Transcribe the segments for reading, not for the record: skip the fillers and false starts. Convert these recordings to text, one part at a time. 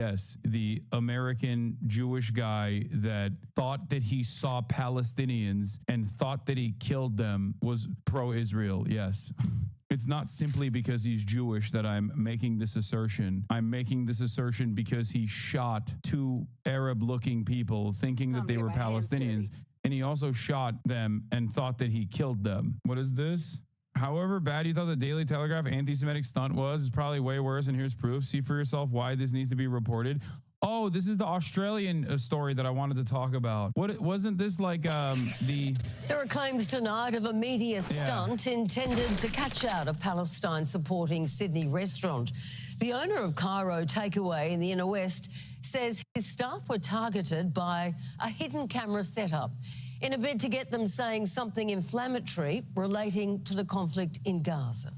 Yes, the American Jewish guy that thought that he saw Palestinians and thought that he killed them was pro-Israel. Yes. It's not simply because he's Jewish that I'm making this assertion. I'm making this assertion because he shot two Arab-looking people thinking that they were Palestinians, and he also shot them and thought that he killed them. What is this? However bad you thought the Daily Telegraph anti-Semitic stunt was, it's probably way worse, and here's proof. See for yourself why this needs to be reported. Oh, this is the Australian story that I wanted to talk about. What wasn't this like the... There are claims tonight of a media stunt intended to catch out a Palestine-supporting Sydney restaurant. The owner of Cairo Takeaway in the Inner West says his staff were targeted by a hidden camera setup in a bid to get them saying something inflammatory relating to the conflict in Gaza.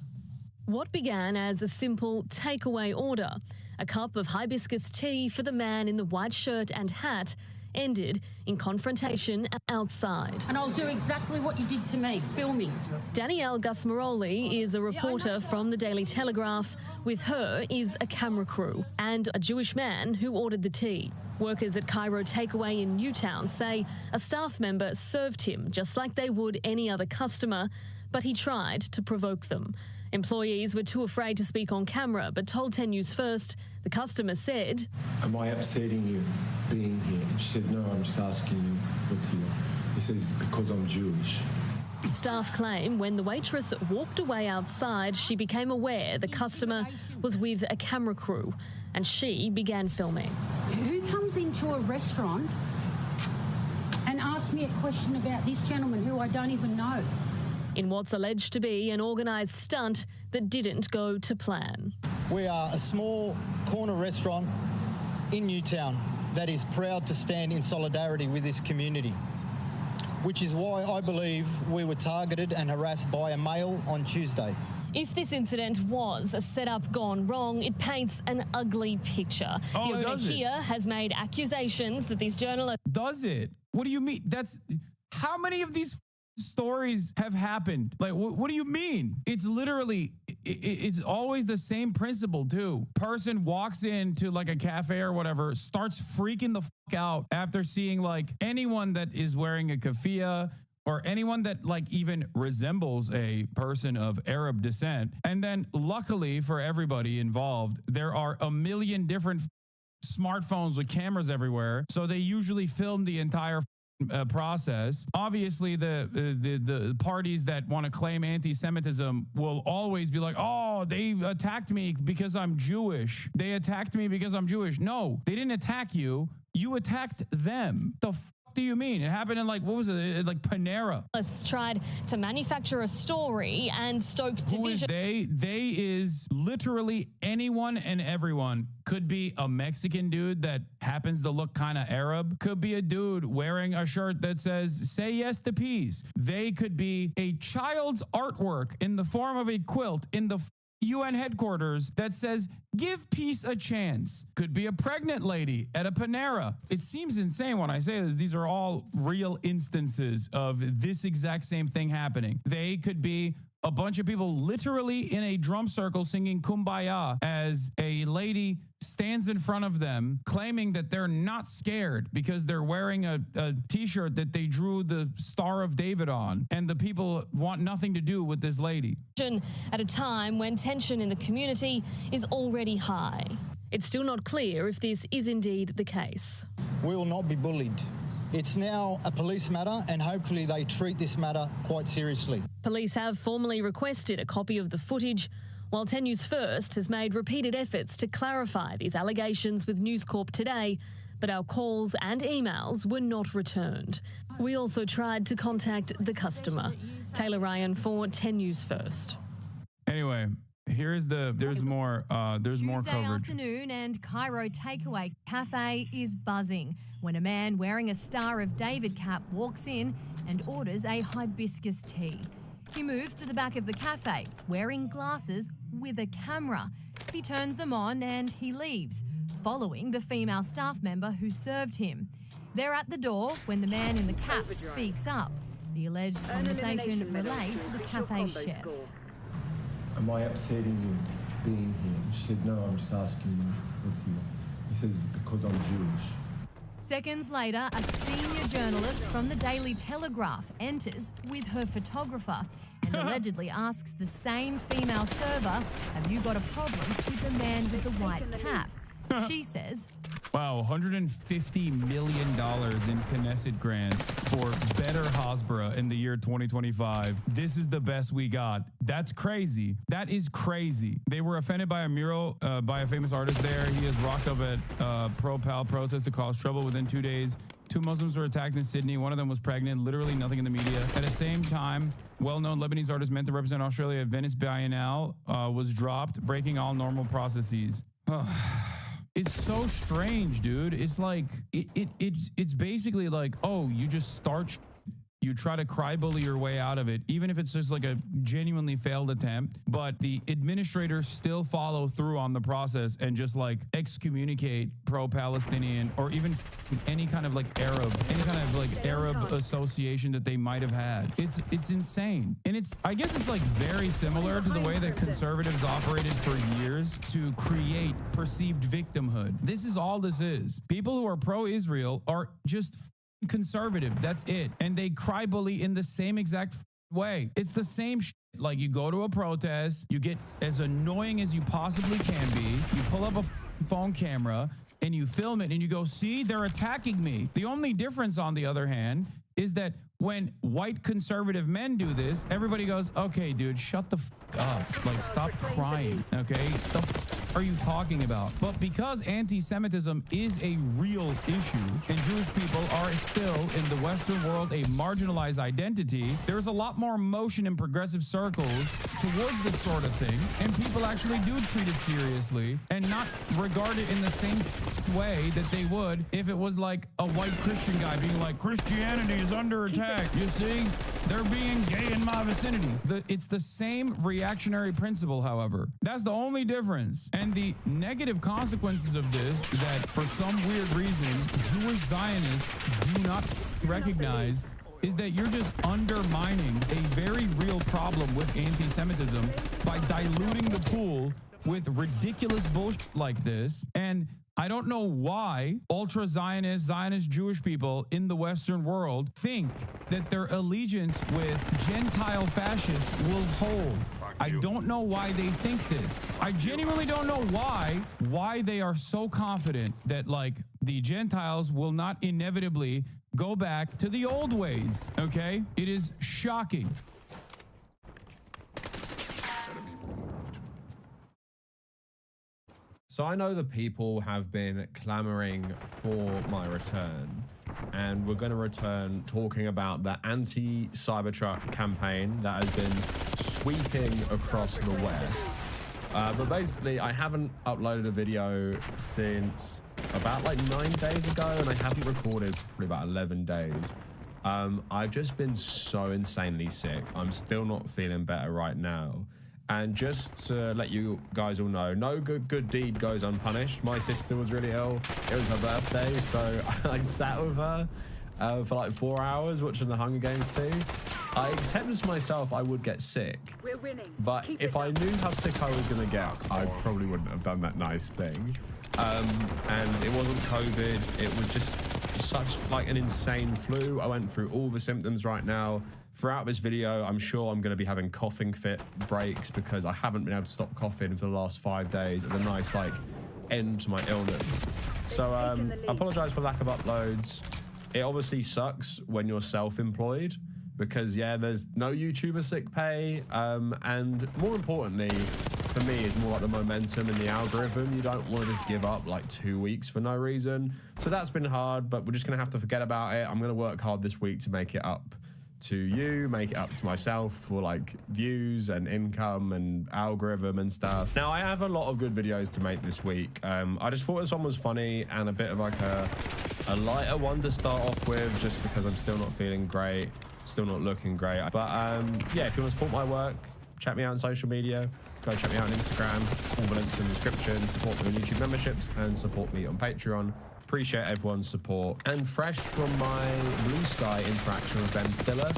What began as a simple takeaway order, a cup of hibiscus tea for the man in the white shirt and hat, ended in confrontation outside. And I'll do exactly what you did to me, filming. Danielle Gusmaroli is a reporter from the Daily Telegraph. With her is a camera crew and a Jewish man who ordered the tea. Workers at Cairo Takeaway in Newtown say a staff member served him just like they would any other customer, but he tried to provoke them. Employees were too afraid to speak on camera, but told 10 News First the customer said, "Am I upsetting you being here?" And she said, "No, I'm just asking you what you want." He says, "Because I'm Jewish." Staff claim when the waitress walked away outside, she became aware the customer was with a camera crew and she began filming. Who comes into a restaurant and asks me a question about this gentleman who I don't even know? In what's alleged to be an organised stunt that didn't go to plan. We are a small corner restaurant in Newtown that is proud to stand in solidarity with this community, which is why I believe we were targeted and harassed by a male on Tuesday. If this incident was a setup gone wrong, it paints an ugly picture. The owner here has made accusations that these journalists... Does it? What do you mean? That's... How many of these stories have happened? Like, what do you mean? It's literally, it's always the same principle too. Person walks into like a cafe or whatever, starts freaking the fuck out after seeing like anyone that is wearing a keffiyeh or anyone that like even resembles a person of Arab descent. And then luckily for everybody involved, there are a million different smartphones with cameras everywhere. So they usually film the entire process. Obviously, the parties that want to claim anti-Semitism will always be like, oh, they attacked me because I'm Jewish. They attacked me because I'm Jewish. No, they didn't attack you. You attacked them. The fuck do you mean? It happened in like, what was it? Like Panera. Tried to manufacture a story and stoke division. Who is they? They is literally anyone and everyone. Could be a Mexican dude that happens to look kind of Arab. Could be a dude wearing a shirt that says, say yes to peace. They could be a child's artwork in the form of a quilt in the UN headquarters that says, give peace a chance. Could be a pregnant lady at a Panera. It seems insane when I say this. These are all real instances of this exact same thing happening. They could be a bunch of people literally in a drum circle singing Kumbaya as a lady stands in front of them claiming that they're not scared because they're wearing a t-shirt that they drew the Star of David on, and the people want nothing to do with this lady. At a time when tension in the community is already high. It's still not clear if this is indeed the case. We will not be bullied. It's now a police matter, and hopefully they treat this matter quite seriously. Police have formally requested a copy of the footage, while 10 News First has made repeated efforts to clarify these allegations with News Corp today, but our calls and emails were not returned. We also tried to contact the customer. Taylor Ryan for 10 News First. Anyway, there's more Tuesday coverage. Afternoon, and Cairo Takeaway Cafe is buzzing when a man wearing a Star of David cap walks in and orders a hibiscus tea. He moves to the back of the cafe, wearing glasses with a camera. He turns them on and he leaves, following the female staff member who served him. They're at the door when the man in the cap speaks up. The alleged conversation relayed to the cafe chef. "Am I upsetting you being here?" And she said, "No, I'm just asking you what you want." He says it's because I'm Jewish. Seconds later, a senior journalist from the Daily Telegraph enters with her photographer and allegedly asks the same female server, "Have you got a problem with the man with the white cap?" She says, Wow, $150 million in Knesset grants for better Hasbara in the year 2025. This is the best we got. That's crazy. That is crazy. They were offended by a mural by a famous artist there. He has rocked up at pro-Pal protest to cause trouble within 2 days. 2 Muslims were attacked in Sydney. One of them was pregnant. Literally nothing in the media. At the same time, well-known Lebanese artist meant to represent Australia at Venice Biennale was dropped, breaking all normal processes. It's so strange, dude. It's like it's basically like, oh, you just start, you try to cry bully your way out of it, even if it's just like a genuinely failed attempt, but the administrators still follow through on the process and just like excommunicate pro-Palestinian or even any kind of like Arab association that they might have had. It's insane. And I guess it's like very similar to the way that conservatives operated for years to create perceived victimhood. This is all this is. People who are pro-Israel are just conservative. That's it. And they cry bully in the same exact way. It's the same shit. Like, you go to a protest, you get as annoying as you possibly can be, you pull up a phone camera and you film it and you go, see, they're attacking me. The only difference, on the other hand, is that when white conservative men do this, everybody goes, okay, dude, shut the up. Like, stop crying, okay? The are you talking about? But because anti-Semitism is a real issue and Jewish people are still in the Western world a marginalized identity, there's a lot more motion in progressive circles towards this sort of thing, and people actually do treat it seriously and not regard it in the same way that they would if it was like a white Christian guy being like, Christianity is under attack. You see, they're being gay in my vicinity. It's the same reactionary principle, however. That's the only difference. And the negative consequences of this that for some weird reason Jewish Zionists do not recognize is that you're just undermining a very real problem with anti-Semitism by diluting the pool with ridiculous bullshit like this. And I don't know why ultra-Zionist, Zionist Jewish people in the Western world think that their allegiance with Gentile fascists will hold. I don't know why they think this. I genuinely don't know why they are so confident that, like, the Gentiles will not inevitably go back to the old ways, okay? It is shocking. So I know the people have been clamoring for my return, and we're going to return talking about the anti-Cybertruck campaign that has been sweeping across the West. But basically, I haven't uploaded a video since about like 9 days ago, and I haven't recorded for probably about 11 days. I've just been so insanely sick. I'm still not feeling better right now. And just to let you guys all know, no good deed goes unpunished. My sister was really ill. It was her birthday, so I sat with her for like 4 hours watching the Hunger Games 2. I accepted to myself I would get sick. We're winning. But if I knew how sick I was going to get, I probably wouldn't have done that nice thing. And it wasn't COVID. It was just such like an insane flu. I went through all the symptoms right now. Throughout this video, I'm sure I'm going to be having coughing fit breaks because I haven't been able to stop coughing for the last 5 days as a nice like end to my illness. So I apologize for lack of uploads. It obviously sucks when you're self-employed because yeah, there's no YouTuber sick pay. And more importantly, for me, it's more like the momentum and the algorithm. You don't want to just give up like 2 weeks for no reason. So that's been hard, but we're just going to have to forget about it. I'm going to work hard this week to make it up to you, make it up to myself for like views and income and algorithm and stuff. Now I have a lot of good videos to make this week. I just thought this one was funny and a bit of like a lighter one to start off with, just because I'm still not feeling great, still not looking great. But yeah, if you want to support my work, check me out on social media. Go check me out on Instagram, all the links in the description. Support me on YouTube memberships and support me on Patreon. Appreciate everyone's support. And fresh from my BlueSky interaction with Ben Stiller,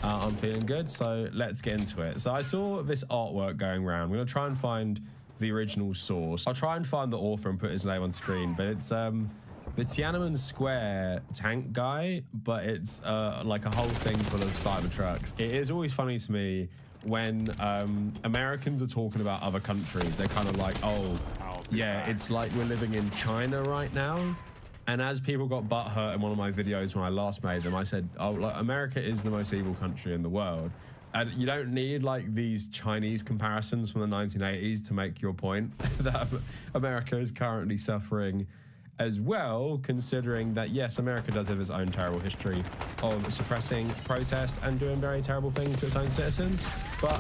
I'm feeling good, so let's get into it. So I saw this artwork going around. We're gonna try and find the original source. I'll try and find the author and put his name on screen, but it's the Tiananmen Square tank guy, but it's like a whole thing full of Cybertrucks. It is always funny to me when Americans are talking about other countries. They're kind of like, oh, yeah, it's like we're living in China right now. And as people got butthurt in one of my videos when I last made them, I said, oh, like, America is the most evil country in the world. And you don't need like these Chinese comparisons from the 1980s to make your point that America is currently suffering as well, considering that, yes, America does have its own terrible history of suppressing protest and doing very terrible things to its own citizens. But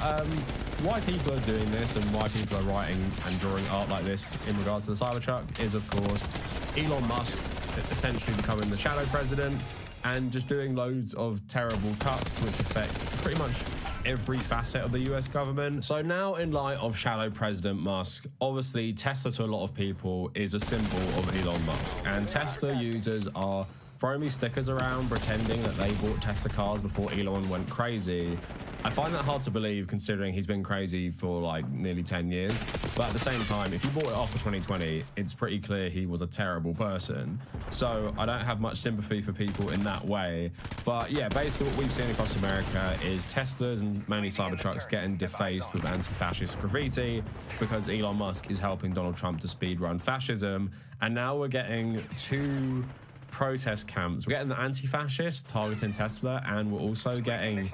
why people are doing this and why people are writing and drawing art like this in regards to the Cybertruck is, of course, Elon Musk essentially becoming the shadow president and just doing loads of terrible cuts which affect pretty much every facet of the US government. So now, in light of shadow President Musk, obviously Tesla to a lot of people is a symbol of Elon Musk, and Tesla users are throwing these stickers around pretending that they bought Tesla cars before Elon went crazy. I find that hard to believe considering he's been crazy for like nearly 10 years. But at the same time, if you bought it after 2020, it's pretty clear he was a terrible person. So I don't have much sympathy for people in that way. But yeah, basically what we've seen across America is Teslas and mainly Cybertrucks getting defaced with anti-fascist graffiti because Elon Musk is helping Donald Trump to speedrun fascism. And now we're getting two protest camps. We're getting the anti-fascists targeting Tesla, and we're also getting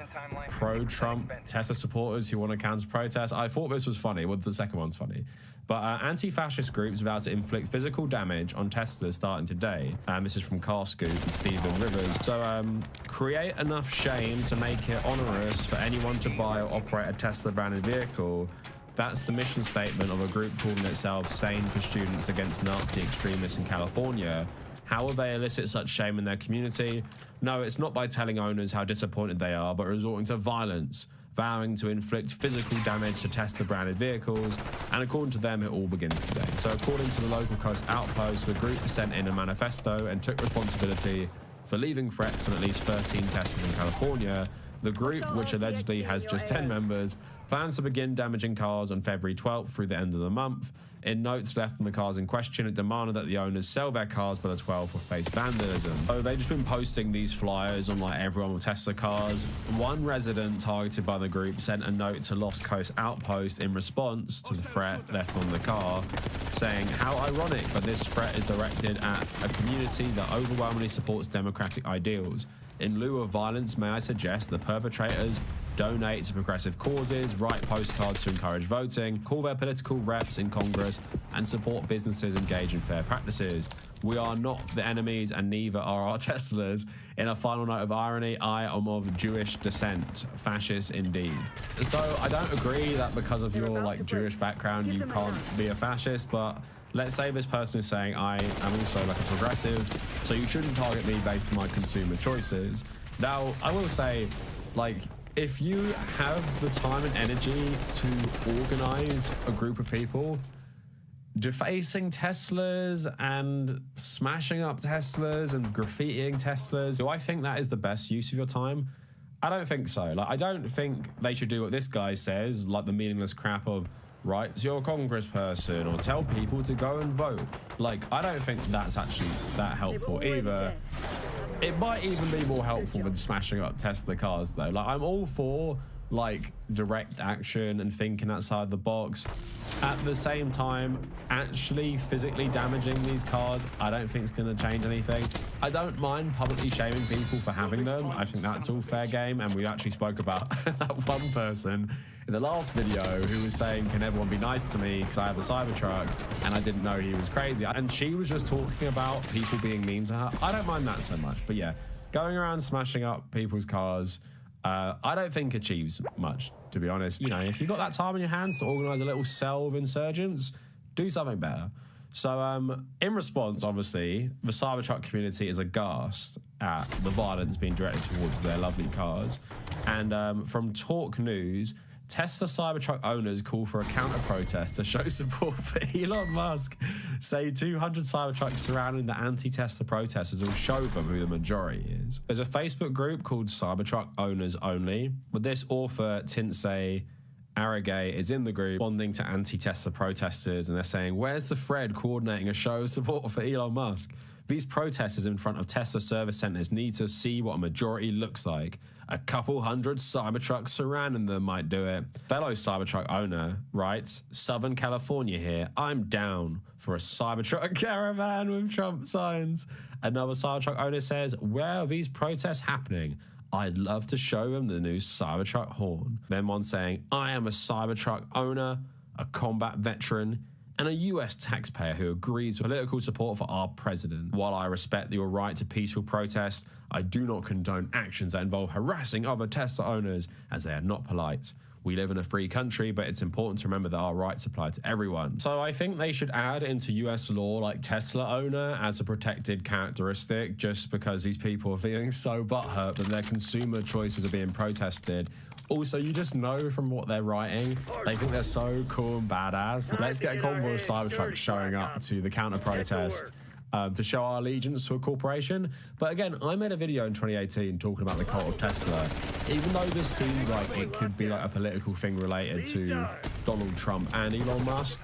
pro-Trump Tesla supporters who want to counter-protest. I thought this was funny. Well, the second one's funny. But anti-fascist groups vowed to inflict physical damage on Tesla starting today. And this is from Carscoop and Stephen Rivers. So create enough shame to make it onerous for anyone to buy or operate a Tesla branded vehicle. That's the mission statement of a group calling itself Sane for Students Against Nazi Extremists in California. How will they elicit such shame in their community? No, it's not by telling owners how disappointed they are, but resorting to violence, vowing to inflict physical damage to Tesla-branded vehicles, and according to them, it all begins today. So according to the local coast outpost, the group sent in a manifesto and took responsibility for leaving threats on at least 13 Teslas in California. The group, which allegedly has just 10 members, plans to begin damaging cars on February 12th through the end of the month. In notes left on the cars in question, it demanded that the owners sell their cars by the 12th or face vandalism. So they've just been posting these flyers on like everyone with Tesla cars. One resident targeted by the group sent a note to Lost Coast Outpost in response to the threat left on the car, saying, "How ironic, but this threat is directed at a community that overwhelmingly supports democratic ideals. In lieu of violence, may I suggest the perpetrators donate to progressive causes, write postcards to encourage voting, call their political reps in Congress, and support businesses engaged in fair practices. We are not the enemies, and neither are our Teslas. In a final note of irony, I am of Jewish descent. Fascist indeed." So I don't agree that because of your like Jewish background you can't be a fascist, but let's say this person is saying I am also like a progressive, so you shouldn't target me based on my consumer choices. Now, I will say, like, if you have the time and energy to organize a group of people, defacing Teslas and smashing up Teslas and graffitiing Teslas, do I think that is the best use of your time? I don't think so. Like, I don't think they should do what this guy says, like the meaningless crap of write to your congressperson or tell people to go and vote. Like, I don't think that's actually that helpful either. It might even be more helpful than smashing up Tesla cars though. Like, I'm all for like direct action and thinking outside the box. At the same time, actually physically damaging these cars, I don't think it's going to change anything. I don't mind publicly shaming people for having them. I think that's all fair game, and we actually spoke about that one person in the last video who was saying, can everyone be nice to me because I have a Cybertruck and I didn't know he was crazy. And she was just talking about people being mean to her. I don't mind that so much, but yeah, going around smashing up people's cars, I don't think achieves much, to be honest. You know, if you've got that time on your hands to organize a little cell of insurgents, do something better. So in response, obviously, the Cybertruck community is aghast at the violence being directed towards their lovely cars. And from Talk News, Tesla Cybertruck owners call for a counter-protest to show support for Elon Musk. Say 200 Cybertrucks surrounding the anti-Tesla protesters will show them who the majority is. There's a Facebook group called Cybertruck Owners Only, with this author, Tinsei Arrogate is in the group responding to anti-Tesla protesters, and they're saying, where's the Fred coordinating a show of support for Elon Musk? These protesters in front of Tesla service centers need to see what a majority looks like. A couple hundred Cybertrucks surrounding them might do it. Fellow Cybertruck owner writes, Southern California here. I'm down for a Cybertruck caravan with Trump signs. Another Cybertruck owner says, where are these protests happening? I'd love to show them the new Cybertruck horn. Then one saying, I am a Cybertruck owner, a combat veteran, and a US taxpayer who agrees with political support for our president. While I respect your right to peaceful protest, I do not condone actions that involve harassing other Tesla owners as they are not polite. We live in a free country, but it's important to remember that our rights apply to everyone. So I think they should add into US law like Tesla owner as a protected characteristic, just because these people are feeling so butthurt that their consumer choices are being protested. Also, you just know from what they're writing, they think they're so cool and badass. Let's get a convoy of Cybertrucks showing up to the counter protest to show our allegiance to a corporation. But again, I made a video in 2018 talking about the cult of Tesla. Even though this seems like it could be like a political thing related to Donald Trump and Elon Musk,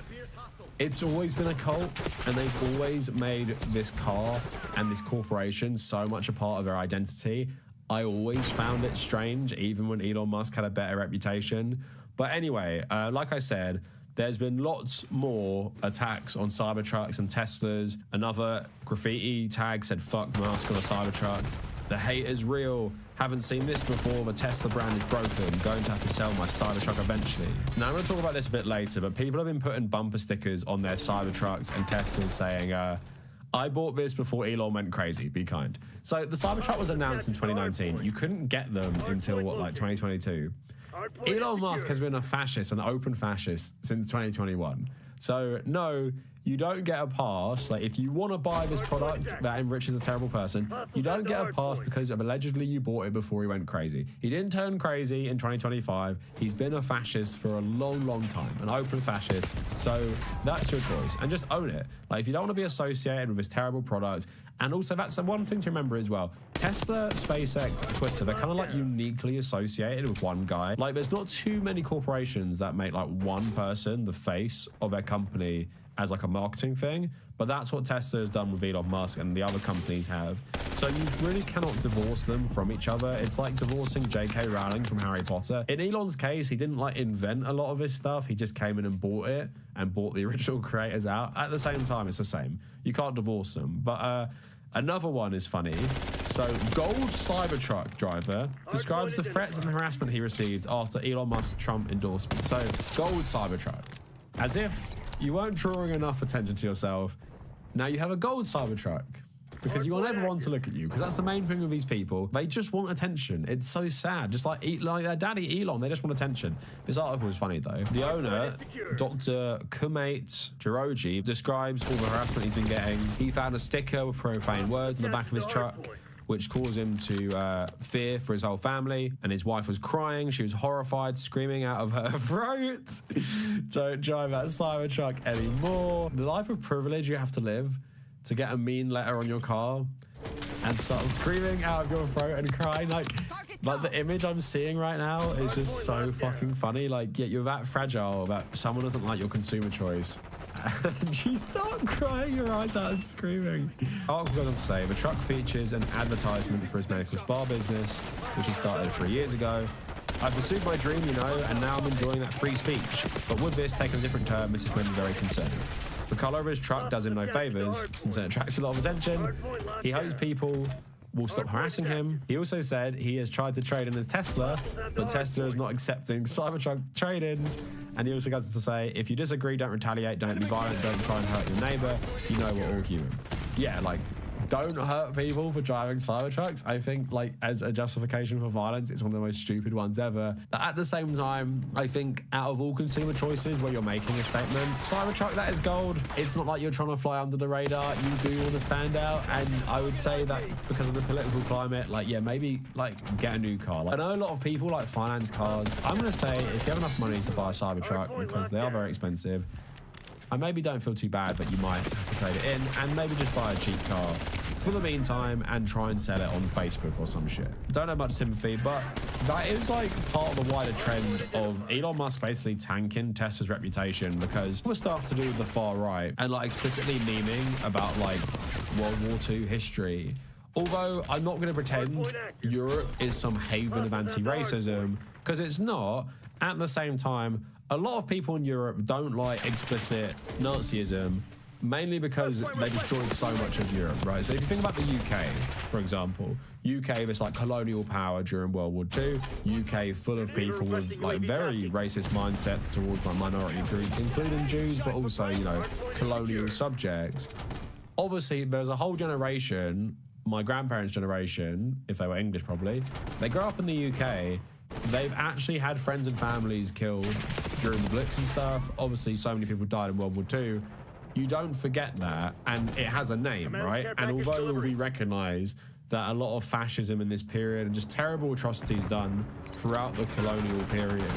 it's always been a cult, and they've always made this car and this corporation so much a part of their identity. I always found it strange, even when Elon Musk had a better reputation. But anyway, like I said, there's been lots more attacks on Cybertrucks and Teslas. Another graffiti tag said, fuck Musk on a Cybertruck. The hate is real. Haven't seen this before. The Tesla brand is broken. Going to have to sell my Cybertruck eventually. Now, I'm going to talk about this a bit later, but people have been putting bumper stickers on their Cybertrucks and Teslas saying, I bought this before Elon went crazy. Be kind. So the Cybertruck was announced in 2019. You couldn't get them until, what, like 2022? Elon Musk has been a fascist, an open fascist, since 2021. So no, you don't get a pass. Like, if you want to buy this product that enriches a terrible person, you don't get a pass because of allegedly you bought it before he went crazy. He didn't turn crazy in 2025. He's been a fascist for a long, long time, an open fascist. So that's your choice, and just own it. Like, if you don't want to be associated with this terrible product. And also, that's the one thing to remember as well. Tesla, SpaceX, Twitter, they're kind of like uniquely associated with one guy. Like, there's not too many corporations that make like one person the face of their company as like a marketing thing. But that's what Tesla has done with Elon Musk, and the other companies have. So you really cannot divorce them from each other. It's like divorcing J.K. Rowling from Harry Potter. In Elon's case, he didn't like invent a lot of his stuff. He just came in and bought it and bought the original creators out. At the same time, it's the same. You can't divorce them. But another one is funny. So, Gold Cybertruck driver describes the threats and harassment he received after Elon Musk's Trump endorsement. So, Gold Cybertruck. As if you weren't drawing enough attention to yourself, now you have a gold Cybertruck. Because you want everyone to look at you. Because that's the main thing with these people. They just want attention. It's so sad. Just like their daddy Elon, they just want attention. This article is funny though. The owner, Dr. Kumate Jiroji, describes all the harassment he's been getting. He found a sticker with profane words on the back of his truck, which caused him to fear for his whole family. And his wife was crying. She was horrified, screaming out of her throat. Don't drive that Cybertruck anymore. The life of privilege you have to live to get a mean letter on your car and start screaming out of your throat and crying. Like the image I'm seeing right now is just so fucking funny. Like, yeah, you're that fragile that someone doesn't like your consumer choice. And you start crying your eyes out and screaming. Article goes on to say, the truck features an advertisement for his medical spa business, which he started 3 years ago. I pursued my dream, you know, and now I'm enjoying that free speech. But with this taking a different turn, this is when I'm very concerned. The colour of his truck does him no favours, since it attracts a lot of attention. He hopes people will stop harassing him. He also said he has tried to trade in his Tesla, but Tesla is not accepting Cybertruck trade-ins. And he also goes on to say, if you disagree, don't retaliate, don't be violent, don't try and hurt your neighbour. You know we're all human. Yeah, like, don't hurt people for driving Cybertrucks. I think, like, as a justification for violence, it's one of the most stupid ones ever. But at the same time, I think out of all consumer choices where you're making a statement, Cybertruck, that is gold. It's not like you're trying to fly under the radar. You do want to stand out. And I would say that because of the political climate, like, yeah, maybe, like, get a new car. Like, I know a lot of people, like, finance cars. I'm going to say if you have enough money to buy a Cybertruck, because they are very expensive, I maybe don't feel too bad, but you might have to trade it in and maybe just buy a cheap car. for the meantime and try and sell it on Facebook or some shit. Don't have much sympathy, but that is like part of the wider trend of Elon Musk basically tanking Tesla's reputation because of stuff to do with the far right and like explicitly memeing about like World War II history. Although I'm not going to pretend Europe is some haven of anti-racism, because it's not. At the same time, a lot of people in Europe don't like explicit Nazism, mainly because they destroyed so much of Europe, right? So if you think about the UK, for example, UK was like colonial power during World War II. UK full of people with like very racist mindsets towards like minority groups, including Jews, but also, you know, colonial subjects. Obviously, there's a whole generation, my grandparents' generation, if they were English probably, they grew up in the UK. They've actually had friends and families killed during the Blitz and stuff. Obviously, so many people died in World War II. You don't forget that, and it has a name, right? And although we recognize that a lot of fascism in this period and just terrible atrocities done throughout the colonial period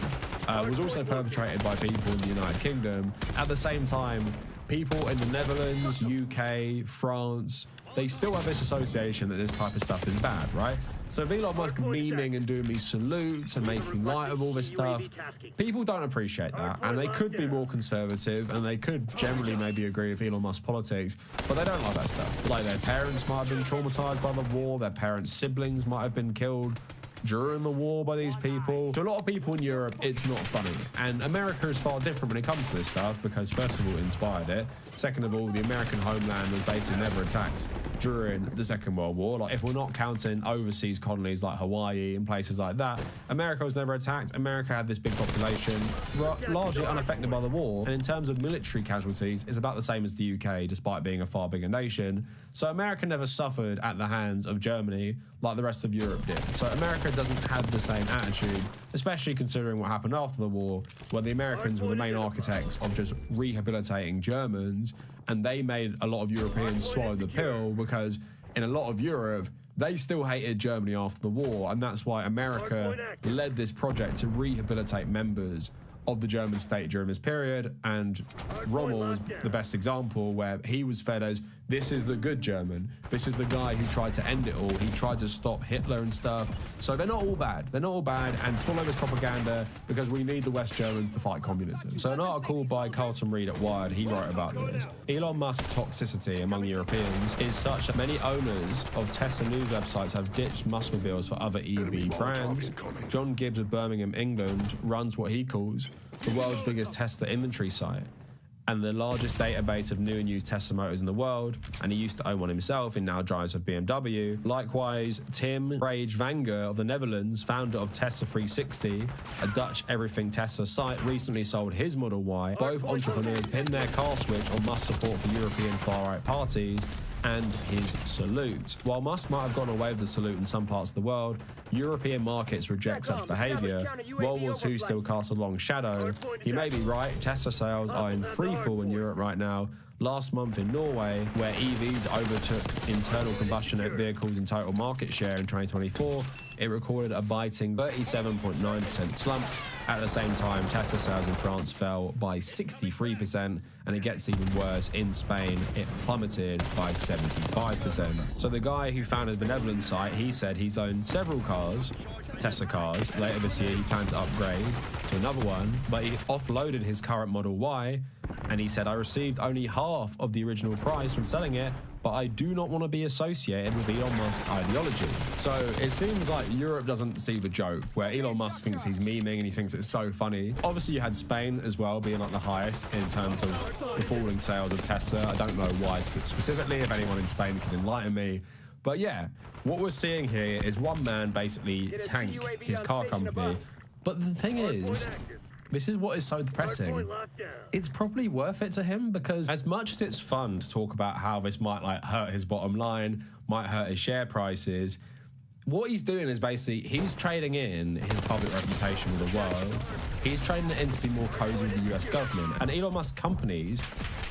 was also perpetrated by people in the United Kingdom, at the same time, people in the Netherlands, UK, France, they still have this association that this type of stuff is bad, right? So if Elon Musk memeing and doing these salutes and making light of all this stuff, people don't appreciate that, and they could be more conservative and they could generally maybe agree with Elon Musk politics, but they don't like that stuff. Like their parents might have been traumatized by the war, their parents' siblings might have been killed during the war by these people. To a lot of people in Europe, it's not funny. And America is far different when it comes to this stuff because first of all, it inspired it. Second of all, the American homeland was basically never attacked during the Second World War. Like if we're not counting overseas colonies like Hawaii and places like that, America was never attacked. America had this big population, largely unaffected by the war. And in terms of military casualties, it's about the same as the UK, despite being a far bigger nation. So America never suffered at the hands of Germany like the rest of Europe did. So America doesn't have the same attitude, especially considering what happened after the war, where the Americans were the main architects of just rehabilitating Germans, and they made a lot of Europeans swallow the pill because in a lot of Europe, they still hated Germany after the war, and that's why America led this project to rehabilitate members of the German state during this period, and Rommel was the best example where he was fed as, this is the good German, this is the guy who tried to end it all, he tried to stop Hitler and stuff. So they're not all bad, and swallow this propaganda because we need the West Germans to fight communism. So an article by Carlton Reed at Wired, he wrote about this. Elon Musk's toxicity among Europeans is such that many owners of Tesla news websites have ditched Muskmobiles for other EV brands. John Gibbs of Birmingham, England runs what he calls the world's biggest Tesla inventory site and the largest database of new and used Tesla motors in the world, and he used to own one himself and now drives a BMW. Likewise, Tim Rage-Vanger of the Netherlands, founder of Tesla 360, a Dutch everything Tesla site, recently sold his Model Y. Both entrepreneurs pinned their car switch on Musk's support for European far-right parties and his salute. While Musk might have gone away with the salute in some parts of the world, European markets reject such behaviour. World War II still casts a long shadow. He may be right, Tesla sales are in freefall in Europe right now. Last month in Norway, where EVs overtook internal combustion vehicles in total market share in 2024, it recorded a biting 37.9% slump. At the same time, Tesla sales in France fell by 63%, and it gets even worse. In Spain, it plummeted by 75%. So the guy who founded the Netherlands site, he said he's owned several cars, Tesla cars. Later this year, he planned to upgrade to another one, but he offloaded his current Model Y, and he said, I received only half of the original price when selling it, but I do not want to be associated with Elon Musk's ideology. So it seems like Europe doesn't see the joke, where Elon Musk thinks he's memeing and he thinks it's so funny. Obviously, you had Spain as well being like the highest in terms of the falling sales of Tesla. I don't know why specifically, if anyone in Spain can enlighten me. But yeah, what we're seeing here is one man basically tank his car company. But the thing is, this is what is so depressing. It's probably worth it to him, because as much as it's fun to talk about how this might like hurt his bottom line, might hurt his share prices, what he's doing is basically he's trading in his public reputation with the world. He's trading it in to be more cozy with the US government. And Elon Musk companies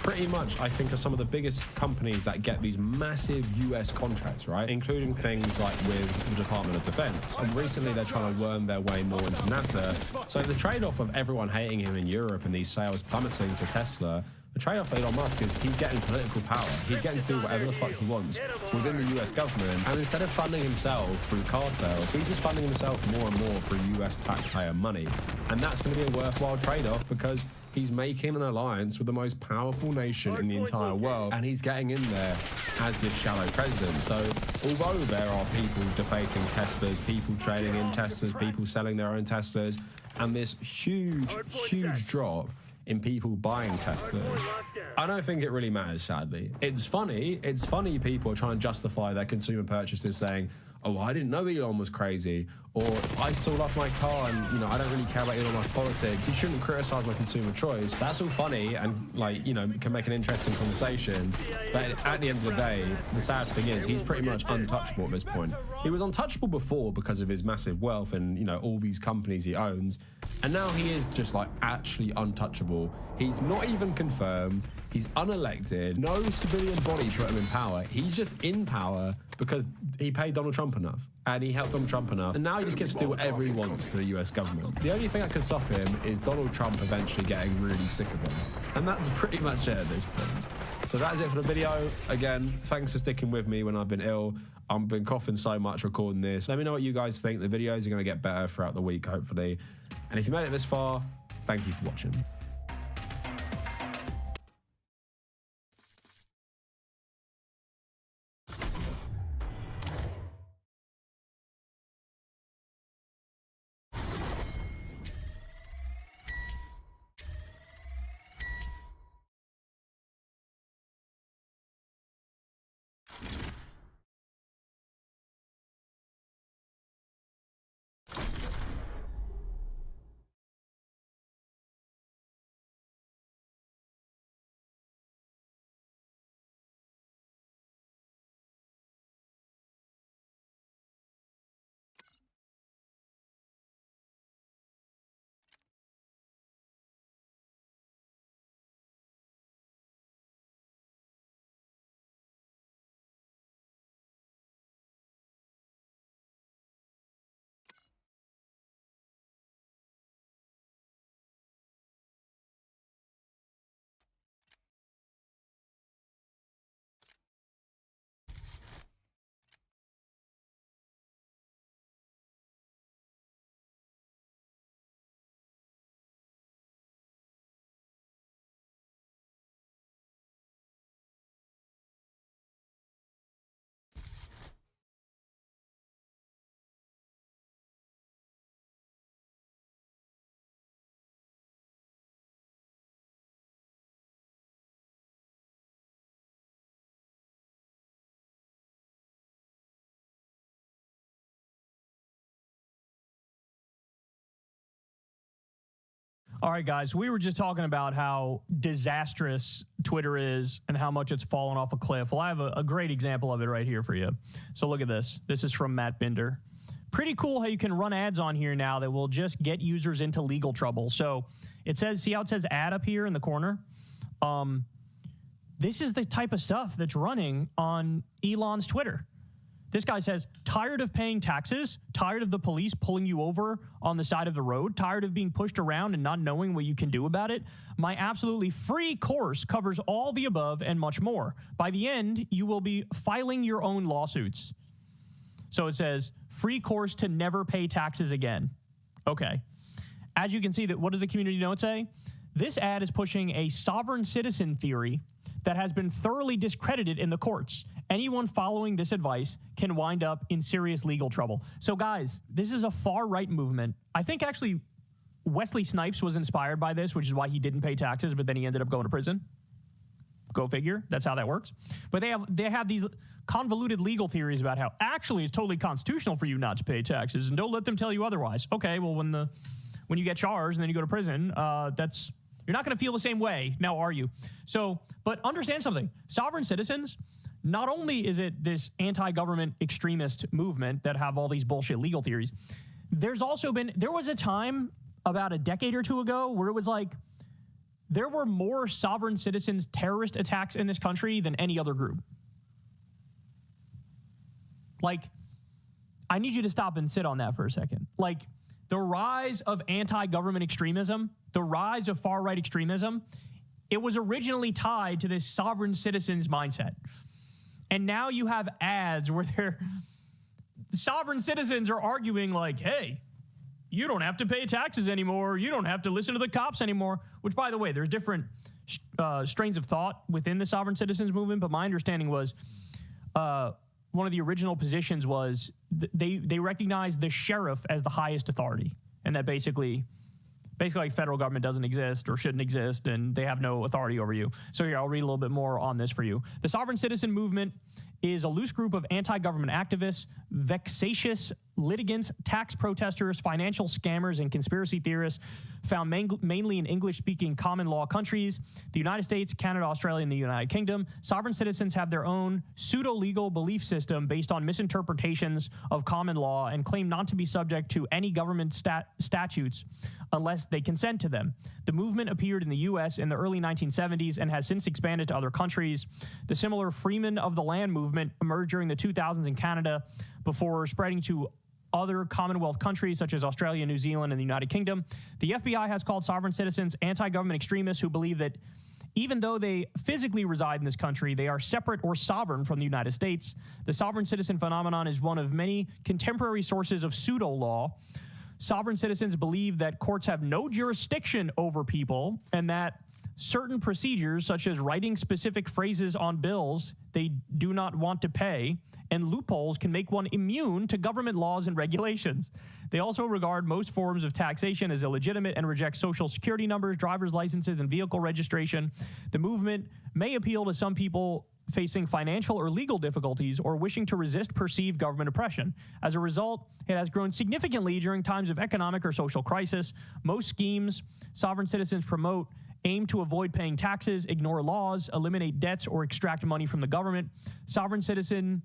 pretty much, I think, are some of the biggest companies that get these massive US contracts, right? Including things like with the Department of Defense. And recently they're trying to worm their way more into NASA. So the trade-off of everyone hating him in Europe and these sales plummeting for Tesla, the trade-off for Elon Musk is he's getting political power. He's getting to do whatever the fuck he wants within the US government. And instead of funding himself through car sales, he's just funding himself more and more through US taxpayer money. And that's going to be a worthwhile trade-off because he's making an alliance with the most powerful nation in the entire world, and he's getting in there as this shallow president. So although there are people defacing Teslas, people trading in Teslas, people selling their own Teslas, and this huge drop in people buying Teslas, I don't think it really matters, sadly. It's funny people are trying to justify their consumer purchases saying, oh, I didn't know Elon was crazy, or I still love my car and, you know, I don't really care about Elon Musk's politics. You shouldn't criticize my consumer choice. That's all funny and, like, you know, can make an interesting conversation. But at the end of the day, the sad thing is he's pretty much untouchable at this point. He was untouchable before because of his massive wealth and, you know, all these companies he owns. And now he is just, like, actually untouchable. He's not even confirmed. He's unelected. No civilian body put him in power. He's just in power because he paid Donald Trump enough and he helped Donald Trump enough. And now he just gets to do whatever he wants to the US government. The only thing that can stop him is Donald Trump eventually getting really sick of him. And that's pretty much it at this point. So that is it for the video. Again, thanks for sticking with me when I've been ill. I've been coughing so much recording this. Let me know what you guys think. The videos are going to get better throughout the week, hopefully. And if you made it this far, thank you for watching. All right, guys, we were just talking about how disastrous Twitter is and how much it's fallen off a cliff. Well, I have a great example of it right here for you. So look at this. This is from Matt Binder. Pretty cool how you can run ads on here now that will just get users into legal trouble. So it says, see how it says ad up here in the corner? This is the type of stuff that's running on Elon's Twitter. This guy says, tired of paying taxes, tired of the police pulling you over on the side of the road, tired of being pushed around and not knowing what you can do about it? My absolutely free course covers all the above and much more. By the end, you will be filing your own lawsuits. So it says, free course to never pay taxes again. Okay. As you can see, what does the community note say? This ad is pushing a sovereign citizen theory that has been thoroughly discredited in the courts. Anyone following this advice can wind up in serious legal trouble. So guys, this is a far-right movement. I think actually Wesley Snipes was inspired by this, which is why he didn't pay taxes, but then he ended up going to prison. Go figure. That's how that works. But they have these convoluted legal theories about how actually it's totally constitutional for you not to pay taxes, and don't let them tell you otherwise. Okay, well, when you get charged and then you go to prison, you're not going to feel the same way, now are you? So, but understand something. Sovereign citizens, not only is it this anti-government extremist movement that have all these bullshit legal theories, there was a time about a decade or two ago where it was like, there were more sovereign citizens terrorist attacks in this country than any other group. Like, I need you to stop and sit on that for a second. Like, the rise of anti-government extremism, the rise of far-right extremism It was originally tied to this sovereign citizens mindset. And now you have ads where sovereign citizens are arguing like, hey, you don't have to pay taxes anymore. You don't have to listen to the cops anymore. Which, by the way, there's different strains of thought within the sovereign citizens movement. But my understanding was one of the original positions was they recognized the sheriff as the highest authority. And that basically like federal government doesn't exist or shouldn't exist, and they have no authority over you. So here, I'll read a little bit more on this for you. The sovereign citizen movement is a loose group of anti-government activists, vexatious litigants, tax protesters, financial scammers, and conspiracy theorists found mainly in English-speaking common law countries, the United States, Canada, Australia, and the United Kingdom. Sovereign citizens have their own pseudo-legal belief system based on misinterpretations of common law and claim not to be subject to any government statutes unless they consent to them. The movement appeared in the U.S. in the early 1970s and has since expanded to other countries. The similar Freemen of the Land movement emerged during the 2000s in Canada before spreading to other Commonwealth countries such as Australia, New Zealand, and the United Kingdom. The FBI has called sovereign citizens anti-government extremists who believe that even though they physically reside in this country, they are separate or sovereign from the United States. The sovereign citizen phenomenon is one of many contemporary sources of pseudo-law. Sovereign citizens believe that courts have no jurisdiction over people and that certain procedures, such as writing specific phrases on bills they do not want to pay, and loopholes can make one immune to government laws and regulations. They also regard most forms of taxation as illegitimate and reject social security numbers, driver's licenses, and vehicle registration. The movement may appeal to some people facing financial or legal difficulties or wishing to resist perceived government oppression. As a result, it has grown significantly during times of economic or social crisis. Most schemes sovereign citizens promote aim to avoid paying taxes, ignore laws, eliminate debts, or extract money from the government. Sovereign citizen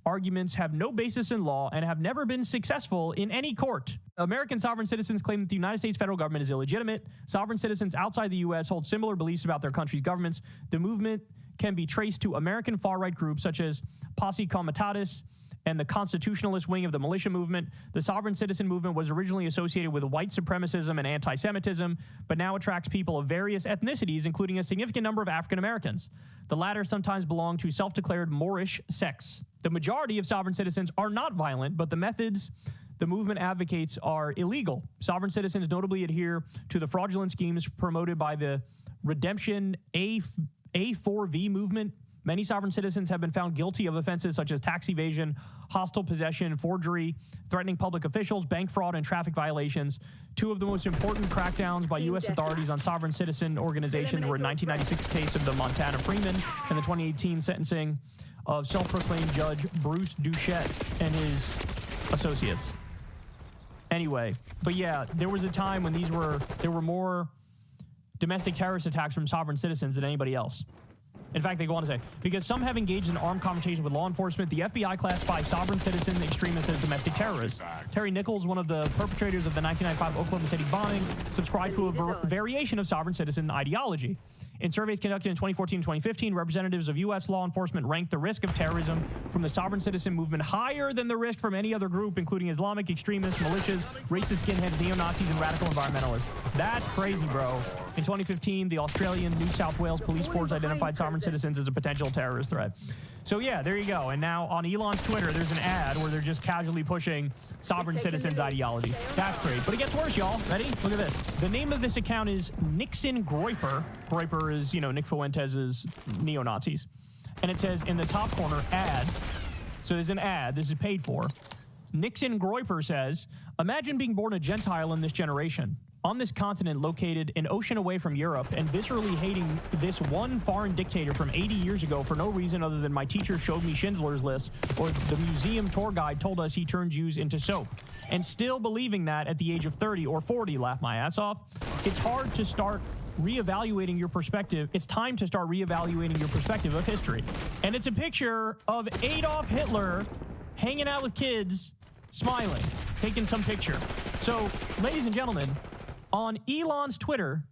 arguments have no basis in law and have never been successful in any court. American sovereign citizens claim that the United States federal government is illegitimate. Sovereign citizens outside the U.S. hold similar beliefs about their country's governments. The movement can be traced to American far-right groups such as Posse Comitatus and the constitutionalist wing of the militia movement. The sovereign citizen movement was originally associated with white supremacism and anti-Semitism, but now attracts people of various ethnicities, including a significant number of African Americans. The latter sometimes belong to self-declared Moorish sects. The majority of sovereign citizens are not violent, but the methods the movement advocates are illegal. Sovereign citizens notably adhere to the fraudulent schemes promoted by the Redemption A4V movement. Many sovereign citizens have been found guilty of offenses such as tax evasion, hostile possession, forgery, threatening public officials, bank fraud, and traffic violations. Two of the most important crackdowns by U.S. authorities on sovereign citizen organizations were a 1996 case of the Montana Freeman and the 2018 sentencing of self-proclaimed Judge Bruce Duchette and his associates. Anyway, but yeah, there was a time when there were more domestic terrorist attacks from sovereign citizens than anybody else. In fact, they go on to say, because some have engaged in armed confrontation with law enforcement, the FBI classifies sovereign citizen extremists as domestic terrorists. Terry Nichols, one of the perpetrators of the 1995 Oklahoma City bombing, subscribed to a variation of sovereign citizen ideology. In surveys conducted in 2014 and 2015, representatives of U.S. law enforcement ranked the risk of terrorism from the sovereign citizen movement higher than the risk from any other group, including Islamic extremists, militias, racist skinheads, neo-Nazis, and radical environmentalists. That's crazy, bro. In 2015, the Australian New South Wales police force identified sovereign citizens as a potential terrorist threat. So yeah, there you go. And now on Elon's Twitter, there's an ad where they're just casually pushing sovereign citizens ideology. That's great. But it gets worse, y'all. Ready? Look at this. The name of this account is Nixon Groyper. Groyper is, Nick Fuentes' neo-Nazis. And it says in the top corner, ad. So there's an ad. This is paid for. Nixon Groyper says, imagine being born a Gentile in this generation, on this continent located an ocean away from Europe, and viscerally hating this one foreign dictator from 80 years ago for no reason other than my teacher showed me Schindler's List, or the museum tour guide told us he turned Jews into soap, and still believing that at the age of 30 or 40, laugh my ass off. It's hard to start reevaluating your perspective. It's time to start reevaluating your perspective of history. And it's a picture of Adolf Hitler hanging out with kids, smiling, taking some picture. So, ladies and gentlemen, on Elon's Twitter,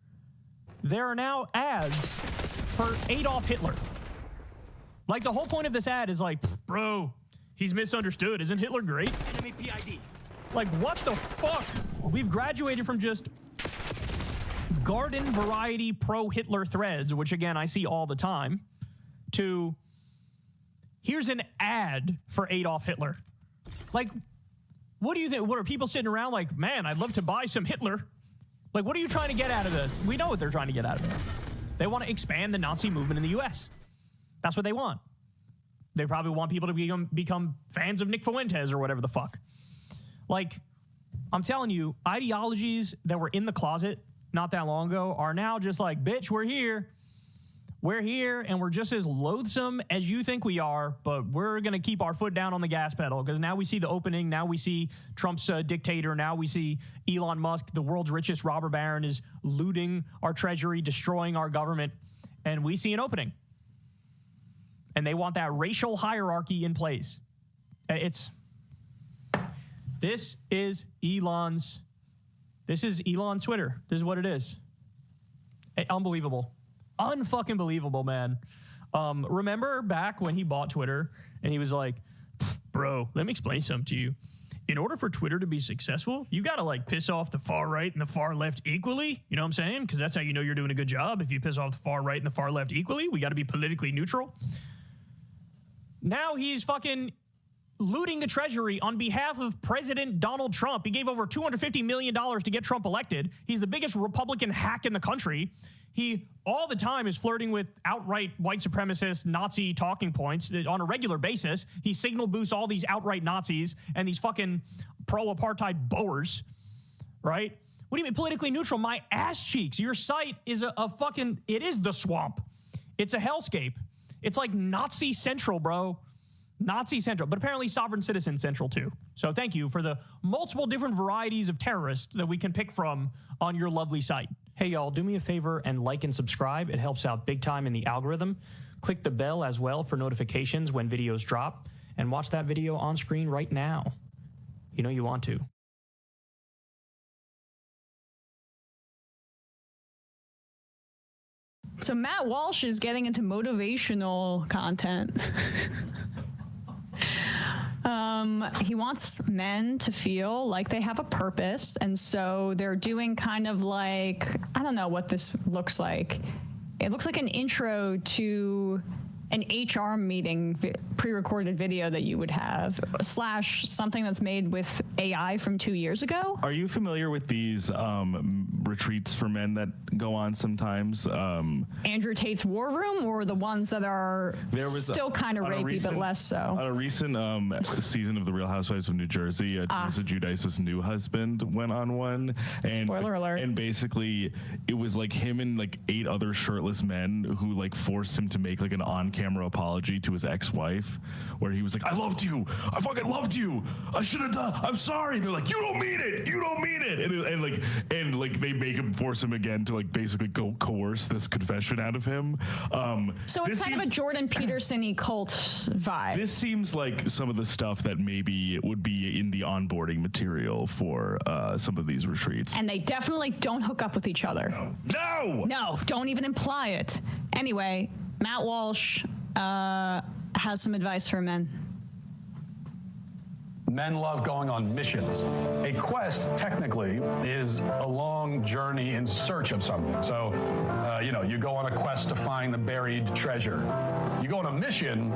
there are now ads for Adolf Hitler. Like, the whole point of this ad is like, bro, he's misunderstood. Isn't Hitler great? Enemy PID. Like, what the fuck? We've graduated from just garden variety pro-Hitler threads, which again, I see all the time, to here's an ad for Adolf Hitler. Like, what do you think? What are people sitting around like, man, I'd love to buy some Hitler? Like, what are you trying to get out of this? We know what they're trying to get out of it. They want to expand the Nazi movement in the U.S. That's what they want. They probably want people to become fans of Nick Fuentes or whatever the fuck. Like, I'm telling you, ideologies that were in the closet not that long ago are now just like, bitch, we're here. We're here, and we're just as loathsome as you think we are, but we're going to keep our foot down on the gas pedal because now we see the opening. Now we see Trump's dictator. Now we see Elon Musk, the world's richest robber baron, is looting our treasury, destroying our government, and we see an opening. And they want that racial hierarchy in place. This is Elon's Twitter. This is what it is. Unbelievable. Unfucking believable, man. Remember back when he bought Twitter and he was like, bro, let me explain something to you. In order for Twitter to be successful, you got to like piss off the far right and the far left equally. You know what I'm saying? Because that's how you know you're doing a good job. If you piss off the far right and the far left equally, we got to be politically neutral. Now he's fucking looting the treasury on behalf of President Donald Trump. He gave over $250 million to get Trump elected. He's the biggest Republican hack in the country. He all the time is flirting with outright white supremacist Nazi talking points on a regular basis. He signal boosts all these outright Nazis and these fucking pro-apartheid boers, right? What do you mean politically neutral? My ass cheeks. Your site is it is the swamp. It's a hellscape. It's like Nazi Central, bro. Nazi Central, but apparently Sovereign Citizen Central too. So thank you for the multiple different varieties of terrorists that we can pick from on your lovely site. Hey y'all, do me a favor and like and subscribe. It helps out big time in the algorithm. Click the bell as well for notifications when videos drop, and watch that video on screen right now. You know you want to. So Matt Walsh is getting into motivational content. He wants men to feel like they have a purpose, and so they're doing kind of like, I don't know what this looks like. It looks like an intro to an HR meeting pre-recorded video that you would have, / something that's made with AI from 2 years ago. Are you familiar with these retreats for men that go on sometimes? Andrew Tate's War Room, or the ones that are still kind of rapey, but less so? On a recent season of The Real Housewives of New Jersey, Teresa Giudice's new husband went on one. And, spoiler alert. And basically, it was like him and like 8 other shirtless men who like forced him to make like an on-camera apology to his ex-wife, where he was like, I loved you. I fucking loved you. I should have done. I'm sorry. And they're like, you don't mean it. You don't mean it. And they make him force him again to like basically go coerce this confession out of him. So it's kind of a Jordan Peterson-y cult vibe. This seems like some of the stuff that maybe would be in the onboarding material for some of these retreats. And they definitely don't hook up with each other. No, don't even imply it. Anyway, Matt Walsh has some advice for men. Men love going on missions. A quest, technically, is a long journey in search of something. So, you go on a quest to find the buried treasure. You go on a mission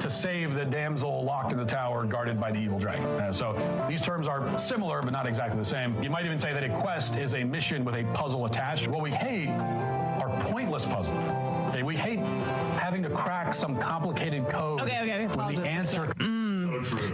to save the damsel locked in the tower guarded by the evil dragon. So these terms are similar, but not exactly the same. You might even say that a quest is a mission with a puzzle attached. What we hate are pointless puzzles. Okay, we hate having to crack some complicated code. Okay. When the answer.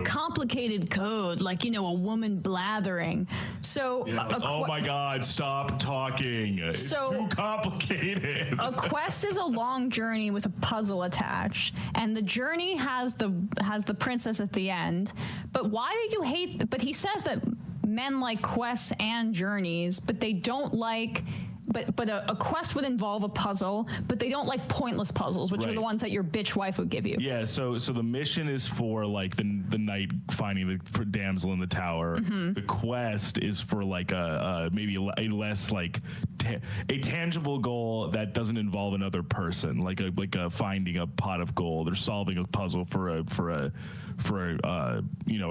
Complicated code, like, a woman blathering. So, oh my God, stop talking. It's too complicated. A quest is a long journey with a puzzle attached, and the journey has the princess at the end. But why do you hate? But he says that men like quests and journeys, but they don't like. But a quest would involve a puzzle, but they don't like pointless puzzles, which are the ones that your bitch wife would give you. Yeah, so the mission is for like the knight finding the damsel in the tower. Mm-hmm. The quest is for like maybe a less like a tangible goal that doesn't involve another person, like finding a pot of gold or solving a puzzle for a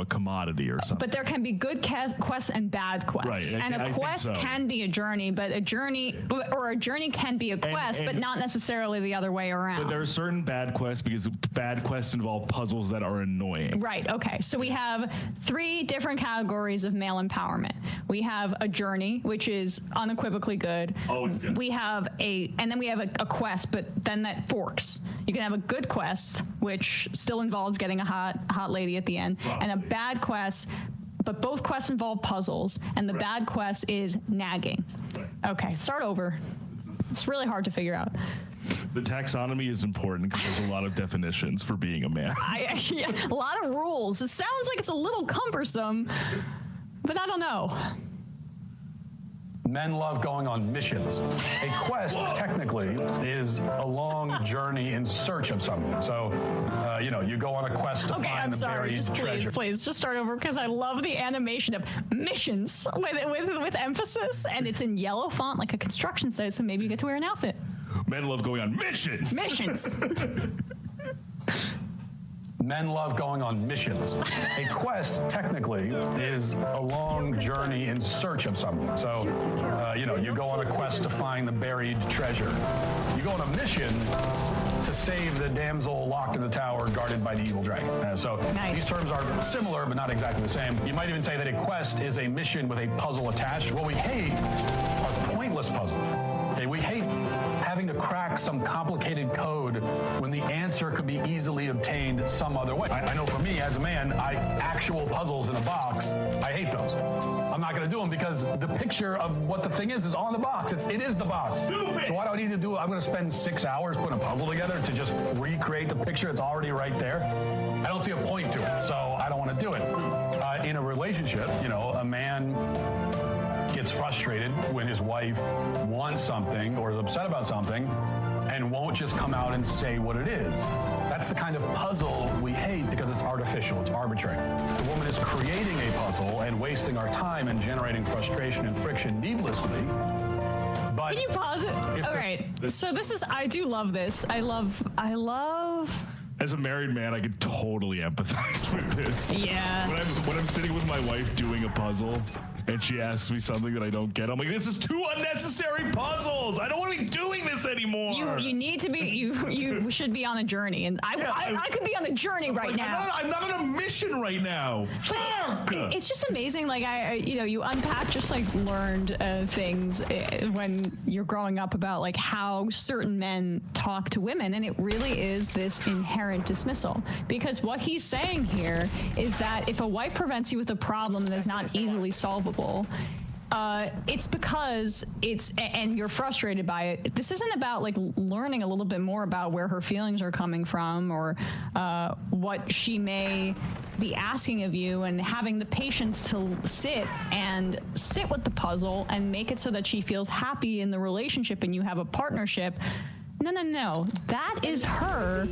commodity or something. But there can be good quests and bad quests. Right. And a quest can be a journey, but a journey journey, or a journey can be a quest, but not necessarily the other way around. But there are certain bad quests because bad quests involve puzzles that are annoying. Right, okay. So we have 3 different categories of male empowerment. We have a journey, which is unequivocally good. Always good. We have and then we have a quest, but then that forks. You can have a good quest, which still involves getting a hot lady at the end, and a bad quest, but both quests involve puzzles, and the bad quest is nagging. Okay, start over. It's really hard to figure out. The taxonomy is important because there's a lot of definitions for being a man. Yeah, a lot of rules. It sounds like it's a little cumbersome, but I don't know. Men love going on missions. A quest, technically, is a long journey in search of something. So, you go on a quest to find the buried treasure. Please, just start over, because I love the animation of missions with emphasis, and it's in yellow font like a construction site, so maybe you get to wear an outfit. Men love going on missions. Missions. Men love going on missions. A quest, technically, is a long journey in search of something. So, you go on a quest to find the buried treasure. You go on a mission to save the damsel locked in the tower guarded by the evil dragon. These terms are similar, but not exactly the same. You might even say that a quest is a mission with a puzzle attached. What we hate are pointless puzzles. Okay, we hate having to crack some complicated code when the answer could be easily obtained some other way. I know for me, as a man, actual puzzles in a box, I hate those. I'm not going to do them because the picture of what the thing is on the box. It is the box. Stupid. So why do I need to do it? I'm going to spend 6 hours putting a puzzle together to just recreate the picture. It's already right there. I don't see a point to it, so I don't want to do it. In a relationship, a man gets frustrated when his wife wants something or is upset about something and won't just come out and say what it is. That's the kind of puzzle we hate because it's artificial, it's arbitrary. The woman is creating a puzzle and wasting our time and generating frustration and friction needlessly. But can you pause it? All right. So I do love this. I love. As a married man, I could totally empathize with this. Yeah. When I'm sitting with my wife doing a puzzle and she asks me something that I don't get, I'm like, this is 2 unnecessary puzzles. I don't want to be doing this anymore. You need to be, you should be on a journey. And I could be on a journey right now. I'm not on a mission right now. But it's just amazing. Like you unpack just like learned things when you're growing up about like how certain men talk to women. And it really is this inherent dismissal, because what he's saying here is that if a wife presents you with a problem that is not easily solvable, it's because and you're frustrated by it. This isn't about like learning a little bit more about where her feelings are coming from or what she may be asking of you, and having the patience to sit with the puzzle and make it so that she feels happy in the relationship and you have a partnership. No. That is her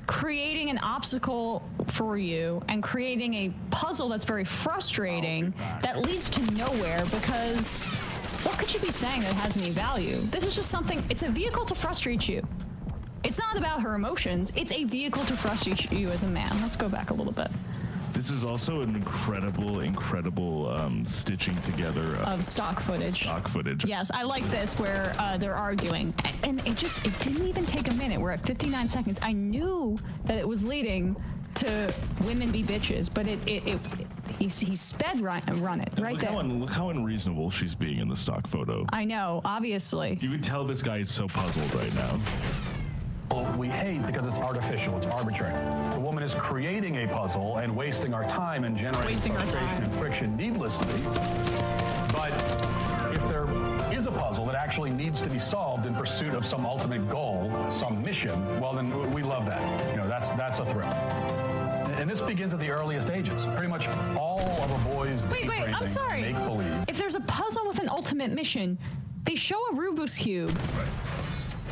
creating an obstacle for you and creating a puzzle that's very frustrating that leads to nowhere, because what could you be saying that has any value? This is just something, it's a vehicle to frustrate you. It's not about her emotions. It's a vehicle to frustrate you as a man. Let's go back a little bit. This is also an incredible stitching together of stock footage. Yes, I like this where they're arguing, and it didn't even take a minute. We're at 59 seconds. I knew that it was leading to women be bitches, but he sped run it right there. Look how unreasonable she's being in the stock photo. I know, obviously. You can tell this guy is so puzzled right now. We hate because it's artificial, it's arbitrary. The woman is creating a puzzle and wasting our time and generating frustration and friction needlessly. But if there is a puzzle that actually needs to be solved in pursuit of some ultimate goal, some mission, well then we love that. That's a thrill. And this begins at the earliest ages. Pretty much all of a boy's Wait, I'm sorry. make-believe. If there's a puzzle with an ultimate mission, they show a Rubik's Cube.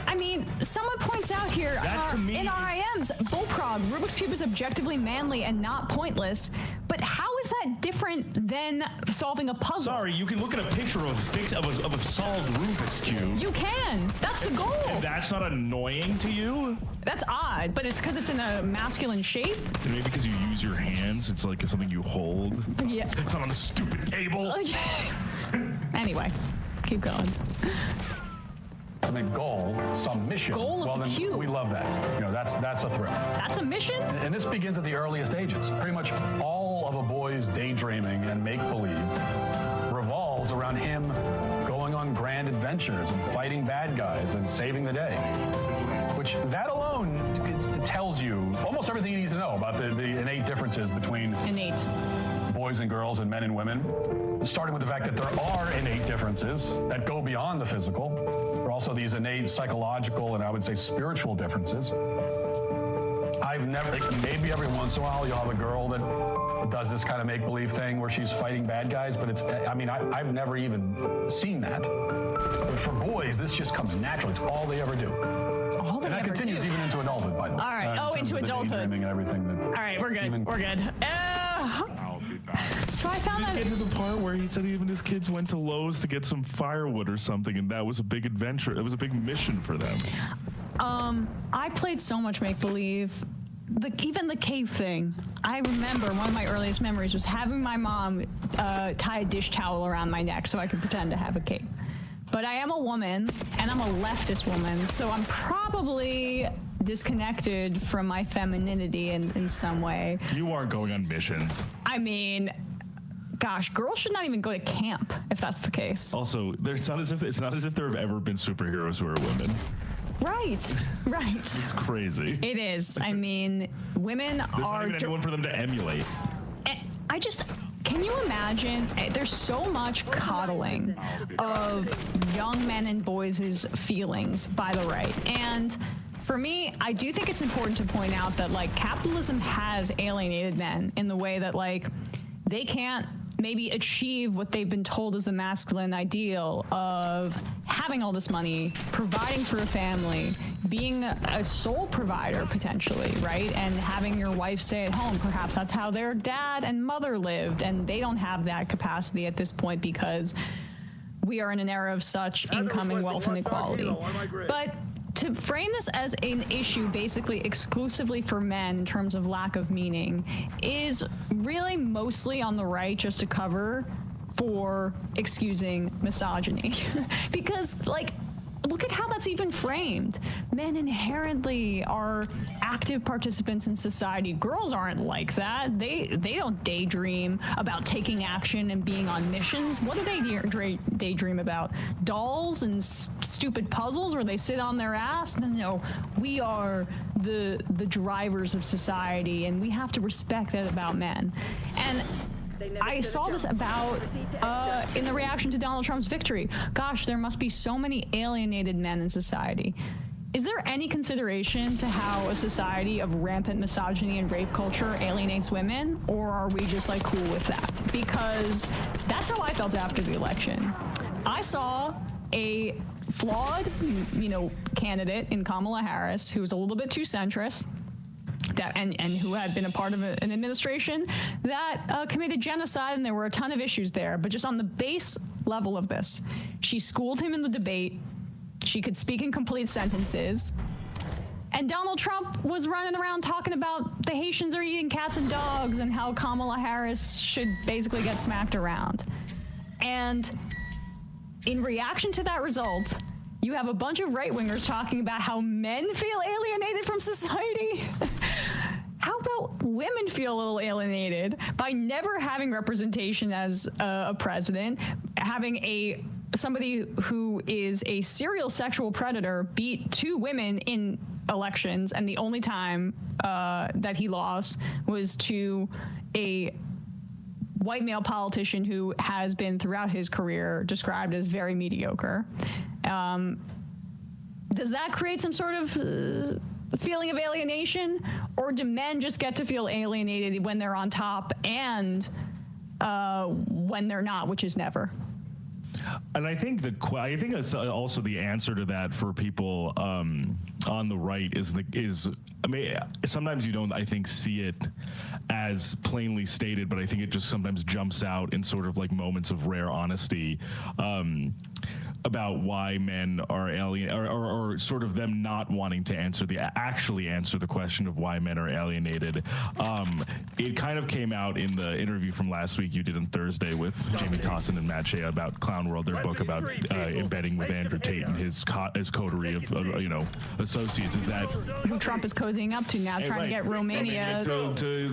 I mean, someone points out here in RIMs, bullprog, Rubik's Cube is objectively manly and not pointless, but how is that different than solving a puzzle? Sorry, you can look at a picture of a solved Rubik's Cube. You can. That's the goal. And that's not annoying to you? That's odd, but it's because it's in a masculine shape. And maybe because you use your hands, it's like something you hold. Yeah. It's not on a stupid table. Anyway. Keep going. Ultimate goal, some mission. Goal of well, the then cube. we love that. You know, that's a thrill. That's a mission? And this begins at the earliest ages. Pretty much all of a boy's daydreaming and make-believe revolves around him going on grand adventures and fighting bad guys and saving the day. Which, that alone, it tells you almost everything you need to know about the innate differences between boys and girls and men and women. Starting with the fact that there are innate differences that go beyond the physical. There are also these innate psychological and I would say spiritual differences. I've never, maybe every once in a while you'll have a girl that does this kind of make-believe thing where she's fighting bad guys, but it's, I mean, I've never even seen that. But for boys, this just comes naturally. It's all they ever do. All they and that ever continues do. even into adulthood, by the way. All right. Into adulthood. Daydreaming and everything. All right, we're good. We're good. So I found out. Get to the part where he said even his kids went to Lowe's to get some firewood or something, and that was a big adventure. It was a big mission for them. I played so much make-believe. Even the cave thing. I remember one of my earliest memories was having my mom tie a dish towel around my neck so I could pretend to have a cave. But I am a woman, and I'm a leftist woman, so I'm probably disconnected from my femininity in some way. You aren't going on missions. I mean, gosh, girls should not even go to camp if that's the case. Also, it's not as if there have ever been superheroes who are women. Right. It's crazy. It is. I mean, women There's not even anyone for them to emulate. Can you imagine? There's so much coddling of young men and boys' feelings by the right. And for me, I do think it's important to point out that, like, capitalism has alienated men in the way that, like, they can't maybe achieve what they've been told is the masculine ideal of having all this money, providing for a family, being a sole provider potentially, right? And having your wife stay at home. Perhaps that's how their dad and mother lived, and they don't have that capacity at this point because we are in an era of such incoming wealth inequality. But to frame this as an issue basically exclusively for men in terms of lack of meaning is really mostly on the right just to cover for excusing misogyny. Because, like, look at how that's even framed. Men inherently are active participants in society. Girls aren't like that. They don't daydream about taking action and being on missions. What do they daydream about? Dolls and stupid puzzles where they sit on their ass? No, we are the drivers of society, and we have to respect that about men. And I saw this about in the reaction to Donald Trump's victory. Gosh, there must be so many alienated men in society. Is there any consideration to how a society of rampant misogyny and rape culture alienates women, or are we just like cool with that? Because that's how I felt after the election. I saw a flawed, candidate in Kamala Harris who was a little bit too centrist. And who had been a part of an administration that committed genocide, and there were a ton of issues there. But just on the base level of this, she schooled him in the debate. She could speak in complete sentences. And Donald Trump was running around talking about the Haitians are eating cats and dogs and how Kamala Harris should basically get smacked around. And in reaction to that result, you have a bunch of right-wingers talking about how men feel alienated from society. How about women feel a little alienated by never having representation as a president, having somebody who is a serial sexual predator beat 2 women in elections, and the only time that he lost was to a white male politician who has been throughout his career described as very mediocre. Does that create some sort of feeling of alienation, or do men just get to feel alienated when they're on top and when they're not, which is never? And I think it's also the answer to that for people on the right is sometimes you don't, I think, see it as plainly stated, but I think it just sometimes jumps out in sort of like moments of rare honesty. about why men are alien, or sort of them not wanting to actually answer the question of why men are alienated. It kind of came out in the interview from last week you did on Thursday with Jamie Tossin and Matt Shea about Clown World, their book about embedding with Andrew Tate and his coterie of associates. Is that who Trump is cozying up to now, trying to get Romania to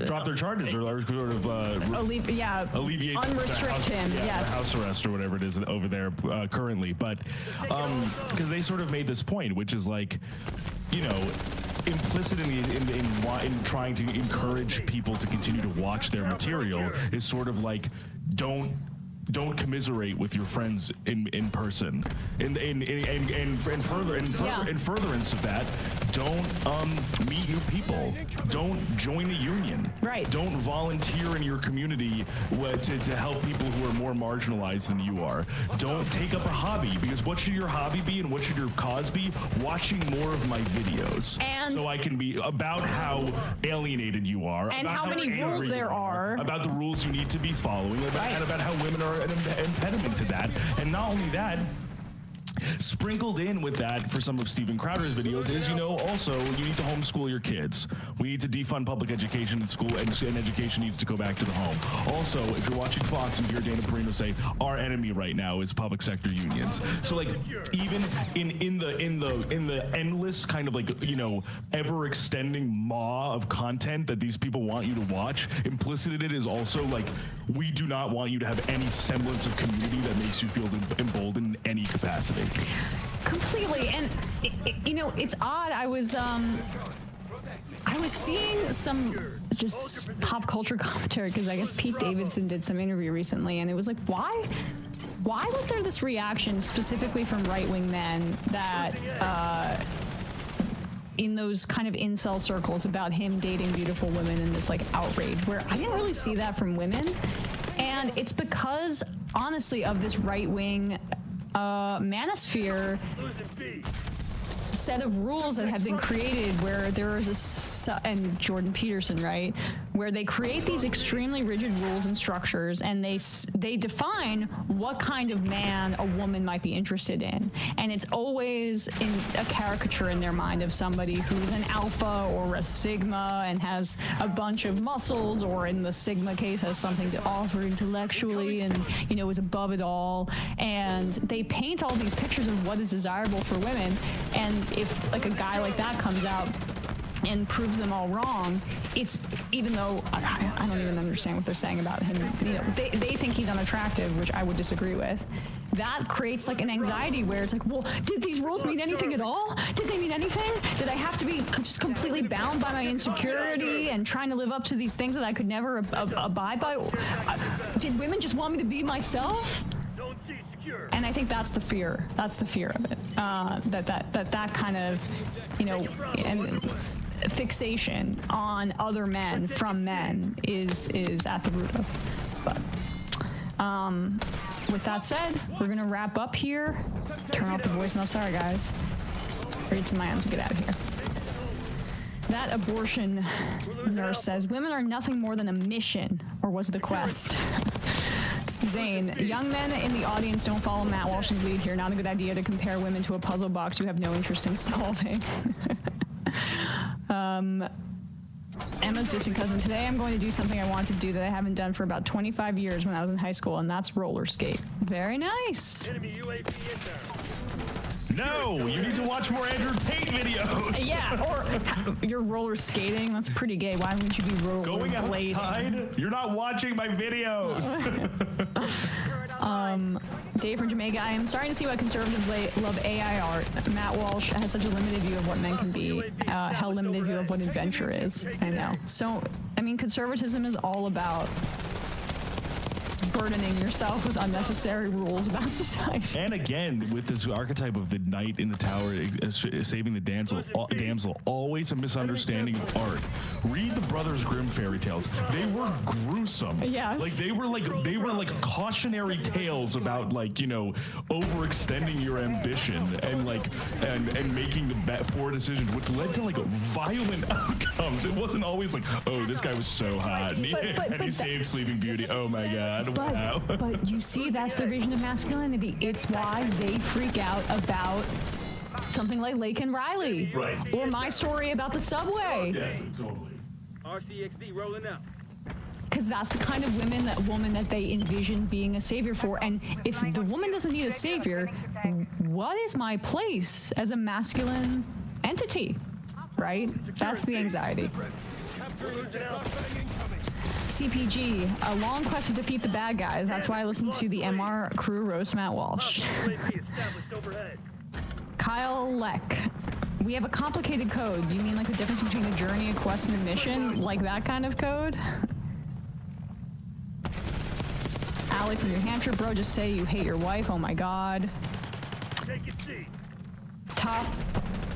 drop their charges or sort of alleviate unrestrict him, the house arrest or whatever it is over there currently. But because they sort of made this point, which is like, implicit in trying to encourage people to continue to watch their material is sort of like, don't commiserate with your friends in person, and furtherance of that, don't meet new people, don't join a union, don't volunteer in your community to help people who are more marginalized than you are, don't take up a hobby, because what should your hobby be and what should your cause be? Watching more of my videos, and so I can be about how alienated you are, and about how many rules there are, about the rules you need to be following, and about how women are an impediment to that. And not only that, sprinkled in with that for some of Steven Crowder's videos is, also you need to homeschool your kids. We need to defund public education in school, and education needs to go back to the home. Also, if you're watching Fox and you hear Dana Perino say, our enemy right now is public sector unions. So like, even in the endless kind of like, ever extending maw of content that these people want you to watch, implicit in it is also like, we do not want you to have any semblance of community that makes you feel emboldened in any capacity. Completely. And it's odd. I was seeing some just pop culture commentary, because I guess Pete Davidson did some interview recently, and it was like, why was there this reaction specifically from right-wing men that in those kind of incel circles about him dating beautiful women, and this like outrage, where I didn't really see that from women? And it's because, honestly, of this right-wing manosphere set of rules that have been created, where there is and Jordan Peterson, right, where they create these extremely rigid rules and structures, and they define what kind of man a woman might be interested in, and it's always in a caricature in their mind of somebody who's an alpha or a sigma and has a bunch of muscles, or in the sigma case has something to offer intellectually, and is above it all. And they paint all these pictures of what is desirable for women, and if like a guy like that comes out and proves them all wrong, it's, even though I don't even understand what they're saying about him, they think he's unattractive, which I would disagree with. That creates like an anxiety where it's like, well, did these rules mean anything at all? Did they mean anything? Did I have to be just completely bound by my insecurity and trying to live up to these things that I could never abide by? Did women just want me to be myself? And I think that's the fear. That's the fear of it. That kind of, and fixation on other men from men is at the root of. But with that said, we're gonna wrap up here. Turn off the voicemail. Sorry, guys. Read some items and get out of here. That abortion nurse says women are nothing more than a mission, or was the quest? Zane, young men in the audience don't follow Matt Walsh's lead here. Not a good idea to compare women to a puzzle box you have no interest in solving. Emma's distant cousin. Today I'm going to do something I want to do that I haven't done for about 25 years when I was in high school, and that's roller skate. Very nice. No, you need to watch more Andrew Tate videos. Yeah, or you're roller skating. That's pretty gay. Why wouldn't you be going outside? You're not watching my videos. Dave from Jamaica. I am starting to see why conservatives love AI art. Matt Walsh has such a limited view of what men can be. How limited view of what adventure is. I know. So, conservatism is all about burdening yourself with unnecessary rules about society. And again, with this archetype of the knight in the tower saving the damsel, always a misunderstanding of art. read the Brothers Grimm fairy tales. They were gruesome. Yes. Like they were like cautionary tales about like, you know, overextending your ambition and like and making the poor decisions, which led to like violent outcomes. It wasn't always like, oh, this guy was so hot and he saved Sleeping Beauty. Oh my God. Wow. But you see, that's the vision of masculinity. It's why they freak out about something like Lake and Riley. Right. Or my story about the subway. Yes, totally. RCXD rolling out. Because that's the kind of woman that they envision being a savior for. And if the woman doesn't need a savior, what is my place as a masculine entity? Right? That's the anxiety. CPG, a long quest to defeat the bad guys. That's why I listen to the MR crew roast Matt Walsh. Kyle Leck. We have a complicated code. Do you mean like the difference between a journey, a quest, and a mission? Like that kind of code? Allie from New Hampshire, bro, just say you hate your wife. Oh my God. Top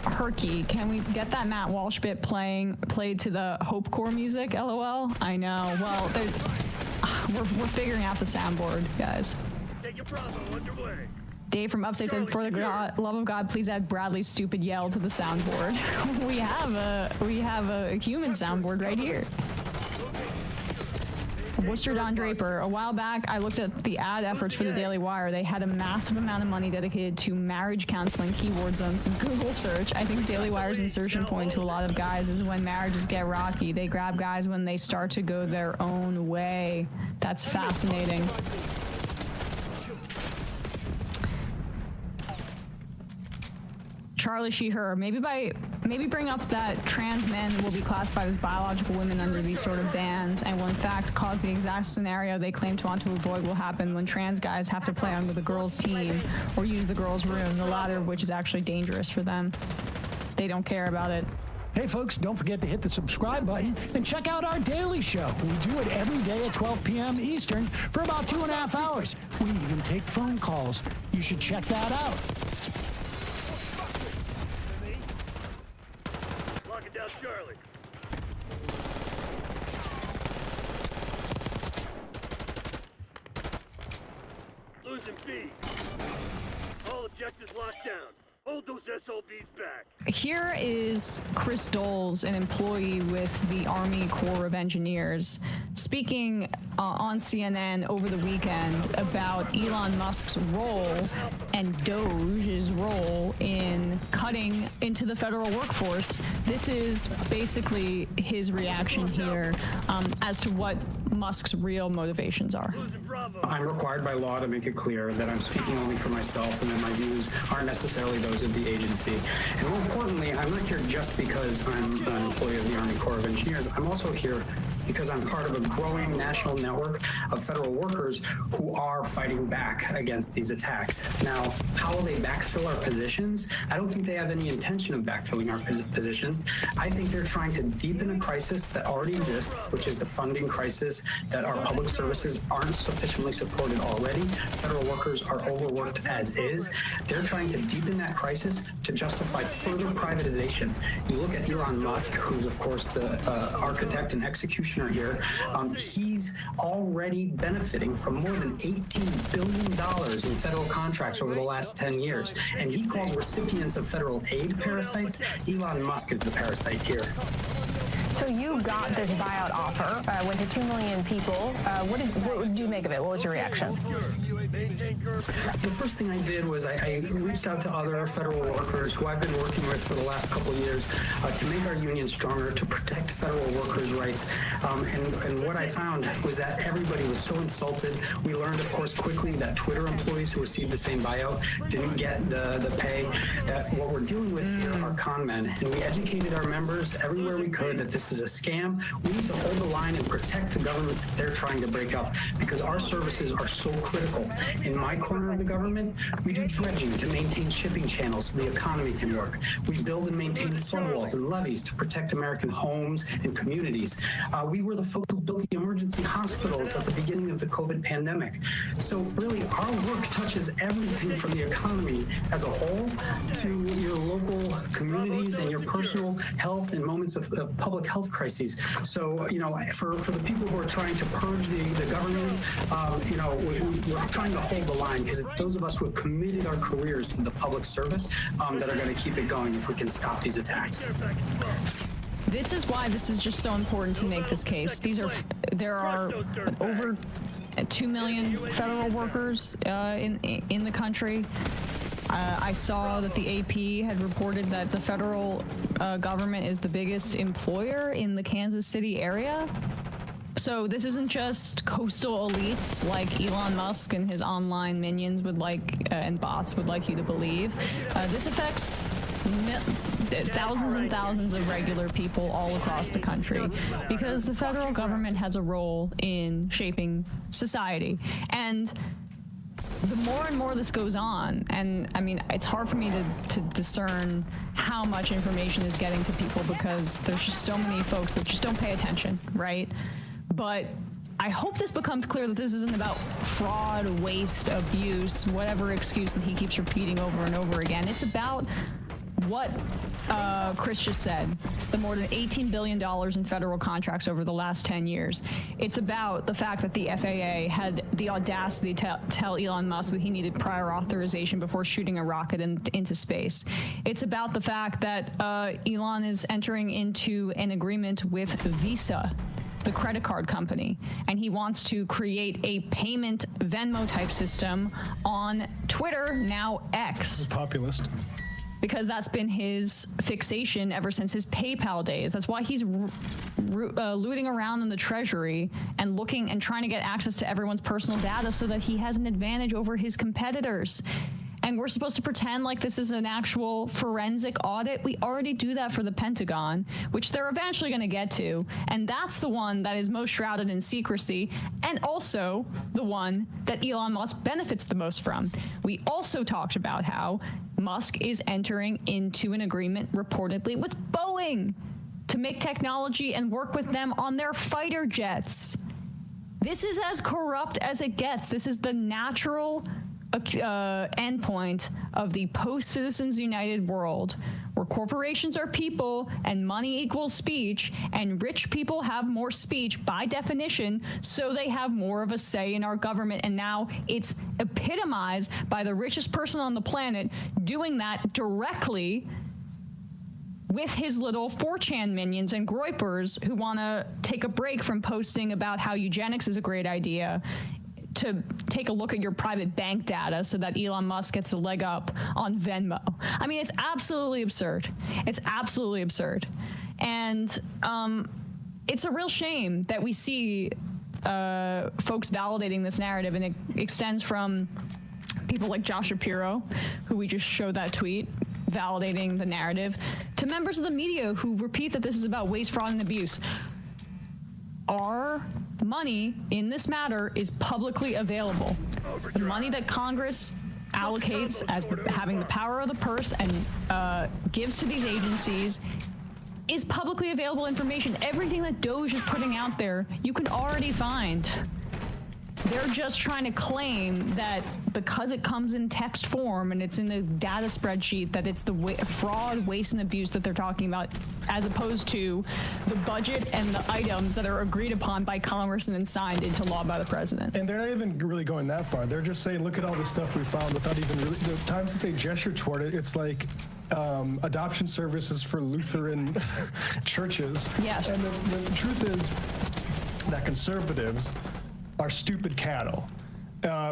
Herky, can we get that Matt Walsh bit played to the Hope Core music? LOL. I know. Well, we're figuring out the soundboard, guys. Take your Bravo underway. Dave from Upstate says, for the love of God, please add Bradley's stupid yell to the soundboard. we have a human soundboard right here. Worcester Don Draper. A while back, I looked at the ad efforts for the Daily Wire. They had a massive amount of money dedicated to marriage counseling keywords on some Google search. I think Daily Wire's insertion point to a lot of guys is when marriages get rocky. They grab guys when they start to go their own way. That's fascinating. Charlie She/Her, maybe bring up that trans men will be classified as biological women under these sort of bans, and will in fact cause the exact scenario they claim to want to avoid will happen when trans guys have to play on with the girls' team or use the girls' room, the latter of which is actually dangerous for them. They don't care about it. Hey folks, don't forget to hit the subscribe button and check out our daily show. We do it every day at 12 p.m. Eastern for about 2.5 hours. We even take phone calls. You should check that out. Lock it down, Charlie. Losing B. All objectives locked down. Hold those SOBs back. Here is Chris Doles, an employee with the Army Corps of Engineers, speaking on CNN over the weekend about Elon Musk's role and Doge's role in cutting into the federal workforce. This is basically his reaction here as to what Musk's real motivations are. I'm required by law to make it clear that I'm speaking only for myself and that my views aren't necessarily those of the agency. And more importantly, I'm not here just because I'm an employee of the Army Corps of Engineers. I'm also here because I'm part of a growing national network of federal workers who are fighting back against these attacks. Now, how will they backfill our positions? I don't think they have any intention of backfilling our positions. I think they're trying to deepen a crisis that already exists, which is the funding crisis, that our public services aren't sufficiently supported already. Federal workers are overworked as is. They're trying to deepen that crisis to justify further privatization. You look at Elon Musk, who's of course the architect and executioner here. He's already benefiting from more than $18 billion in federal contracts over the last 10 years. And he calls recipients of federal aid parasites. Elon Musk is the parasite here. So you got this buyout offer, went to 2 million people. What did you make of it? What was your reaction? The first thing I did was I reached out to other federal workers who I've been working with for the last couple of years to make our union stronger, to protect federal workers' rights. And what I found was that everybody was so insulted. We learned, of course, quickly that Twitter employees who received the same buyout didn't get the pay. That what we're dealing with here are con men. And we educated our members everywhere we could that this is a scam. We need to hold the line and protect the government that they're trying to break up, because our services are so critical. In my corner of the government, we do dredging to maintain shipping channels so the economy can work. We build and maintain flood walls and levees to protect American homes and communities. We were the folks who built the emergency hospitals at the beginning of the COVID pandemic. So really, our work touches everything from the economy as a whole to your local communities and your personal health and moments of public health health crises. So, for the people who are trying to purge the government, we're trying to hold the line, because it's those of us who have committed our careers to the public service that are going to keep it going if we can stop these attacks. This is why this is just so important to make this case. There are over 2 million federal workers in the country. I saw that the AP had reported that the federal government is the biggest employer in the Kansas City area. So this isn't just coastal elites like Elon Musk and his online minions would like, and bots would like you to believe. This affects thousands and thousands of regular people all across the country, because the federal government has a role in shaping society. And the more and more this goes on, and I mean, it's hard for me to discern how much information is getting to people, because there's just so many folks that just don't pay attention, right? But I hope this becomes clear that this isn't about fraud, waste, abuse, whatever excuse that he keeps repeating over and over again. It's about what Chris just said, the more than $18 billion in federal contracts over the last 10 years. It's about the fact that the FAA had the audacity to tell Elon Musk that he needed prior authorization before shooting a rocket into space. It's about the fact that Elon is entering into an agreement with Visa, the credit card company, and he wants to create a payment Venmo type system on Twitter, now X. The populist. Because that's been his fixation ever since his PayPal days. That's why he's looting around in the treasury and looking and trying to get access to everyone's personal data so that he has an advantage over his competitors. And we're supposed to pretend like this is an actual forensic audit. We already do that for the Pentagon, which they're eventually going to get to. And that's the one that is most shrouded in secrecy, and also the one that Elon Musk benefits the most from. We also talked about how Musk is entering into an agreement reportedly with Boeing to make technology and work with them on their fighter jets. This is as corrupt as it gets. This is the natural endpoint of the post-Citizens United world, where corporations are people and money equals speech, and rich people have more speech by definition, so they have more of a say in our government. And now it's epitomized by the richest person on the planet doing that directly with his little 4chan minions and groypers who want to take a break from posting about how eugenics is a great idea to take a look at your private bank data so that Elon Musk gets a leg up on Venmo. I mean, it's absolutely absurd. It's absolutely absurd. And it's a real shame that we see folks validating this narrative, and it extends from people like Josh Shapiro, who we just showed that tweet, validating the narrative, to members of the media who repeat that this is about waste, fraud, and abuse. Our money in this matter is publicly available. The money that Congress allocates as having the power of the purse and gives to these agencies is publicly available information. Everything that Doge is putting out there, you can already find. They're just trying to claim that because it comes in text form and it's in the data spreadsheet, that it's the fraud, waste, and abuse that they're talking about, as opposed to the budget and the items that are agreed upon by Congress and then signed into law by the president. And they're not even really going that far. They're just saying, look at all the stuff we found, without even really, the times that they gesture toward it, it's like adoption services for Lutheran churches. Yes. And the truth is that conservatives are stupid cattle.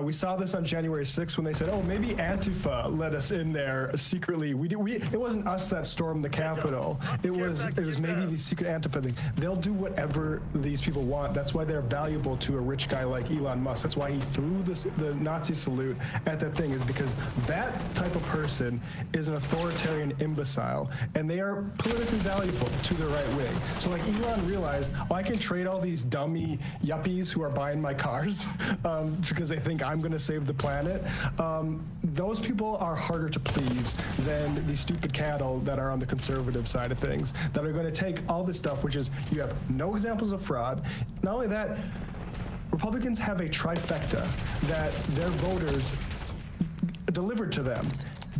We saw this on January 6th when they said, oh, maybe Antifa let us in there secretly. It wasn't us that stormed the Capitol. It was maybe the secret Antifa thing. They'll do whatever these people want. That's why they're valuable to a rich guy like Elon Musk. That's why he threw the Nazi salute at that thing, is because that type of person is an authoritarian imbecile, and they are politically valuable to the right wing. So like Elon realized, oh, I can trade all these dummy yuppies who are buying my cars because they think I'm going to save the planet. Those people are harder to please than the stupid cattle that are on the conservative side of things, that are going to take all this stuff, which is, you have no examples of fraud. Not only that, Republicans have a trifecta that their voters delivered to them.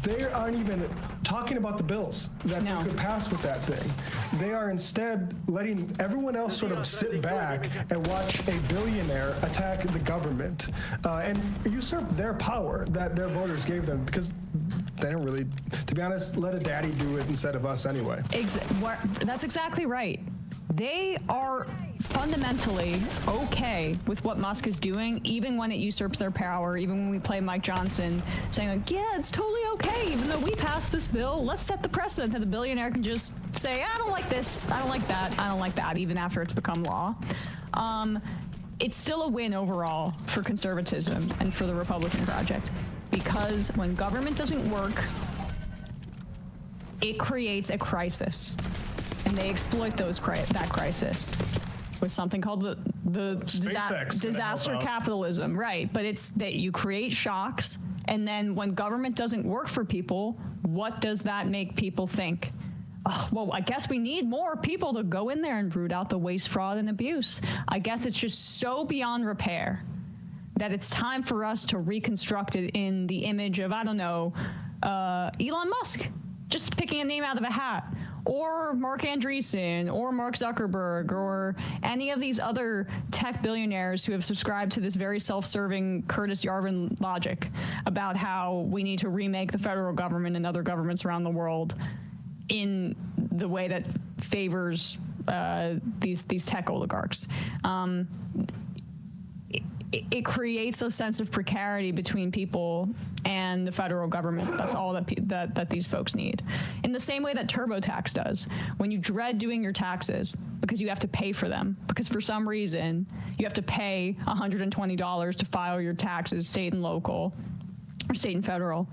They aren't even talking about the bills that they could pass with that thing. They are instead letting everyone else sort of sit back and watch a billionaire attack the government and usurp their power that their voters gave them, because they don't really, to be honest, let a daddy do it instead of us anyway. That's exactly right. They are fundamentally okay with what Musk is doing, even when it usurps their power, even when we play Mike Johnson saying, like, yeah, it's totally okay, even though we passed this bill, let's set the precedent that the billionaire can just say, I don't like this, I don't like that, I don't like that, even after it's become law. It's still a win overall for conservatism and for the Republican project, because when government doesn't work, it creates a crisis. And they exploit that crisis with something called the disaster capitalism, right? But it's that you create shocks, and then when government doesn't work for people, what does that make people think? Oh, well, I guess we need more people to go in there and root out the waste, fraud, and abuse. I guess it's just so beyond repair that it's time for us to reconstruct it in the image of, I don't know, Elon Musk, just picking a name out of a hat, or Mark Andreessen, or Mark Zuckerberg, or any of these other tech billionaires who have subscribed to this very self-serving Curtis Yarvin logic about how we need to remake the federal government and other governments around the world in the way that favors these tech oligarchs. It creates a sense of precarity between people and the federal government. That's all that these folks need. In the same way that TurboTax does. When you dread doing your taxes because you have to pay for them, because for some reason you have to pay $120 to file your taxes, state and local, or state and federal,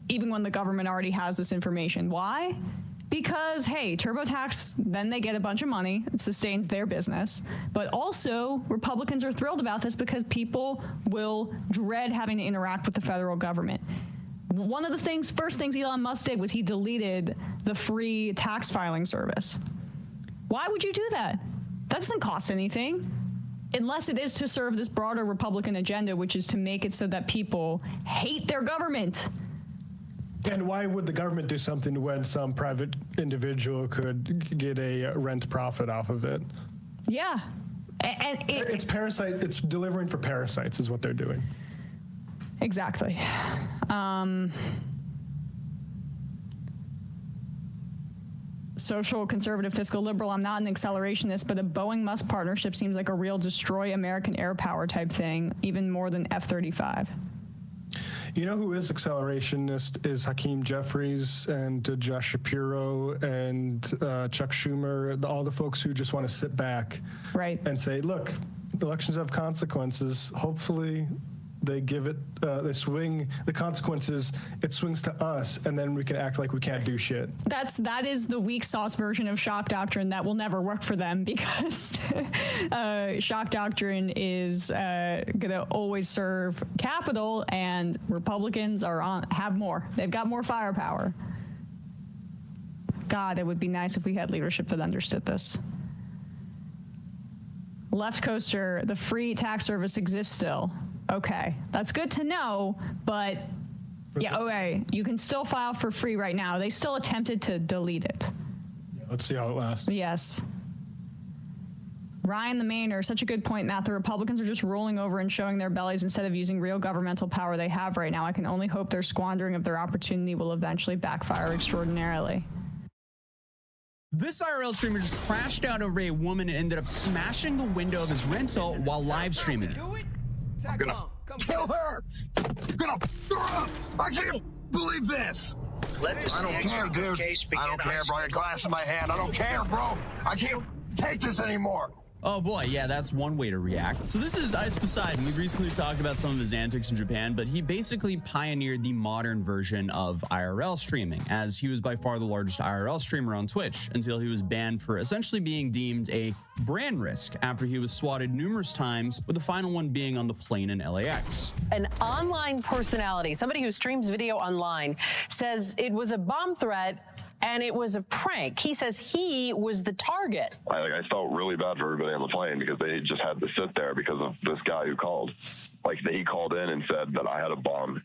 even when the government already has this information. Why? Because, hey, TurboTax, then they get a bunch of money. It sustains their business. But also, Republicans are thrilled about this because people will dread having to interact with the federal government. One of the first things Elon Musk did was he deleted the free tax filing service. Why would you do that? That doesn't cost anything. Unless it is to serve this broader Republican agenda, which is to make it so that people hate their government. And why would the government do something when some private individual could get a rent profit off of it? Yeah. And it's parasite. It's delivering for parasites is what they're doing. Exactly. Social, conservative, fiscal, liberal. I'm not an accelerationist, but a Boeing-Musk partnership seems like a real destroy American air power type thing, even more than F-35. You know who is accelerationist is Hakeem Jeffries and Josh Shapiro and Chuck Schumer, all the folks who just want to sit back and say, look, elections have consequences. Hopefully they give it, they swing the consequences, it swings to us, and then we can act like we can't do shit. That is the weak sauce version of shock doctrine that will never work for them, because shock doctrine is gonna always serve capital, and Republicans have more. They've got more firepower. God, it would be nice if we had leadership that understood this. Left Coaster, the free tax service exists still. Okay, that's good to know, but yeah, okay, you can still file for free right now. They still attempted to delete it. Yeah, let's see how it lasts. Yes. Ryan the Mainer, such a good point, Matt. The Republicans are just rolling over and showing their bellies instead of using real governmental power they have right now. I can only hope their squandering of their opportunity will eventually backfire extraordinarily. This IRL streamer just crashed out over a woman and ended up smashing the window of his rental while live streaming it. I'm gonna kill her! I'm gonna... I can't believe this! I don't care, dude. I don't care, bro. I got glass in my hand. I don't care, bro. I can't take this anymore. Oh boy, yeah, that's one way to react. So this is Ice Poseidon. We've recently talked about some of his antics in Japan, but he basically pioneered the modern version of IRL streaming, as he was by far the largest IRL streamer on Twitch until he was banned for essentially being deemed a brand risk after he was swatted numerous times, with the final one being on the plane in LAX. An online personality, somebody who streams video online, says it was a bomb threat and it was a prank. He says he was the target. I felt really bad for everybody on the plane because they just had to sit there because of this guy who called. He called in and said that I had a bomb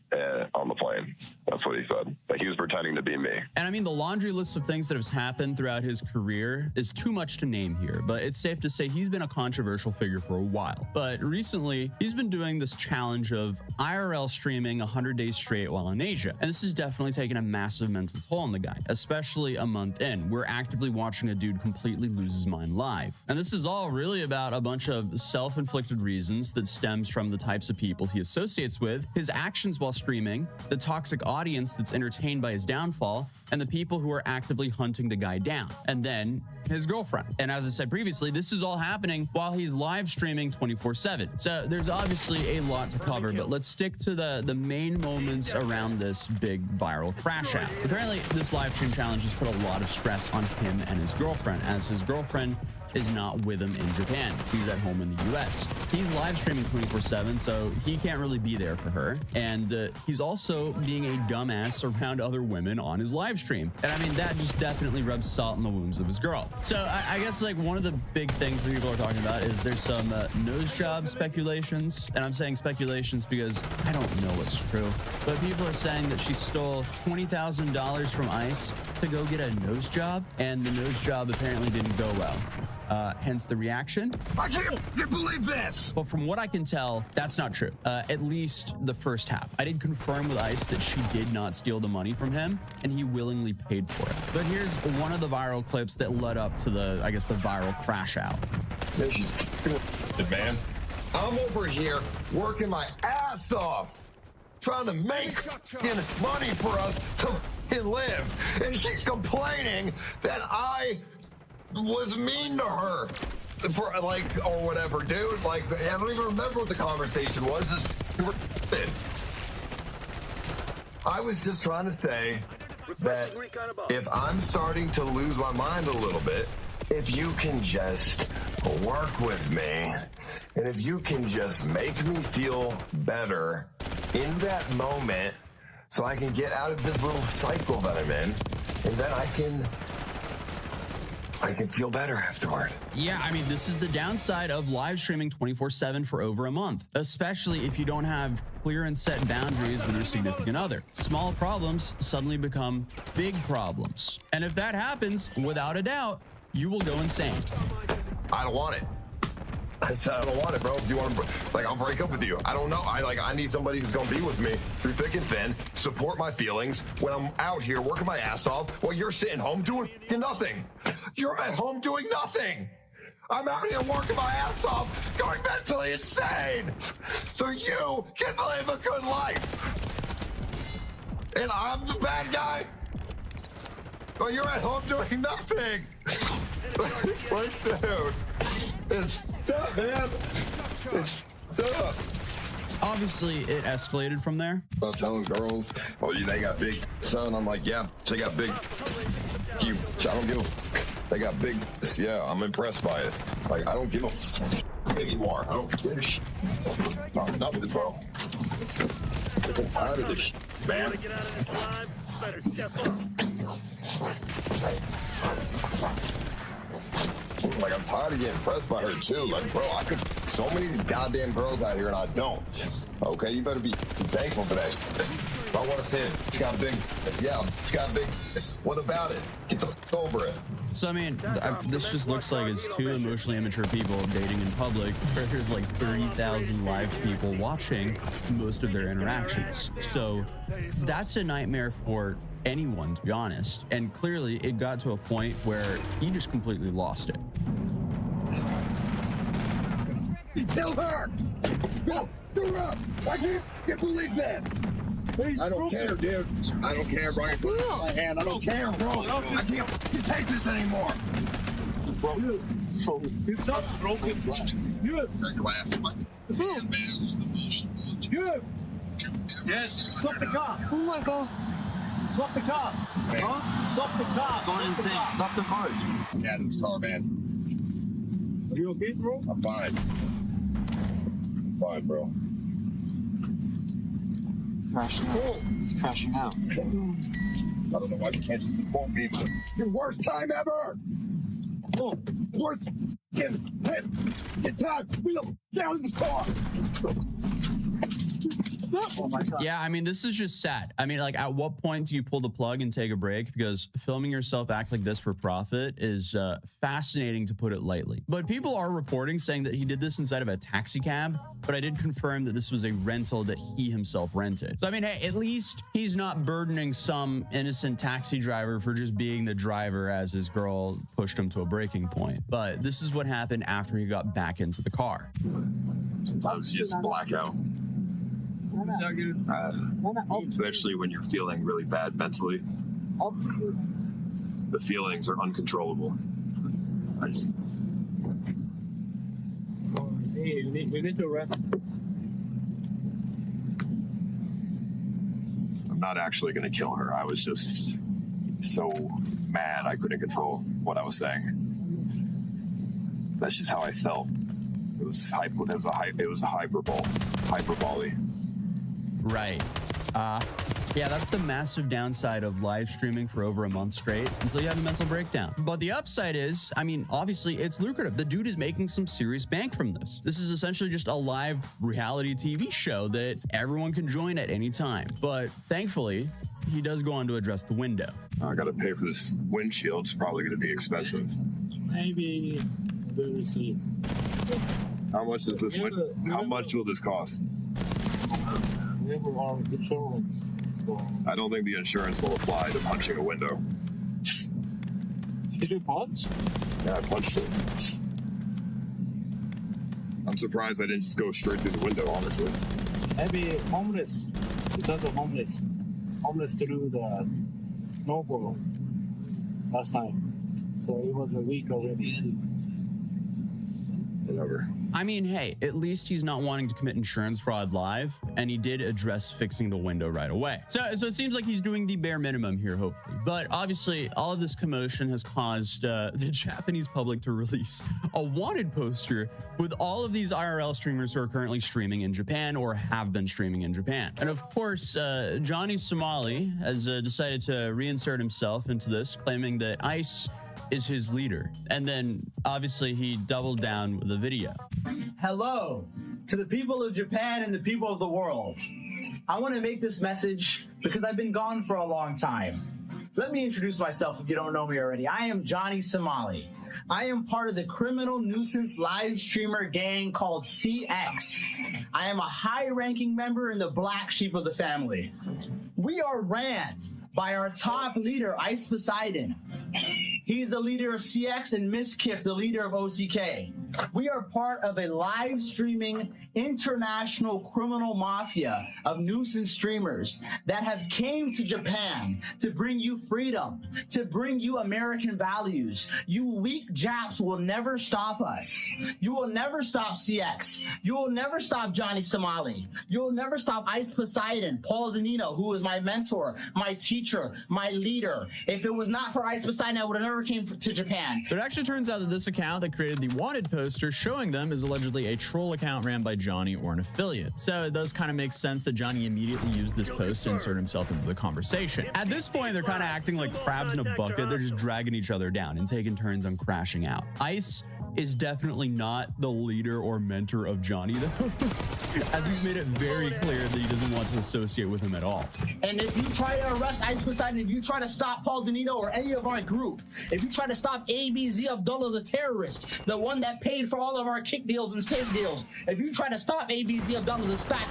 on the plane. That's what he said. He was pretending to be me. And I mean, the laundry list of things that has happened throughout his career is too much to name here, but it's safe to say he's been a controversial figure for a while. But recently, he's been doing this challenge of IRL streaming 100 days straight while in Asia. And this has definitely taken a massive mental toll on the guy, especially a month in. We're actively watching a dude completely lose his mind live. And this is all really about a bunch of self-inflicted reasons that stems from the types of people he associates with, his actions while streaming, the toxic audience that's entertained by his downfall, and the people who are actively hunting the guy down, and then his girlfriend. And as I said previously, this is all happening while he's live streaming 24/7. So there's obviously a lot to cover, but let's stick to the main moments around this big viral crash out. Apparently, this live stream challenge has put a lot of stress on him and his girlfriend, as his girlfriend is not with him in Japan. She's at home in the US. He's live streaming 24/7, so he can't really be there for her. And he's also being a dumbass around other women on his live stream. And I mean, that just definitely rubs salt in the wounds of his girl. So I guess one of the big things that people are talking about is there's some nose job speculations. And I'm saying speculations because I don't know what's true. But people are saying that she stole $20,000 from ICE to go get a nose job. And the nose job apparently didn't go well. Hence the reaction. I can't believe this! But from what I can tell, that's not true. At least the first half. I did confirm with ICE that she did not steal the money from him, and he willingly paid for it. But here's one of the viral clips that led up to the viral crash out. Man, I'm over here working my ass off, trying to make money for us to live, and she's complaining that I was mean to her for or whatever, dude. I don't even remember what the conversation was. I was just trying to say that if I'm starting to lose my mind a little bit, if you can just work with me, and if you can just make me feel better in that moment, so I can get out of this little cycle that I'm in, and then I can feel better afterward. Yeah, I mean, this is the downside of live streaming 24/7 for over a month, especially if you don't have clear and set boundaries with your significant other. Small problems suddenly become big problems. And if that happens, without a doubt, you will go insane. I don't want it. I said, I don't want it, bro. If you want to, I'll break up with you. I don't know. I need somebody who's going to be with me through thick and thin, support my feelings when I'm out here working my ass off while you're sitting home doing nothing. You're at home doing nothing. I'm out here working my ass off, going mentally insane, so you can live a good life. And I'm the bad guy? Well, you're at home doing nothing. Dude, it's tough, man. It's tough. Obviously, it escalated from there. About telling girls, oh, they got big son. I'm like, yeah, they got big. I don't give a. They got big. Yeah, I'm impressed by it. I don't give a anymore. I don't give a shit. Nothing, bro. I'm tired of this shit, man. Better step up. I'm tired of getting pressed by her too. Bro, I could so many of these goddamn girls out here and I don't. Okay, you better be thankful for that. If I want to say it, she got big. Yeah, she got big. What about it? Get the f over it. So I mean, this just looks like it's two emotionally immature people dating in public. There's 30,000 live people watching most of their interactions. So that's a nightmare for anyone, to be honest. And clearly it got to a point where he just completely lost it. Kill her! Go! Do her up! I can't believe this! I don't care, dude. I don't care, Brian. Put it in my hand. I don't care, bro. I can't take this anymore. Bro, so it's us, bro. You have glass in my hand, man. You. Yes. Stop the car. Oh my god. Stop the car. Huh? Stop the car. It's going insane. Stop the car. Yeah, this car, man. Are you okay, bro? I'm fine. Fine, bro. Crashing out. It's crashing out. I don't know why you can't just support me, but your worst time ever. Oh, worst get time. We go down in the car. Oh my God. Yeah, I mean, this is just sad. I mean, like, at what point do you pull the plug and take a break? Because filming yourself act like this for profit is fascinating, to put it lightly. But people are reporting saying that he did this inside of a taxi cab, but I did confirm that this was a rental that he himself rented. So, I mean, hey, at least he's not burdening some innocent taxi driver for just being the driver as his girl pushed him to a breaking point. But this is what happened after he got back into the car. Sometimes you just black out. Especially when you're feeling really bad mentally. The feelings are uncontrollable. I just... Hey, we need to rest. I'm not actually going to kill her. I was just so mad I couldn't control what I was saying. That's just how I felt. It was hyperbole. Right. Yeah, that's the massive downside of live streaming for over a month straight until you have a mental breakdown. But the upside is, I mean, obviously it's lucrative. The dude is making some serious bank from this. This is essentially just a live reality TV show that everyone can join at any time. But thankfully, he does go on to address the window. I got to pay for this windshield. It's probably going to be expensive. Maybe we'll see. How much is this? How much will this cost? We have our insurance. So. I don't think the insurance will apply to punching a window. Did you punch? Yeah, I punched it. I'm surprised I didn't just go straight through the window, honestly. Maybe homeless. Because of homeless. Homeless to do the snowball last time. So it was a week already. Whatever. I mean, hey, at least he's not wanting to commit insurance fraud live, and he did address fixing the window right away. So it seems like he's doing the bare minimum here, hopefully. But obviously, all of this commotion has caused the Japanese public to release a wanted poster with all of these IRL streamers who are currently streaming in Japan or have been streaming in Japan. And of course, Johnny Somali has decided to reinsert himself into this, claiming that ICE is his leader. And then obviously he doubled down with the video. Hello to the people of Japan and the people of the world. I want to make this message because I've been gone for a long time. Let me introduce myself if you don't know me already. I am Johnny Somali. I am part of the criminal nuisance live streamer gang called CX. I am a high-ranking member in the black sheep of the family. We are ran by our top leader, Ice Poseidon. He's the leader of CX, and Miskiff, the leader of OTK. We are part of a live streaming international criminal mafia of nuisance streamers that have came to Japan to bring you freedom, to bring you American values. You weak Japs will never stop us. You will never stop CX. You will never stop Johnny Somali. You will never stop Ice Poseidon, Paul Danino, who is my mentor, my teacher, my leader. If it was not for Ice Poseidon, I would have never came to Japan. But it actually turns out that this account that created the wanted poster showing them is allegedly a troll account ran by Johnny or an affiliate. So it does kind of make sense that Johnny immediately used this post to insert himself into the conversation. At this point, they're kind of acting like crabs in a bucket. They're just dragging each other down and taking turns on crashing out. Ice is definitely not the leader or mentor of Johnny, though, as he's made it very clear that he doesn't want to associate with him at all. And if you try to arrest Ice Poseidon, if you try to stop Paul Danino or any of our group, if you try to stop ABZ Abdullah, the terrorist, the one that paid for all of our kick deals and steak deals, if you try to stop ABZ Abdullah, the SPAC,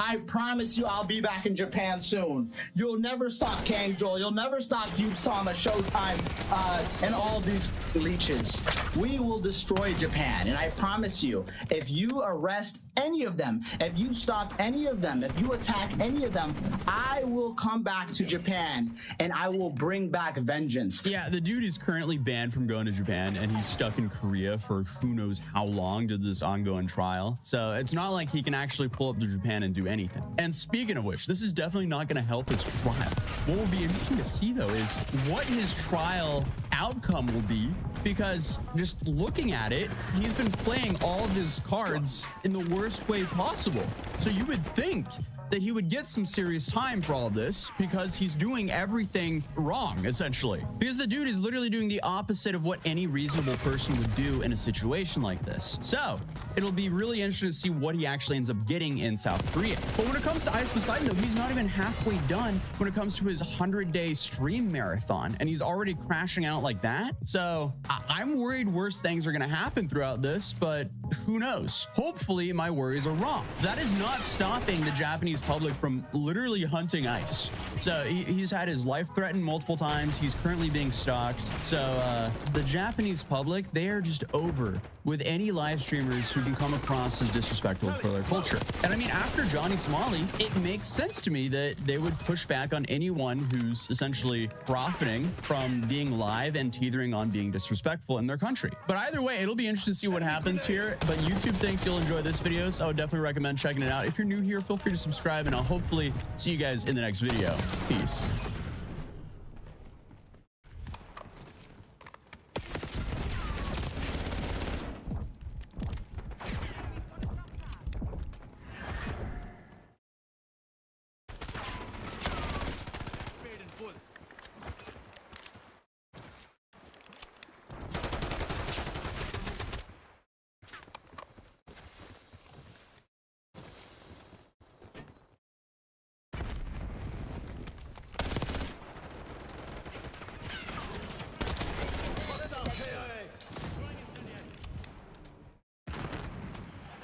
I promise you I'll be back in Japan soon. You'll never stop Kang Joel. You'll never stop Yubsama, Showtime, and all these leeches. We will destroy Japan, and I promise you, if you arrest any of them, if you stop any of them, if you attack any of them, I will come back to Japan and I will bring back vengeance. Yeah, the dude is currently banned from going to Japan, and he's stuck in Korea for who knows how long due to this ongoing trial. So it's not like he can actually pull up to Japan and do anything. And speaking of which, this is definitely not going to help his trial. What will be interesting to see, though, is what his trial outcome will be, because just looking at it, he's been playing all of his cards in the worst way possible. So you would think that he would get some serious time for all of this because he's doing everything wrong, essentially. Because the dude is literally doing the opposite of what any reasonable person would do in a situation like this. So it'll be really interesting to see what he actually ends up getting in South Korea. But when it comes to Ice Poseidon, though, he's not even halfway done when it comes to his 100-day stream marathon, and he's already crashing out like that. So I'm worried worse things are going to happen throughout this, but who knows? Hopefully my worries are wrong. That is not stopping the Japanese public from literally hunting Ice. So he's had his life threatened multiple times. He's currently being stalked. So the Japanese public, they are just over with any live streamers who can come across as disrespectful for their culture. And I mean, after Johnny Smalley, it makes sense to me that they would push back on anyone who's essentially profiting from being live and teetering on being disrespectful in their country. But either way, it'll be interesting to see what happens here. But YouTube thinks you'll enjoy this video, so I would definitely recommend checking it out. If you're new here, feel free to subscribe, and I'll hopefully see you guys in the next video. Peace.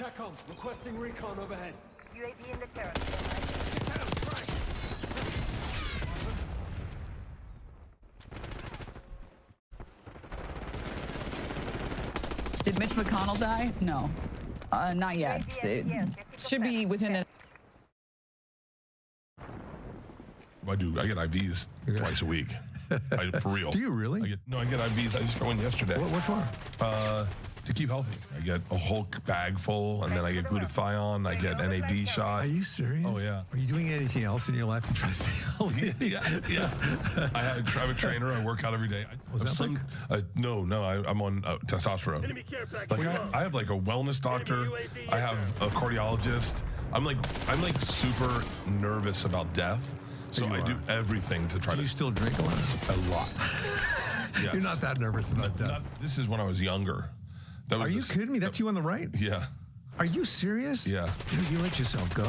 TACOM, requesting recon overhead. UAV in the territory. Did Mitch McConnell die? No. Not yet. It should be within a... I do. I get IVs twice a week. For real. Do you really? I get IVs. I just got one yesterday. What for? To keep healthy. I get a whole bag full, and then I get glutathione. I get NAD shot. Are you serious? Oh, yeah. Are you doing anything else in your life to try to stay healthy? Yeah. I have a trainer. I work out every day. Was that No. I'm on testosterone. I have like a wellness doctor. I have a cardiologist. I'm like super nervous about death. So I do everything to try to... Do you still drink a lot? A lot. Yes. You're not that nervous about death. This is when I was younger. Are you kidding me? That's you on the right? Yeah. Are you serious? Yeah. Dude, you let yourself go.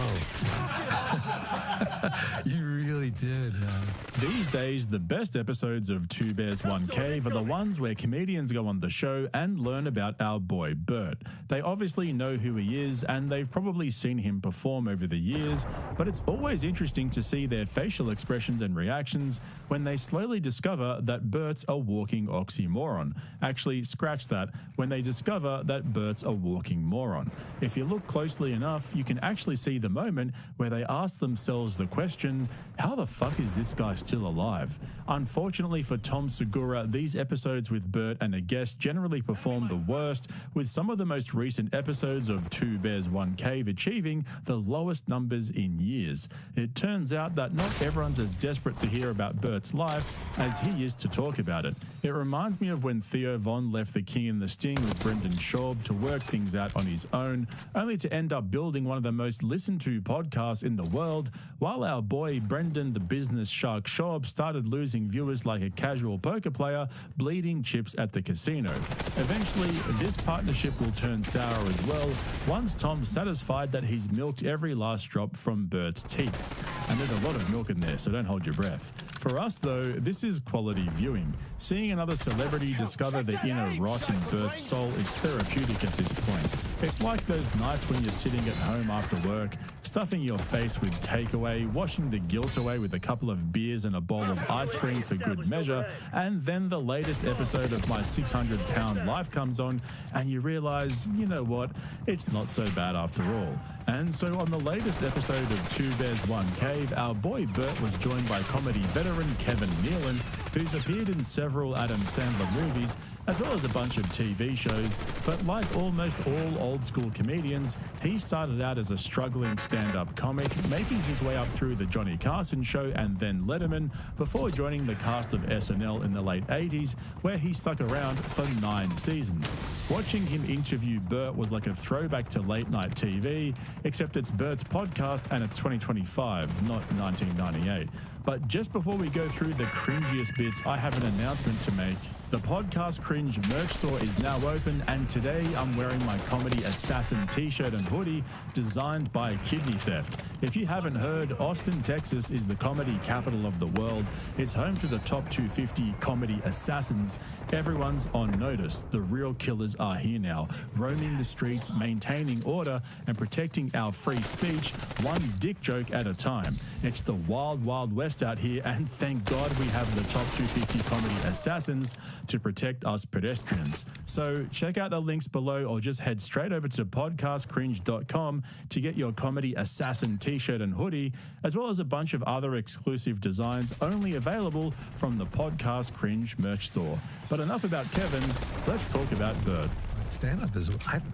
You really did, man. These days, the best episodes of Two Bears One Cave are the ones where comedians go on the show and learn about our boy Bert. They obviously know who he is, and they've probably seen him perform over the years, but it's always interesting to see their facial expressions and reactions when they slowly discover that Bert's a walking oxymoron. Actually, scratch that, when they discover that Bert's a walking moron. If you look closely enough, you can actually see the moment where they ask themselves the question, how the fuck is this guy still alive? Unfortunately for Tom Segura, these episodes with Bert and a guest generally perform the worst, with some of the most recent episodes of Two Bears One Cave achieving the lowest numbers in years. It turns out that not everyone's as desperate to hear about Bert's life as he is to talk about it. It reminds me of when Theo Von left The King and the Sting with Brendan Schaub to work things out on his own, only to end up building one of the most listened to podcasts in the world, while our boy Brendan the Business Shark Schaub started losing viewers like a casual poker player bleeding chips at the casino. Eventually, this partnership will turn sour as well, once Tom's satisfied that he's milked every last drop from Bert's teats. And there's a lot of milk in there, so don't hold your breath. For us, though, this is quality viewing. Seeing another celebrity discover the inner rot in Bert's soul is therapeutic at this point. It's like those nights when you're sitting at home after work, stuffing your face with takeaway, washing the guilt away with a couple of beers and a bowl of ice cream for good measure, and then the latest episode of My 600-Pound Life comes on, and you realize, you know what, it's not so bad after all. And so on the latest episode of Two Bears One Cave, our boy Bert was joined by comedy veteran Kevin Nealon, who's appeared in several Adam Sandler movies, as well as a bunch of TV shows. But like almost all old school comedians, he started out as a struggling stand-up comic, making his way up through the Johnny Carson show and then Letterman, before joining the cast of SNL in the late 80s, where he stuck around for 9 seasons. Watching him interview Bert was like a throwback to late night TV, except it's Bert's podcast and it's 2025, not 1998. But just before we go through the cringiest bits, I have an announcement to make. The Podcast Cringe merch store is now open, and today I'm wearing my Comedy Assassin t-shirt and hoodie designed by Kidney Theft. If you haven't heard, Austin, Texas is the comedy capital of the world. It's home to the top 250 comedy assassins. Everyone's on notice. The real killers are here now, roaming the streets, maintaining order, and protecting our free speech, one dick joke at a time. It's the wild, wild west out here, and thank God we have the top 250 comedy assassins to protect us pedestrians. So check out the links below or just head straight over to podcastcringe.com to get your Comedy Assassin t-shirt and hoodie, as well as a bunch of other exclusive designs only available from the Podcast Cringe merch store. But enough about Kevin, let's talk about Bert. Stand-up is,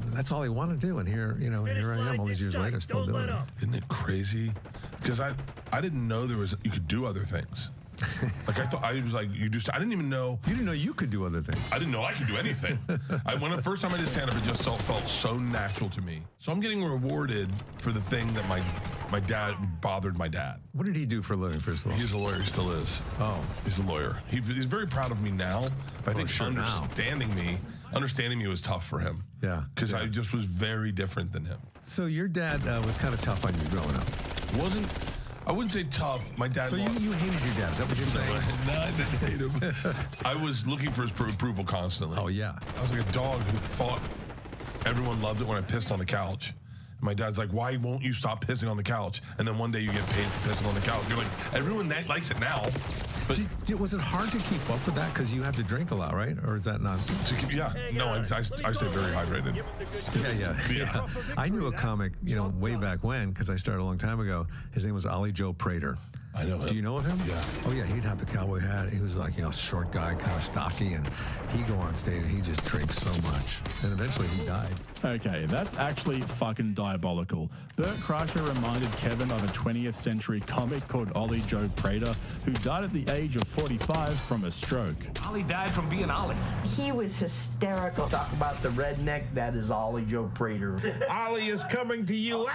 that's all I want to do, and here I am all these years later still doing it. Isn't it crazy? Because I didn't know you could do other things. Like I was like, I didn't even know. You didn't know you could do other things. I didn't know I could do anything. When the first time I did stand-up, it just felt so natural to me. So I'm getting rewarded for the thing that my dad bothered my dad. What did he do for a living, first of all? He's a lawyer, he still is. Oh. He's a lawyer. He's very proud of me now, but I think understanding me was tough for him. Yeah. Because I just was very different than him. So your dad was kind of tough on you growing up. I wouldn't say tough. My dad. So you hated your dad? Is that what you're saying? No, I didn't hate him. I was looking for his approval constantly. Oh yeah. I was like a dog who thought everyone loved it when I pissed on the couch. And my dad's like, "Why won't you stop pissing on the couch?" And then one day you get paid for pissing on the couch. You're like, everyone likes it now. But was it hard to keep up with that because you have to drink a lot, right? Or is that not? No, I stay very hydrated. Yeah. I knew a comic, way back when, because I started a long time ago. His name was Ollie Joe Prater. I know him. Do you know of him? Yeah. Oh yeah, he'd have the cowboy hat. He was like, short guy, kind of stocky, and he'd go on stage and he just drinks so much. And eventually he died. Okay, that's actually fucking diabolical. Bert Kreischer reminded Kevin of a 20th century comic called Ollie Joe Prater, who died at the age of 45 from a stroke. Ollie died from being Ollie. He was hysterical. Talk about the redneck, that is Ollie Joe Prater. Ollie is coming to you.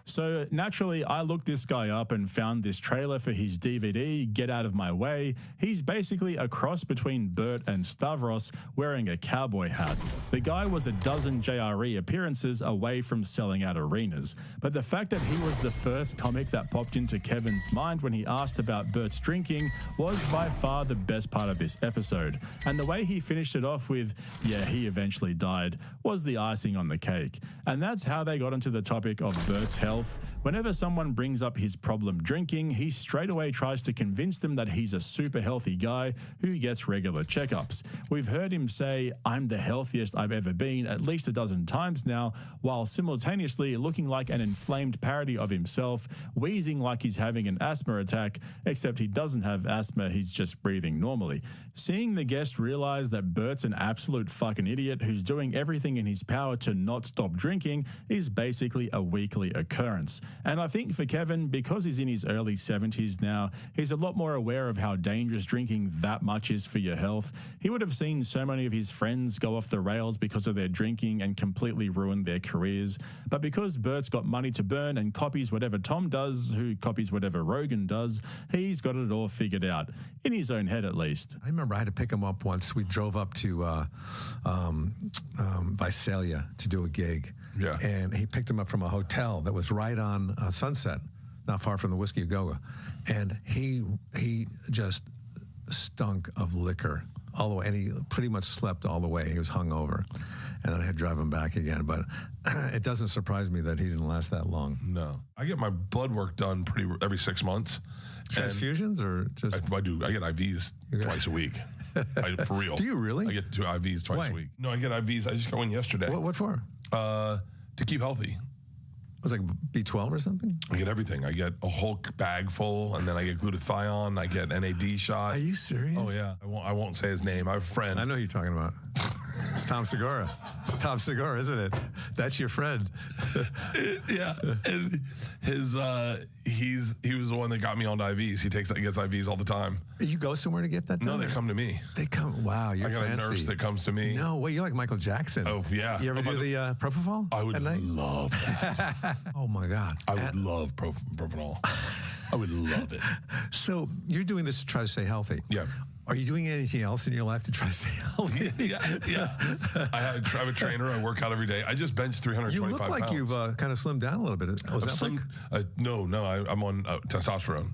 So naturally, I looked this guy up and found this trailer for his DVD, Get Out of My Way. He's basically a cross between Bert and Stavros wearing a cowboy hat. The guy was a dozen JRE appearances away from selling out arenas. But the fact that he was the first comic that popped into Kevin's mind when he asked about Bert's drinking was by far the best part of this episode. And the way he finished it off with, yeah, he eventually died, was the icing on the cake. And that's how they got into the topic of Bert's health. Whenever someone brings up his problem drinking, he straight away tries to convince them that he's a super healthy guy who gets regular checkups. We've heard him say, "I'm the healthiest I've ever been," at least a dozen times now, while simultaneously looking like an inflamed parody of himself, wheezing like he's having an asthma attack, except he doesn't have asthma, he's just breathing normally. Seeing the guest realize that Bert's an absolute fucking idiot who's doing everything in his power to not stop drinking is basically a weekly occurrence. And I think for Kevin, because he's in his early 70s now, he's a lot more aware of how dangerous drinking that much is for your health. He would have seen so many of his friends go off the rails because of their drinking and completely ruin their careers. But because Bert's got money to burn and copies whatever Tom does, who copies whatever Rogan does, he's got it all figured out, in his own head at least. I remember I had to pick him up once. We drove up to Visalia to do a gig. Yeah. And he picked him up from a hotel that was right on Sunset, not far from the Whiskey A Go-Go. And he just stunk of liquor all the way, and he pretty much slept all the way. He was hungover. And then I had to drive him back again. But it doesn't surprise me that he didn't last that long. No. I get my blood work done every 6 months. Transfusions or just? I do. I get IVs twice a week. For real. Do you really? I get 2 IVs twice a week. No, I get IVs. I just got one yesterday. What for? To keep healthy. What's like B12 or something? I get everything. I get a whole bag full, and then I get glutathione. I get NAD shot. Are you serious? Oh yeah. I won't say his name. I have a friend. I know who you're talking about. It's Tom Segura. It's Tom Segura, isn't it? That's your friend. Yeah. And his he was the one that got me on IVs. He gets IVs all the time. You go somewhere to get that done? No, they come to me. They come. Wow, you're fancy. I got a nurse that comes to me. No, wait, you're like Michael Jackson. Oh yeah. You ever do the propofol? I would love that. Oh my God. I would love propofol. I would love it. So you're doing this to try to stay healthy. Yeah. Are you doing anything else in your life to try to stay healthy? Yeah. I have a trainer. I work out every day. I just bench 325 You look like pounds. you've kind of slimmed down a little bit. Was that No, I'm on testosterone.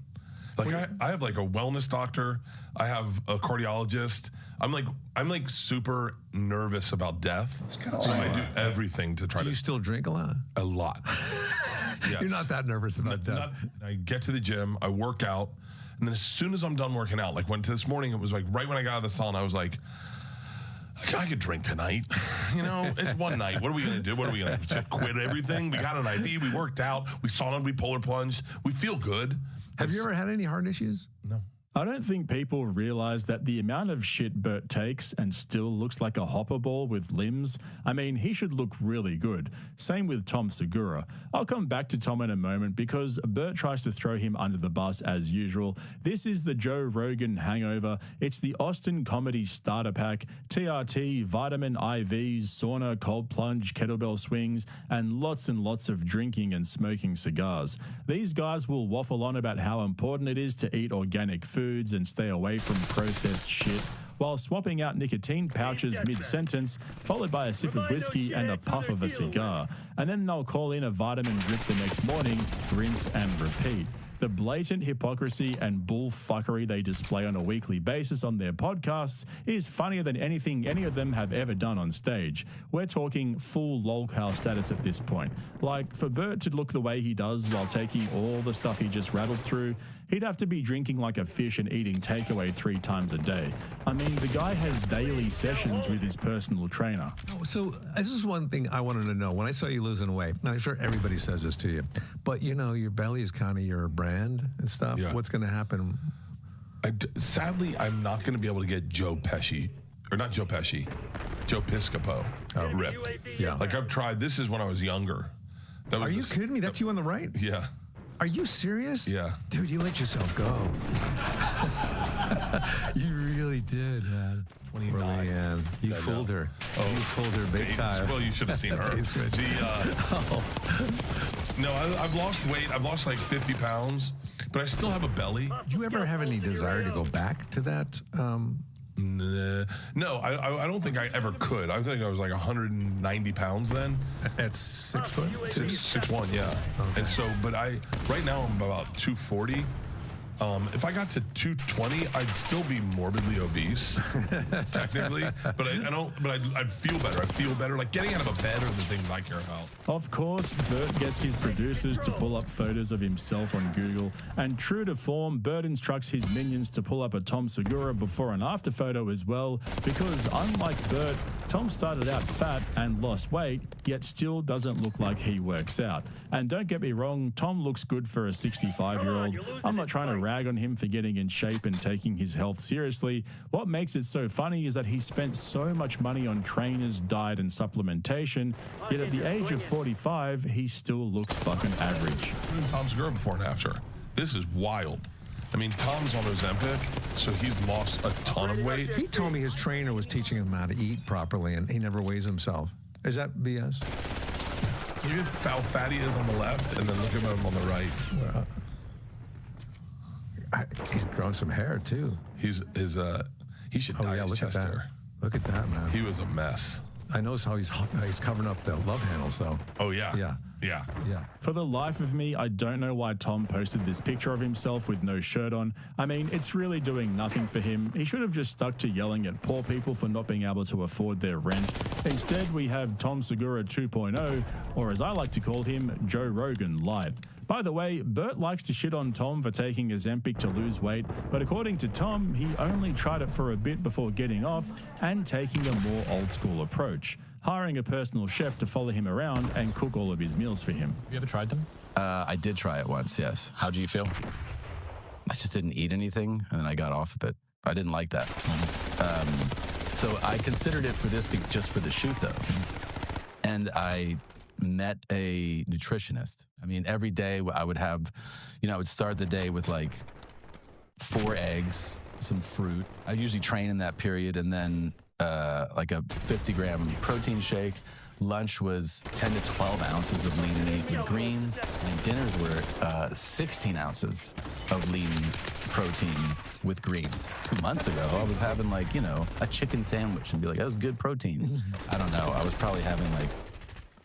Like I have like a wellness doctor. I have a cardiologist. I'm like super nervous about death. So I do everything to try to. Do you still drink a lot? A lot. Yes. You're not that nervous about death. I get to the gym. I work out. And then as soon as I'm done working out, like this morning, it was like right when I got out of the sauna, I was like, I could drink tonight. You know, it's one night. What are we going to do? What are we going to quit everything? We got an IV. We worked out. We saunaed. We polar plunged. We feel good. Have you ever had any heart issues? No. I don't think people realize that the amount of shit Bert takes and still looks like a hopper ball with limbs, I mean, he should look really good. Same with Tom Segura. I'll come back to Tom in a moment because Bert tries to throw him under the bus as usual. This is the Joe Rogan hangover. It's the Austin Comedy Starter Pack, TRT, vitamin IVs, sauna, cold plunge, kettlebell swings, and lots of drinking and smoking cigars. These guys will waffle on about how important it is to eat organic foods and stay away from processed shit while swapping out nicotine pouches mid-sentence, followed by a sip of whiskey and a puff of a cigar. And then they'll call in a vitamin drip the next morning, rinse and repeat. The blatant hypocrisy and bullfuckery they display on a weekly basis on their podcasts is funnier than anything any of them have ever done on stage. We're talking full lolcow status at this point. Like, for Bert to look the way he does while taking all the stuff he just rattled through, he'd have to be drinking like a fish and eating takeaway 3 times a day. I mean, the guy has daily sessions with his personal trainer. So this is one thing I wanted to know. When I saw you losing weight, and I'm sure everybody says this to you, but you know, your belly is kind of your brand and stuff. Yeah. What's going to happen? Sadly, I'm not going to be able to get Joe Pesci, or not Joe Pesci, Joe Piscopo ripped. Yeah. Like I've tried. This is when I was younger. Are you kidding me? That's you on the right? Yeah. Are you serious? Yeah. Dude, you let yourself go. You really did, man. 29. You fooled her. Oh, you fooled her big time. Well, you should have seen her. No, I've lost weight. I've lost like 50 pounds, but I still have a belly. Do you ever have any desire to go back to that? No, I don't think I ever could. I think I was like 190 pounds then. At 6 foot? 6'1", yeah. Okay. And so, but right now I'm about 240. If I got to 220, I'd still be morbidly obese, technically. But I don't. But I'd feel better. I feel better. Like getting out of a bed are the things I care about. Of course, Bert gets his producers to pull up photos of himself on Google, and true to form, Bert instructs his minions to pull up a Tom Segura before and after photo as well, because unlike Bert, Tom started out fat and lost weight, yet still doesn't look like he works out. And don't get me wrong, Tom looks good for a 65-year-old. I'm not trying to rag on him for getting in shape and taking his health seriously. What makes it so funny is that he spent so much money on trainers, diet, and supplementation, yet at the age of 45, he still looks fucking average. Tom Segura before and after. This is wild. I mean, Tom's on Ozempic, so he's lost a ton of weight. He told me his trainer was teaching him how to eat properly, and he never weighs himself. Is that BS? You look how fat he is on the left, and then look at him on the right. He's grown some hair too. He should dye his chest hair. Look at that, man. He was a mess. I notice how he's covering up the love handles, though. Oh, yeah. Yeah. For the life of me, I don't know why Tom posted this picture of himself with no shirt on. I mean, it's really doing nothing for him. He should have just stuck to yelling at poor people for not being able to afford their rent. Instead, we have Tom Segura 2.0, or as I like to call him, Joe Rogan Light. By the way, Bert likes to shit on Tom for taking Ozempic to lose weight, but according to Tom, he only tried it for a bit before getting off and taking a more old school approach. hiring a personal chef to follow him around and cook all of his meals for him. Have you ever tried them? I did try it once, yes. How do you feel? I just didn't eat anything, and then I got off of it. I didn't like that. So I considered it for this, just for the shoot, though. And I met a nutritionist. I mean, every day I would have, I would start the day with like 4 eggs, some fruit. I usually train in that period, and then like a 50-gram protein shake. Lunch was 10 to 12 ounces of lean meat with greens, and dinners were 16 ounces of lean protein with greens. 2 months ago, I was having like, a chicken sandwich and be like, that was good protein. I don't know. I was probably having like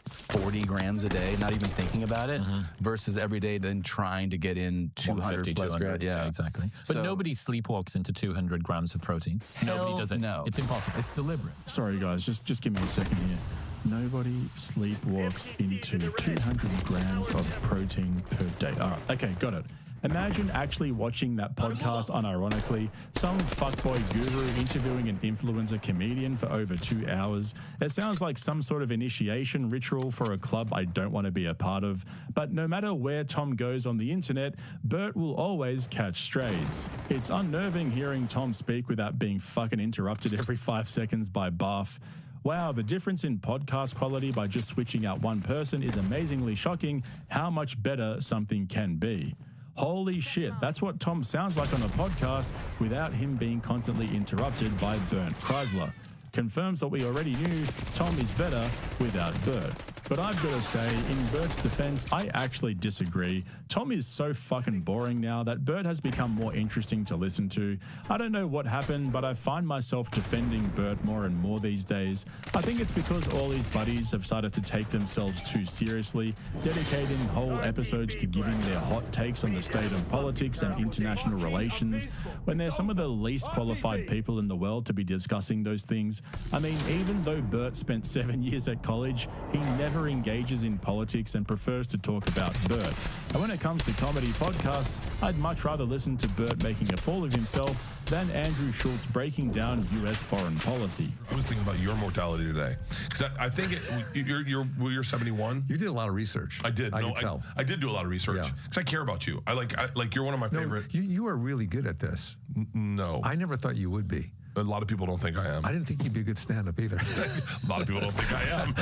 40 grams a day, not even thinking about it, versus every day then trying to get in 200 plus grams. Yeah, exactly. But nobody sleepwalks into 200 grams of protein. Nobody does it. No. It's impossible. It's deliberate. Sorry, guys, just give me a second here. Nobody sleepwalks into 200 grams of protein per day. All right, okay, got it. Imagine actually watching that podcast unironically, some fuckboy guru interviewing an influencer comedian for over 2 hours. It sounds like some sort of initiation ritual for a club I don't want to be a part of. But no matter where Tom goes on the internet, Bert will always catch strays. It's unnerving hearing Tom speak without being fucking interrupted every 5 seconds by Barf. Wow, the difference in podcast quality by just switching out one person is amazingly shocking how much better something can be. Holy shit, that's what Tom sounds like on a podcast without him being constantly interrupted by Bernd Kreisler. Confirms what we already knew, Tom is better without Bert. But I've got to say, in Bert's defense, I actually disagree. Tom is so fucking boring now that Bert has become more interesting to listen to. I don't know what happened, but I find myself defending Bert more and more these days. I think it's because all his buddies have started to take themselves too seriously, dedicating whole episodes to giving their hot takes on the state of politics and international relations, when they're some of the least qualified people in the world to be discussing those things. I mean, even though Bert spent 7 years at college, he never engages in politics and prefers to talk about Bert. And when it comes to comedy podcasts, I'd much rather listen to Bert making a fool of himself than Andrew Schultz breaking down U.S. foreign policy. I was thinking about your mortality today, because I think you're 71. You did a lot of research. I did. I can tell. I did do a lot of research because I care about you. I like you're one of my favorite. You are really good at this. No, I never thought you would be. A lot of people don't think I am. I didn't think you'd be a good stand-up either. A lot of people don't think I am.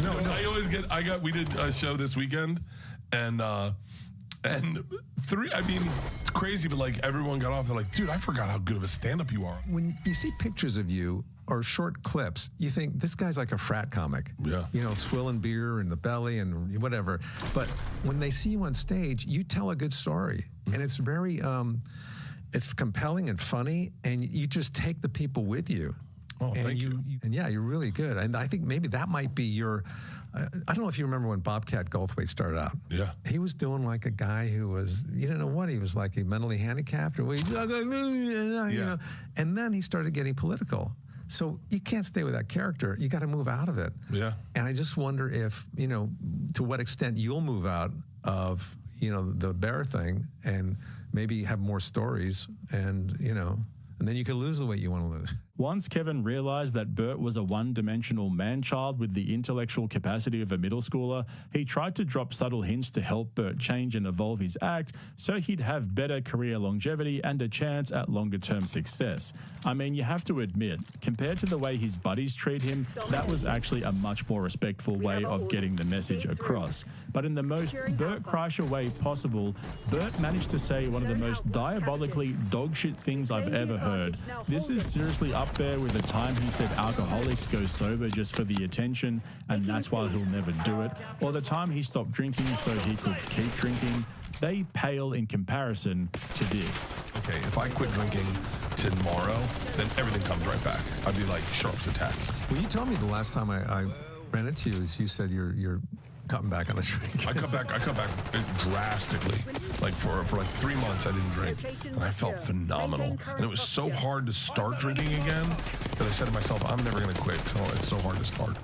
No. We did a show this weekend, and three. I mean, it's crazy, but like everyone got off. They're like, dude, I forgot how good of a stand-up you are. When you see pictures of you or short clips, you think this guy's like a frat comic. Yeah. Swilling beer in the belly and whatever. But when they see you on stage, you tell a good story, and it's very. It's compelling and funny, and you just take the people with you. Oh, thank you. And yeah, you're really good. And I think maybe that might be your. I don't know if you remember when Bobcat Goldthwait started out. Yeah. He was doing like a guy who was, you didn't know what, he was like a mentally handicapped or, and then he started getting political. So you can't stay with that character. You got to move out of it. Yeah. And I just wonder if, to what extent you'll move out of, the bear thing and maybe have more stories and then you can lose the weight you want to lose. Once Kevin realized that Bert was a one-dimensional man-child with the intellectual capacity of a middle schooler, he tried to drop subtle hints to help Bert change and evolve his act so he'd have better career longevity and a chance at longer-term success. I mean, you have to admit, compared to the way his buddies treat him, that was actually a much more respectful way of getting the message across. But in the most Bert Kreischer way possible, Bert managed to say one of the most diabolically dogshit things I've ever heard. This is seriously up there with the time he said alcoholics go sober just for the attention and that's why he'll never do it, or the time he stopped drinking so he could keep drinking. They pale in comparison to this. Okay, if I quit drinking tomorrow, then everything comes right back. I'd be like sharp as a tack. Well, you told me the last time I ran into you is you said you're cutting back on the drink. I cut back drastically. Like for like 3 months I didn't drink, and I felt phenomenal. And it was so hard to start drinking again that I said to myself, I'm never going to quit because it's so hard to start.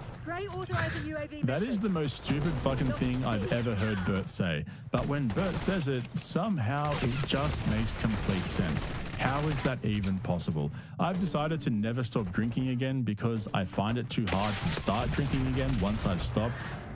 That is the most stupid fucking thing I've ever heard Bert say. But when Bert says it, somehow it just makes complete sense. How is that even possible? I've decided to never stop drinking again because I find it too hard to start drinking again once I've stopped.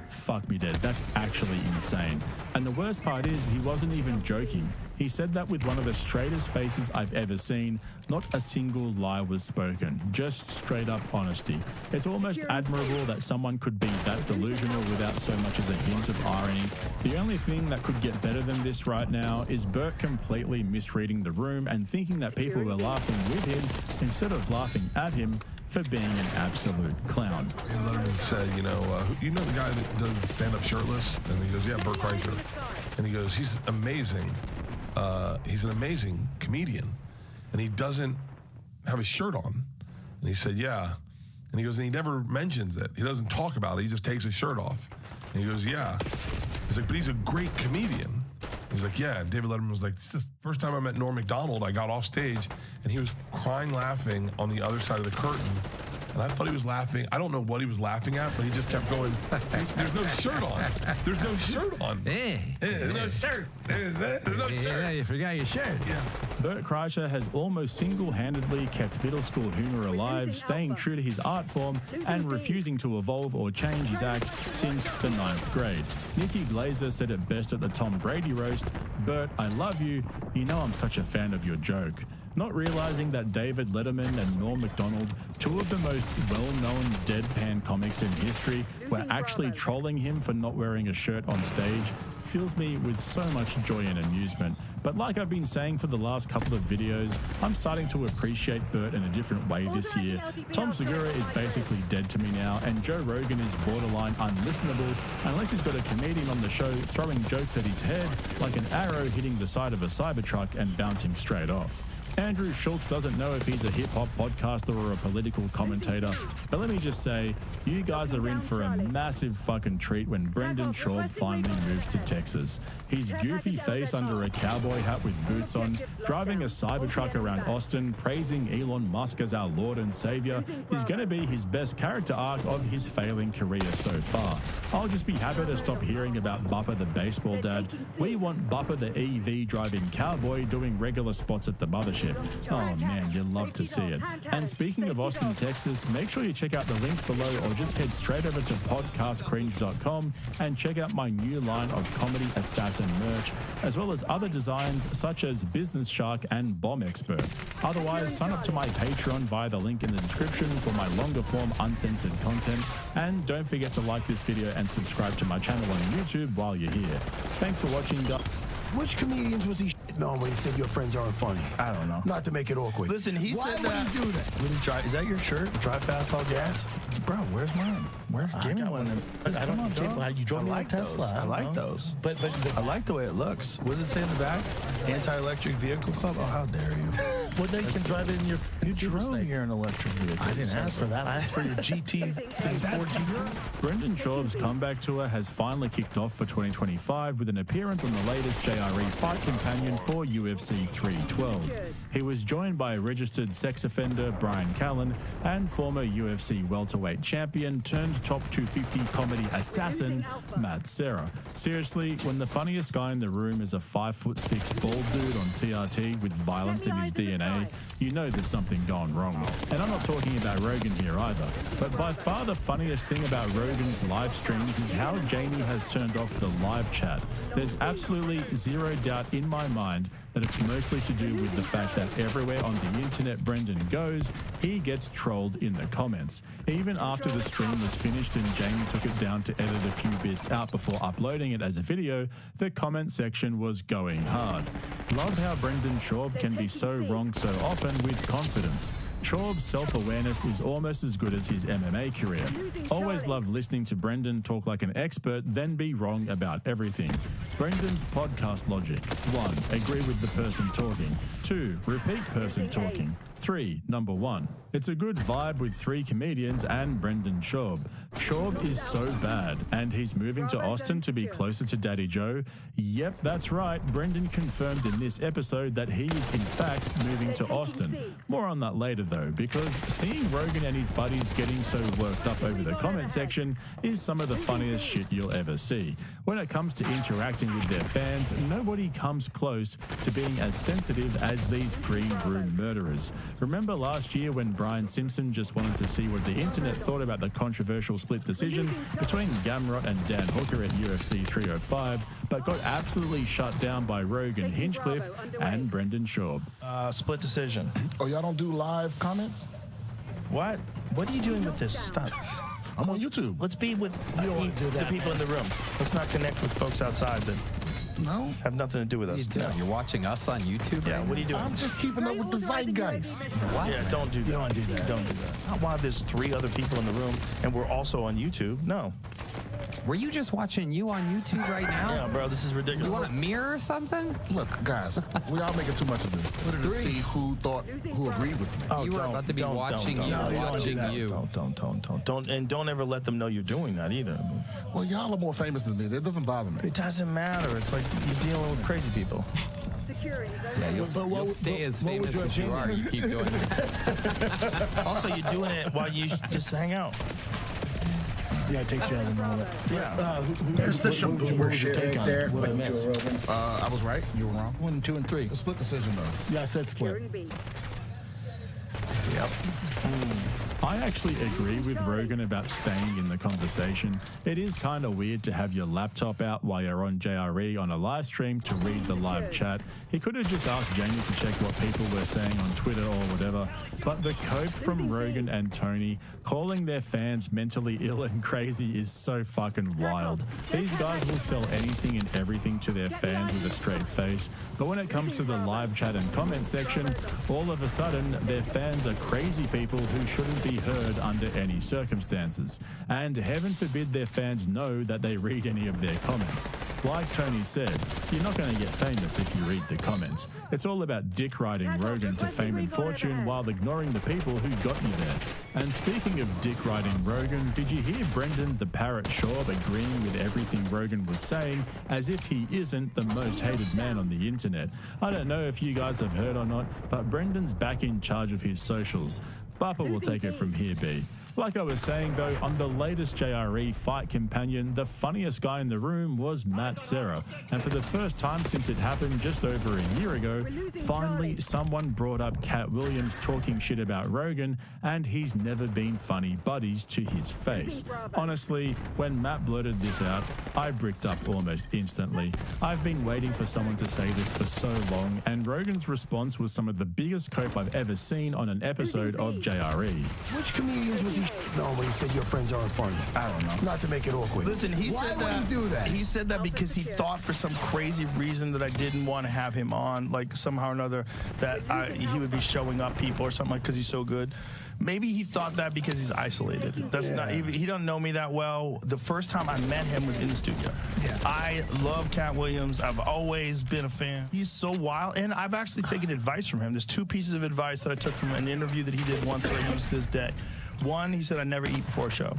Fuck me dead, that's actually insane. And the worst part is, he wasn't even joking. He said that with one of the straightest faces I've ever seen. Not a single lie was spoken, just straight up honesty. It's almost admirable that someone could be that delusional without so much as a hint of irony. The only thing that could get better than this right now is Bert completely misreading the room and thinking that people were laughing with him instead of laughing at him for being an absolute clown. Letterman said, you know the guy that does stand-up shirtless? And he goes, yeah, Bert Kreischer. And he goes, he's amazing. He's an amazing comedian. And he doesn't have his shirt on. And he said, yeah. And he goes, and he never mentions it. He doesn't talk about it. He just takes his shirt off. And he goes, yeah. He's like, but he's a great comedian. He's like, yeah. And David Letterman was like, it's just first time I met Norm Macdonald, I got off stage and he was crying, laughing on the other side of the curtain. And I thought he was laughing. I don't know what he was laughing at, but he just kept going, there's no shirt on. There's no shirt on. There's no shirt. There's no shirt. Yeah, you forgot your shirt. Yeah. Bert Kreischer has almost single-handedly kept middle school humor alive, staying true to his art form and refusing to evolve or change his act since the 9th grade. Nikki Glazer said it best at the Tom Brady roast, "Bert, I love you. You know I'm such a fan of your joke." Not realizing that David Letterman and Norm Macdonald, two of the most well-known deadpan comics in history, were actually trolling him for not wearing a shirt on stage, fills me with so much joy and amusement. But like I've been saying for the last couple of videos, I'm starting to appreciate Bert in a different way this year. Tom Segura is basically dead to me now, and Joe Rogan is borderline unlistenable unless he's got a comedian on the show throwing jokes at his head like an arrow hitting the side of a Cybertruck and bouncing straight off. Andrew Schultz doesn't know if he's a hip-hop podcaster or a political commentator, but let me just say, you guys are in for a massive fucking treat when Brendan Schaub finally moves to Texas. His goofy face under a cowboy hat with boots on, driving a Cybertruck around Austin, praising Elon Musk as our Lord and Savior, is going to be his best character arc of his failing career so far. I'll just be happy to stop hearing about Bupper the baseball dad. We want Bupper the EV driving cowboy doing regular spots at the mothership. Oh man, you'd love to see it. And speaking of Austin, Texas, make sure you check out the links below or just head straight over to podcastcringe.com and check out my new line of Comedy Assassin merch, as well as other designs such as Business Shark and Bomb Expert. Otherwise, sign up to my Patreon via the link in the description for my longer form uncensored content. And don't forget to like this video and subscribe to my channel on YouTube while you're here. Thanks for watching, guys. Which comedians was he shitting on when he said your friends aren't funny? I don't know. Not to make it awkward. Listen, he Why said would that. he do that? Would he drive, is that your shirt? Drive fast, all gas? Bro, where's mine? Give me one. I don't know. You drove me a Tesla. I like those. But I like the way it looks. What does it say in the back? Anti-electric vehicle club? Oh, how dare you? Well, they can drive it in your. You drove here an electric vehicle. I didn't ask for that. I asked for your GT. Ford GT. Brendan Schaub's comeback tour has finally kicked off for 2025 with an appearance on the latest JRE Fight Companion for UFC 312. He was joined by registered sex offender Brian Callen and former UFC welterweight champion turned top 250 comedy assassin Matt Serra. Seriously, when the funniest guy in the room is a 5'6" bald dude on TRT with violence in his DNA, you know there's something gone wrong. And I'm not talking about Rogan here either, but by far the funniest thing about Rogan's live streams is how Jamie has turned off the live chat. There's absolutely zero doubt in my mind that it's mostly to do with the fact that everywhere on the internet Brendan goes, he gets trolled in the comments. Even after the stream was finished and Jamie took it down to edit a few bits out before uploading it as a video, the comment section was going hard. Love how Brendan Schaub can be so wrong so often with confidence. Schaub's self-awareness is almost as good as his MMA career. Always love listening to Brendan talk like an expert, then be wrong about everything. Brendan's podcast logic. 1. Agree with the person talking. 2. Repeat person talking. 3. Number 1. It's a good vibe with 3 comedians and Brendan Schaub. Schaub is so bad, and he's moving to Austin to be closer to Daddy Joe. Yep, that's right. Brendan confirmed in this episode that he is in fact moving to Austin. More on that later though, because seeing Rogan and his buddies getting so worked up over the comment section is some of the funniest shit you'll ever see. When it comes to interacting with their fans, nobody comes close to being as sensitive as these green room murderers. Remember last year when Brian Simpson just wanted to see what the internet thought about the controversial split decision between Gamrot and Dan Hooker at UFC 305, but got absolutely shut down by Rogan Hinchcliffe and Brendan Schaub. Split decision. Oh, y'all don't do live comments? What? What are you doing with this stunt? I'm on YouTube. Let's be with the people in the room. Let's not connect with folks outside that have nothing to do with us. You're watching us on YouTube? Yeah, what are you doing? I'm just keeping up with the zeitgeist. What? Yeah, don't do that. Don't do that. Don't do that. Not while there's 3 other people in the room and we're also on YouTube. No. Were you just watching you on YouTube right now? Yeah, bro, this is ridiculous. You want a mirror or something? Look, guys, we all making too much of this. We're to see who agreed with me. Oh, you were about to be watching you. Don't ever let them know you're doing that either. Well, y'all are more famous than me. That doesn't bother me. It doesn't matter. It's like you're dealing with crazy people. Yeah, you'll stay as famous as you are. You keep doing it. Also, you're doing it while you just hang out. Yeah, take care of them. Yeah. There's the shampoo shit right there. I was right. You were wrong. 1, 2, and 3. A split decision, though. Yeah, I said split. Yep. I actually agree with Rogan about staying in the conversation. It is kind of weird to have your laptop out while you're on JRE on a live stream to read the live chat. He could have just asked Jamie to check what people were saying on Twitter or whatever. But the cope from Rogan and Tony calling their fans mentally ill and crazy is so fucking wild. These guys will sell anything and everything to their fans with a straight face. But when it comes to the live chat and comment section, all of a sudden their fans are crazy people who shouldn't be heard under any circumstances. And heaven forbid their fans know that they read any of their comments. Like Tony said, you're not going to get famous if you read the comments. It's all about dick riding Rogan to fame and fortune while ignoring the people who got you there. And speaking of dick riding Rogan, did you hear Brendan the Parrot Schaub agreeing with everything Rogan was saying as if he isn't the most hated man on the internet? I don't know if you guys have heard or not, but Brendan's back in charge of his socials. Bappa will take it from here, B. Like I was saying, though, on the latest JRE Fight Companion, the funniest guy in the room was Matt Serra. And for the first time since it happened just over a year ago, finally someone brought up Cat Williams talking shit about Rogan, and he's never been funny buddies to his face. Honestly, when Matt blurted this out, I bricked up almost instantly. I've been waiting for someone to say this for so long, and Rogan's response was some of the biggest cope I've ever seen on an episode of JRE. Which comedians was he on when he said your friends aren't funny? I don't know. Not to make it awkward. Listen, Why would he do that? He said that because he thought for some crazy reason that I didn't want to have him on, like somehow or another that he would be showing up people or something like because he's so good. Maybe he thought that because he's isolated. That's not even, he doesn't know me that well. The first time I met him was in the studio. Yeah. I love Cat Williams. I've always been a fan. He's so wild, and I've actually taken advice from him. There's 2 pieces of advice that I took from an interview that he did once that I use to this day. 1, he said I never eat before a show.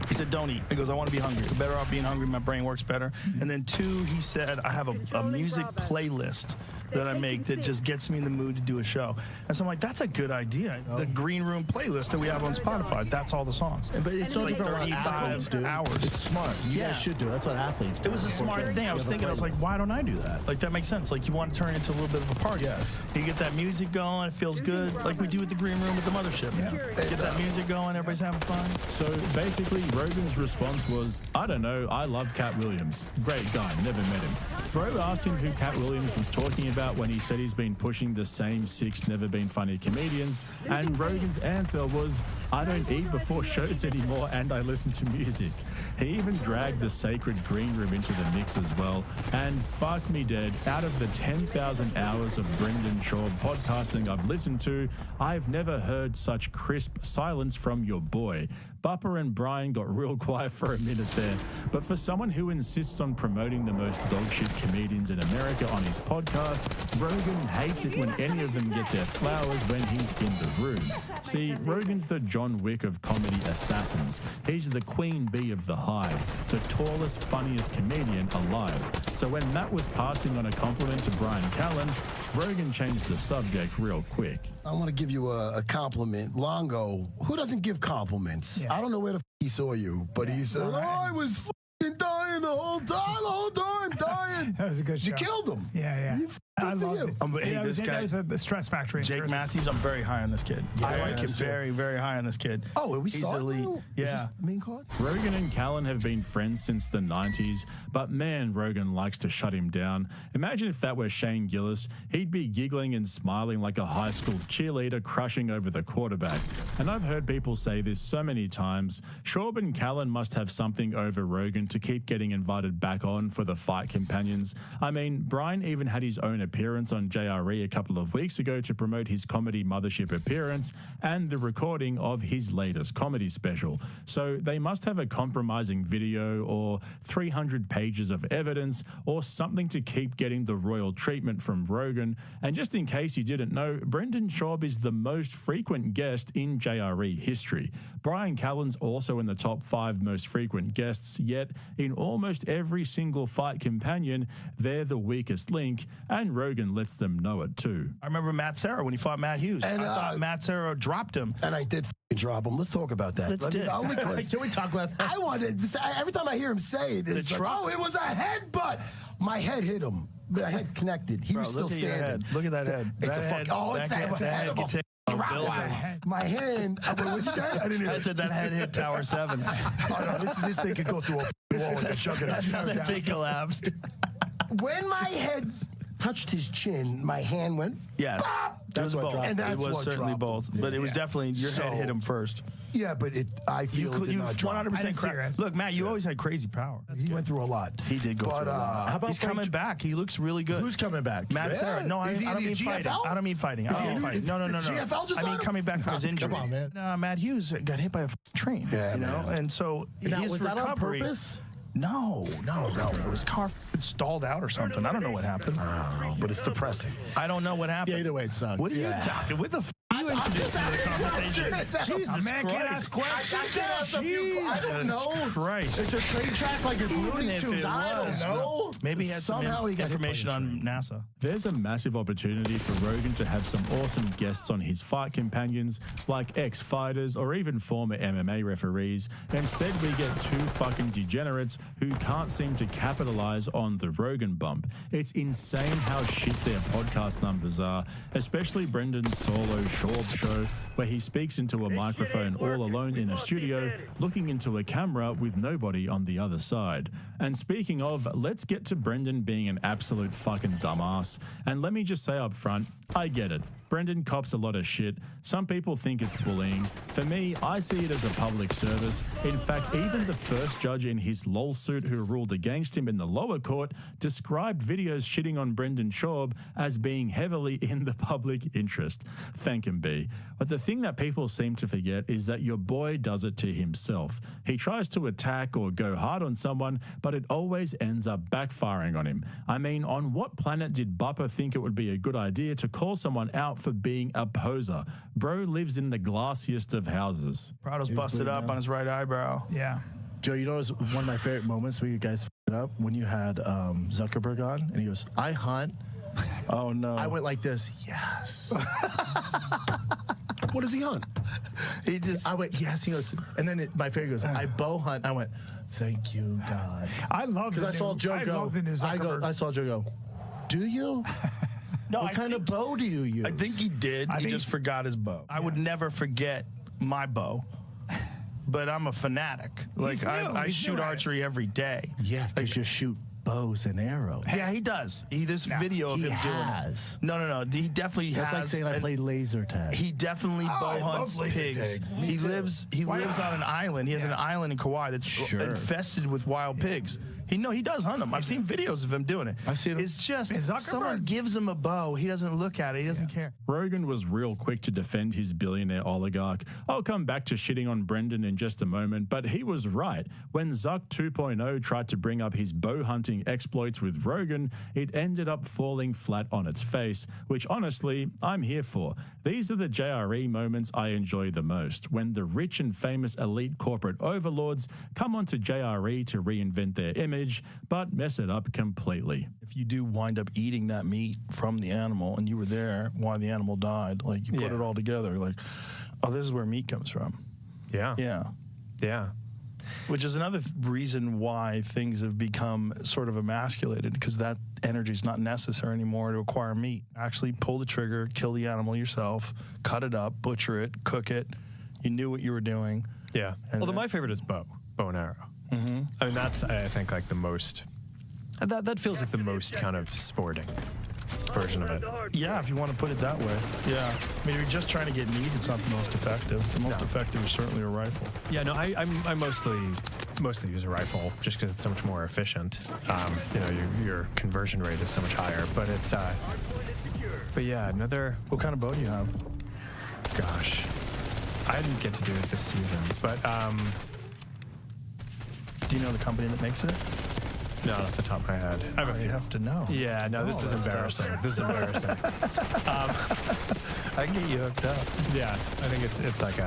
He said, don't eat. He goes, I want to be hungry. Better off being hungry. My brain works better. And then 2, he said, I have a music playlist that I make that just gets me in the mood to do a show. And so I'm like, that's a good idea. The Green Room playlist that we have on Spotify, that's all the songs. But it's like 35 hours. It's smart. You guys should do it. That's what athletes do. It was a smart thing. I was thinking, I was like, why don't I do that? Like, that makes sense. Like, you want to turn it into a little bit of a party. Yes. You get that music going, it feels good, like we do at the Green Room at the mothership. Yeah. Get that music going, everybody's having fun. So basically, Rogan's response was, I don't know, I love Cat Williams. Great guy, never met him. Bro asked him who Cat Williams was talking about when he said he's been pushing the same 6 never been funny comedians, and Rogan's answer was, I don't eat before shows anymore and I listen to music. He even dragged the sacred Green Room into the mix as well, and fuck me dead, out of the 10,000 hours of Brendan Schaub podcasting I've listened to, I've never heard such crisp silence from your boy. Bupper and Brian Brian got real quiet for a minute there. But for someone who insists on promoting the most dogshit comedians in America on his podcast, Rogan hates it when any of them get their flowers when he's in the room. See, Rogan's the John Wick of comedy assassins. He's the queen bee of the hive, the tallest, funniest comedian alive. So when Matt was passing on a compliment to Brian Callen, Rogan changed the subject real quick. I want to give you a compliment. Longo, who doesn't give compliments? I don't know where the he saw you, but he said, oh, I was fucking dying the whole time, dying. That was a good show. You killed him. Yeah. I love it. This guy, that was the stress factory. Jake Matthews, I'm very high on this kid. I like him very, very high on this kid. Oh, are we He's starting elite. now? Yeah. Is this main card? Rogan and Callen have been friends since the 90s, but man, Rogan likes to shut him down. Imagine if that were Shane Gillis. He'd be giggling and smiling like a high school cheerleader crushing over the quarterback. And I've heard people say this so many times. Schaub and Callen must have something over Rogan to keep getting invited back on for the fight companions. I mean, Brian even had his own appearance on JRE a couple of weeks ago to promote his comedy mothership appearance and the recording of his latest comedy special. So they must have a compromising video or 300 pages of evidence or something to keep getting the royal treatment from Rogan. And just in case you didn't know, Brendan Schaub is the most frequent guest in JRE history. Brian Callen's also in the top 5 most frequent guests, yet in almost every single fight companion, they're the weakest link, and Rogan lets them know it too. I remember Matt Serra when he fought Matt Hughes. And, I thought Matt Serra dropped him. And I did drop him. Let's talk about that. Only Can we talk about that? I wanted, every time I hear him say it, it's like, oh, it was a headbutt. My head hit him. The head connected. He was still standing. Look at that head. It's a fuck. Oh, it's that head of a my hand. What'd you say? I didn't hear. I said that head hit Tower 7. Oh, no, this thing could go through a wall and chuck it. That's how that thing collapsed. When my head touched his chin, my hand went. Yes, it was both. And that's it was certainly both, but it was definitely your head hit him first. Yeah, but I feel it did not drop. 100% Look, Matt, you always had crazy power. He went through a lot. He did go through a lot. How about He's coming back. He looks really good. Who's coming back? Matt Serra. No, I don't mean fighting. I don't mean fighting. No. GFL just I mean coming back from his injury. Come on, man. Matt Hughes got hit by a train. Yeah, you know, and so his was recovery. That on purpose? No. His car stalled out or something. I don't know what happened. I don't know, but it's depressing. I don't know what happened. Yeah, either way, it sucks. What are you talking? What the you introduced to the conversation? Jesus man Christ. can't ask questions. I don't know. Christ. It's a train track like it's Looney Tunes. I don't know. Maybe he had Somehow he got information on NASA. There's a massive opportunity for Rogan to have some awesome guests on his fight companions, like ex-fighters or even former MMA referees. Instead, we get 2 fucking degenerates who can't seem to capitalize on the Rogan bump. It's insane how shit their podcast numbers are, especially Brendan's solo Schaub show, where he speaks into a microphone all alone in a studio, looking into a camera with nobody on the other side. And speaking of, let's get to Brendan being an absolute fucking dumbass. And let me just say up front, I get it. Brendan cops a lot of shit. Some people think it's bullying. For me, I see it as a public service. In fact, even the first judge in his lol suit who ruled against him in the lower court described videos shitting on Brendan Schaub as being heavily in the public interest. Thank him, B. But the thing that people seem to forget is that your boy does it to himself. He tries to attack or go hard on someone, but it always ends up backfiring on him. I mean, on what planet did Bupper think it would be a good idea to call someone out for being a poser? Bro lives in the glassiest of houses. Prado's busted up on his right eyebrow. Yeah. Joe, you know, it was one of my favorite moments where you guys f***ed up when you had Zuckerberg on, and he goes, I hunt. Oh, no. I went like this, yes. What does he hunt? I went, yes. He goes, and then my favorite goes, I bow hunt. I went, thank you, God. I love because I saw Joe go. I saw Joe go, do you? No, what kind of bow do you use? I think he did. He just forgot his bow. I would never forget my bow, but I'm a fanatic. Like I shoot archery every day. Yeah, because you shoot bows and arrows. Yeah, he does. There's video of him doing it. No. He definitely has. That's like saying I play laser tag. He definitely bow hunts pigs. He lives on an island. He has an island in Kauai that's infested with wild pigs. He does hunt them. I've seen videos of him doing it. I've seen him. It's just someone gives him a bow. He doesn't look at it. He doesn't care. Rogan was real quick to defend his billionaire oligarch. I'll come back to shitting on Brendan in just a moment, but he was right. When Zuck 2.0 tried to bring up his bow hunting exploits with Rogan, it ended up falling flat on its face, which honestly, I'm here for. These are the JRE moments I enjoy the most, when the rich and famous elite corporate overlords come onto JRE to reinvent their image, but mess it up completely. If you do wind up eating that meat from the animal and you were there while the animal died, like you put it all together, like, oh, this is where meat comes from. Yeah. Which is another reason why things have become sort of emasculated, because that energy is not necessary anymore to acquire meat. Actually pull the trigger, kill the animal yourself, cut it up, butcher it, cook it. You knew what you were doing. Yeah. Although my favorite is bow and arrow. Mm-hmm. I mean, that's, I think, like the most, that feels like the most kind of sporting version of it. Yeah, if you want to put it that way. Yeah. I mean, if you're just trying to get meat, it's not the most effective. The most effective is certainly a rifle. Yeah, no, I mostly use a rifle just because it's so much more efficient. Your conversion rate is so much higher, but it's, but yeah, another. What kind of bow do you have? Gosh, I didn't get to do it this season, but, do you know the company that makes it? No, off the top of my head. I have to know. Yeah, no, this is embarrassing. This is embarrassing. I can get you hooked up. Yeah, I think it's like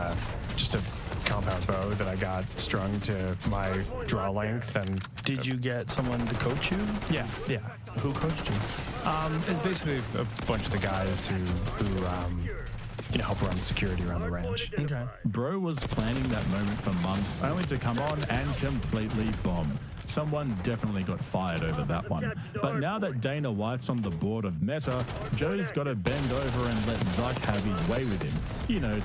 just a compound bow that I got strung to my draw length. And did you get someone to coach you? Yeah. Who coached you? It's basically a bunch of the guys who help run security around the ranch. Okay. Bro was planning that moment for months, only to come on and completely bomb. Someone definitely got fired over that one. But now that Dana White's on the board of Meta, Joe's got to bend over and let Zuck have his way with him,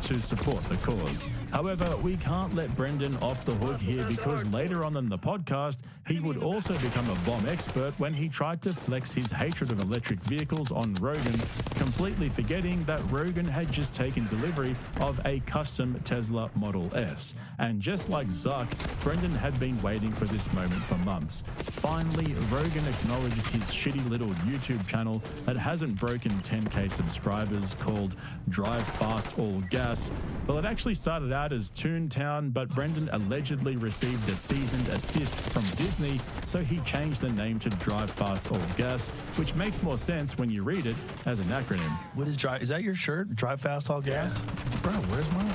to support the cause. However, we can't let Brendan off the hook here, because later on in the podcast, he would also become a bomb expert when he tried to flex his hatred of electric vehicles on Rogan, completely forgetting that Rogan had just taken delivery of a custom Tesla Model S. And just like Zuck, Brendan had been waiting for this moment for months. Finally, Rogan acknowledged his shitty little YouTube channel that hasn't broken 10k subscribers, called Drive Fast All Gas. Well, it actually started out as Toontown, but Brendan allegedly received a seasoned assist from Disney, so he changed the name to Drive Fast All Gas, which makes more sense when you read it as an acronym. What is Drive? Is that your shirt? Drive Fast All Gas? Bro, where's mine?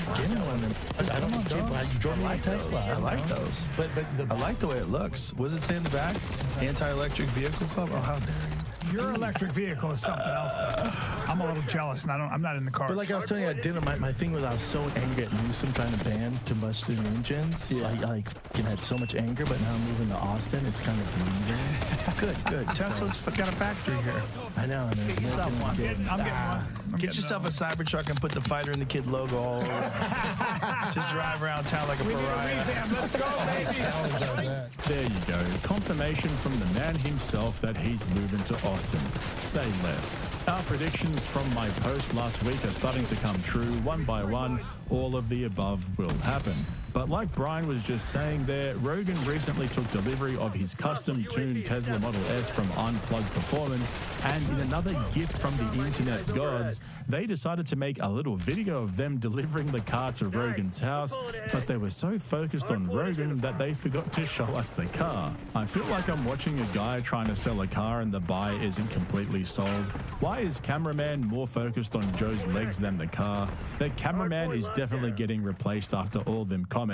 I don't know. You drove my Tesla. I like those. But I like the way it looks. What does it say in the back? Anti-electric vehicle club? Oh, how dare you. Your electric vehicle is something else, though. I'm a little jealous, and I'm not in the car. But like I was telling you at dinner, my thing was I was so angry at Newsom trying to ban combustion engines. Yeah. I had so much anger, but now I'm moving to Austin. It's kind of leaving. Good. Tesla's got a factory here. I know. And get yourself one. I'm getting one. Get yourself a Cybertruck and put the Fighter and the Kid logo all over it. Just drive around town like a pariah. Let's go, baby. There you go. Confirmation from the man himself that he's moving to Austin. Say less. Our predictions from my post last week are starting to come true. One by one, all of the above will happen. But like Brian was just saying there, Rogan recently took delivery of his custom-tuned Tesla Model S from Unplugged Performance, and in another gift from the internet gods, they decided to make a little video of them delivering the car to Rogan's house, but they were so focused on Rogan that they forgot to show us the car. I feel like I'm watching a guy trying to sell a car and the buy isn't completely sold. Why is cameraman more focused on Joe's legs than the car? The cameraman is definitely getting replaced after all them comments.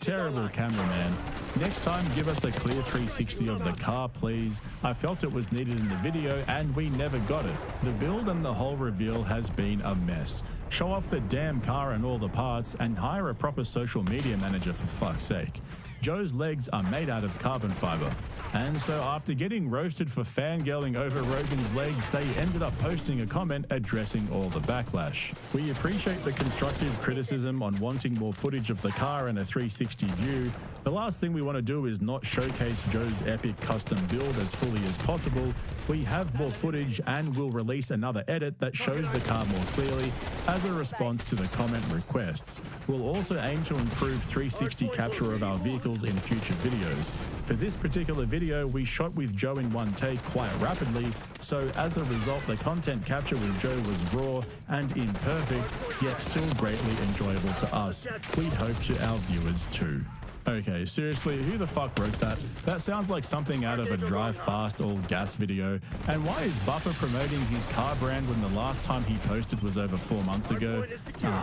Terrible cameraman. Next time, give us a clear 360 of the car, please. I felt it was needed in the video and we never got it. The build and the whole reveal has been a mess. Show off the damn car and all the parts and hire a proper social media manager for fuck's sake. Joe's legs are made out of carbon fiber. And so after getting roasted for fangirling over Rogan's legs, they ended up posting a comment addressing all the backlash. We appreciate the constructive criticism on wanting more footage of the car and a 360 view. The last thing we want to do is not showcase Joe's epic custom build as fully as possible. We have more footage and will release another edit that shows the car more clearly as a response to the comment requests. We'll also aim to improve 360 capture of our vehicles in future videos. For this particular video, we shot with Joe in one take quite rapidly, so as a result, the content capture with Joe was raw and imperfect, yet still greatly enjoyable to us. We hope to our viewers too. Okay, seriously, who the fuck wrote that? That sounds like something out of a drive fast all gas video. And why is Buffer promoting his car brand when the last time he posted was over 4 months ago?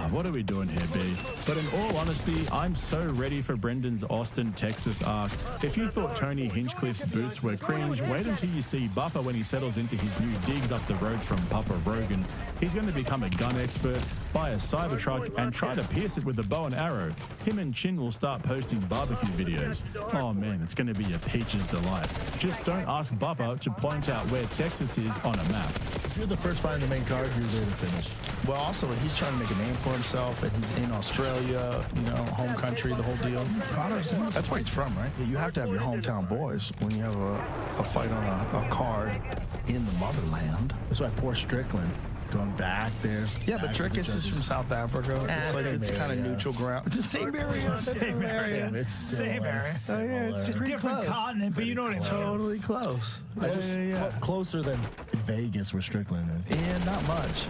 What are we doing here, B? But in all honesty, I'm so ready for Brendan's Austin, Texas arc. If you thought Tony Hinchcliffe's boots were cringe, wait until you see Buffer when he settles into his new digs up the road from Papa Rogan. He's going to become a gun expert, buy a Cybertruck, and try to pierce it with a bow and arrow. Him and Chin will start posting barbecue videos. Oh man, it's going to be a peach's delight. Just don't ask Bubba to point out where Texas is on a map. If you're the first find in the main card, you're there to finish. Well, also, he's trying to make a name for himself, and he's in Australia, you know, home country, the whole deal. That's where he's from, right? You have to have your hometown boys when you have a fight on a card in the motherland. That's why poor Strickland going back there. Yeah, but Trickus is from South Africa. It's kind of neutral ground. It's the same area. Same area. It's same area. Oh, yeah, it's just different continent, but you know what I mean. Totally close. Closer than Vegas, where Strickland is. Yeah, not much.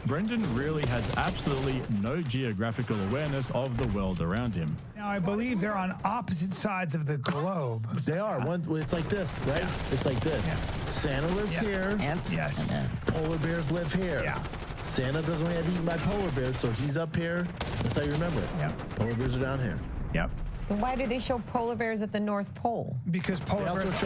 Brendan really has absolutely no geographical awareness of the world around him. Now, I believe they're on opposite sides of the globe. They are. It's like this, right? Yeah. It's like this. Yeah. Santa lives here. Yes. Polar bears live here. Yeah. Santa doesn't want to be eaten by polar bears, so he's up here. That's how you remember it. Yeah. Polar bears are down here. Yep. Why do they show polar bears at the North Pole? Because polar bears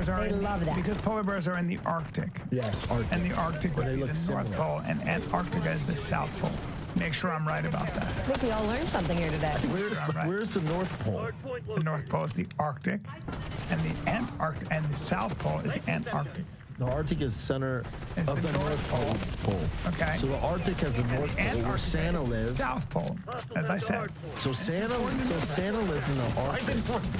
are in the Arctic. Yes, Arctic. And the Arctic would be the North Pole, and Antarctica is the South Pole. Make sure I'm right about that. I think we all learned something here today. Where's the North Pole? The North Pole is the Arctic, and the Antarctic, and the South Pole is the Antarctic. The Arctic is center of the North Pole. Okay. So the Arctic has the North Pole where Santa lives. South Pole, as I said. So Santa lives in the Arctic.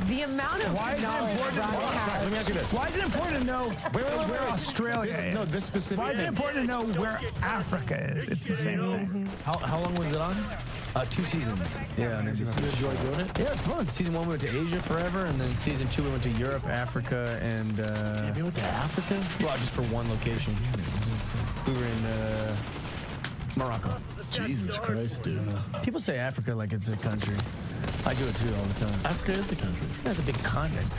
The amount of knowledge Ron has. Let me ask you this. Why is it important to know where Australia is? No, this specific. Why is it important to know where Africa is? It's the same thing. How long was it on? 2 seasons. Yeah, and you enjoy doing it? Yeah, it's fun. Season 1 we went to Asia forever, and then season 2 we went to Europe, Africa, and Have you went to Africa? Well, just for one location. We were in Morocco. Jesus Christ, dude. People say Africa like it's a country. I do it too all the time. Africa is a country. Yeah, it's a big continent.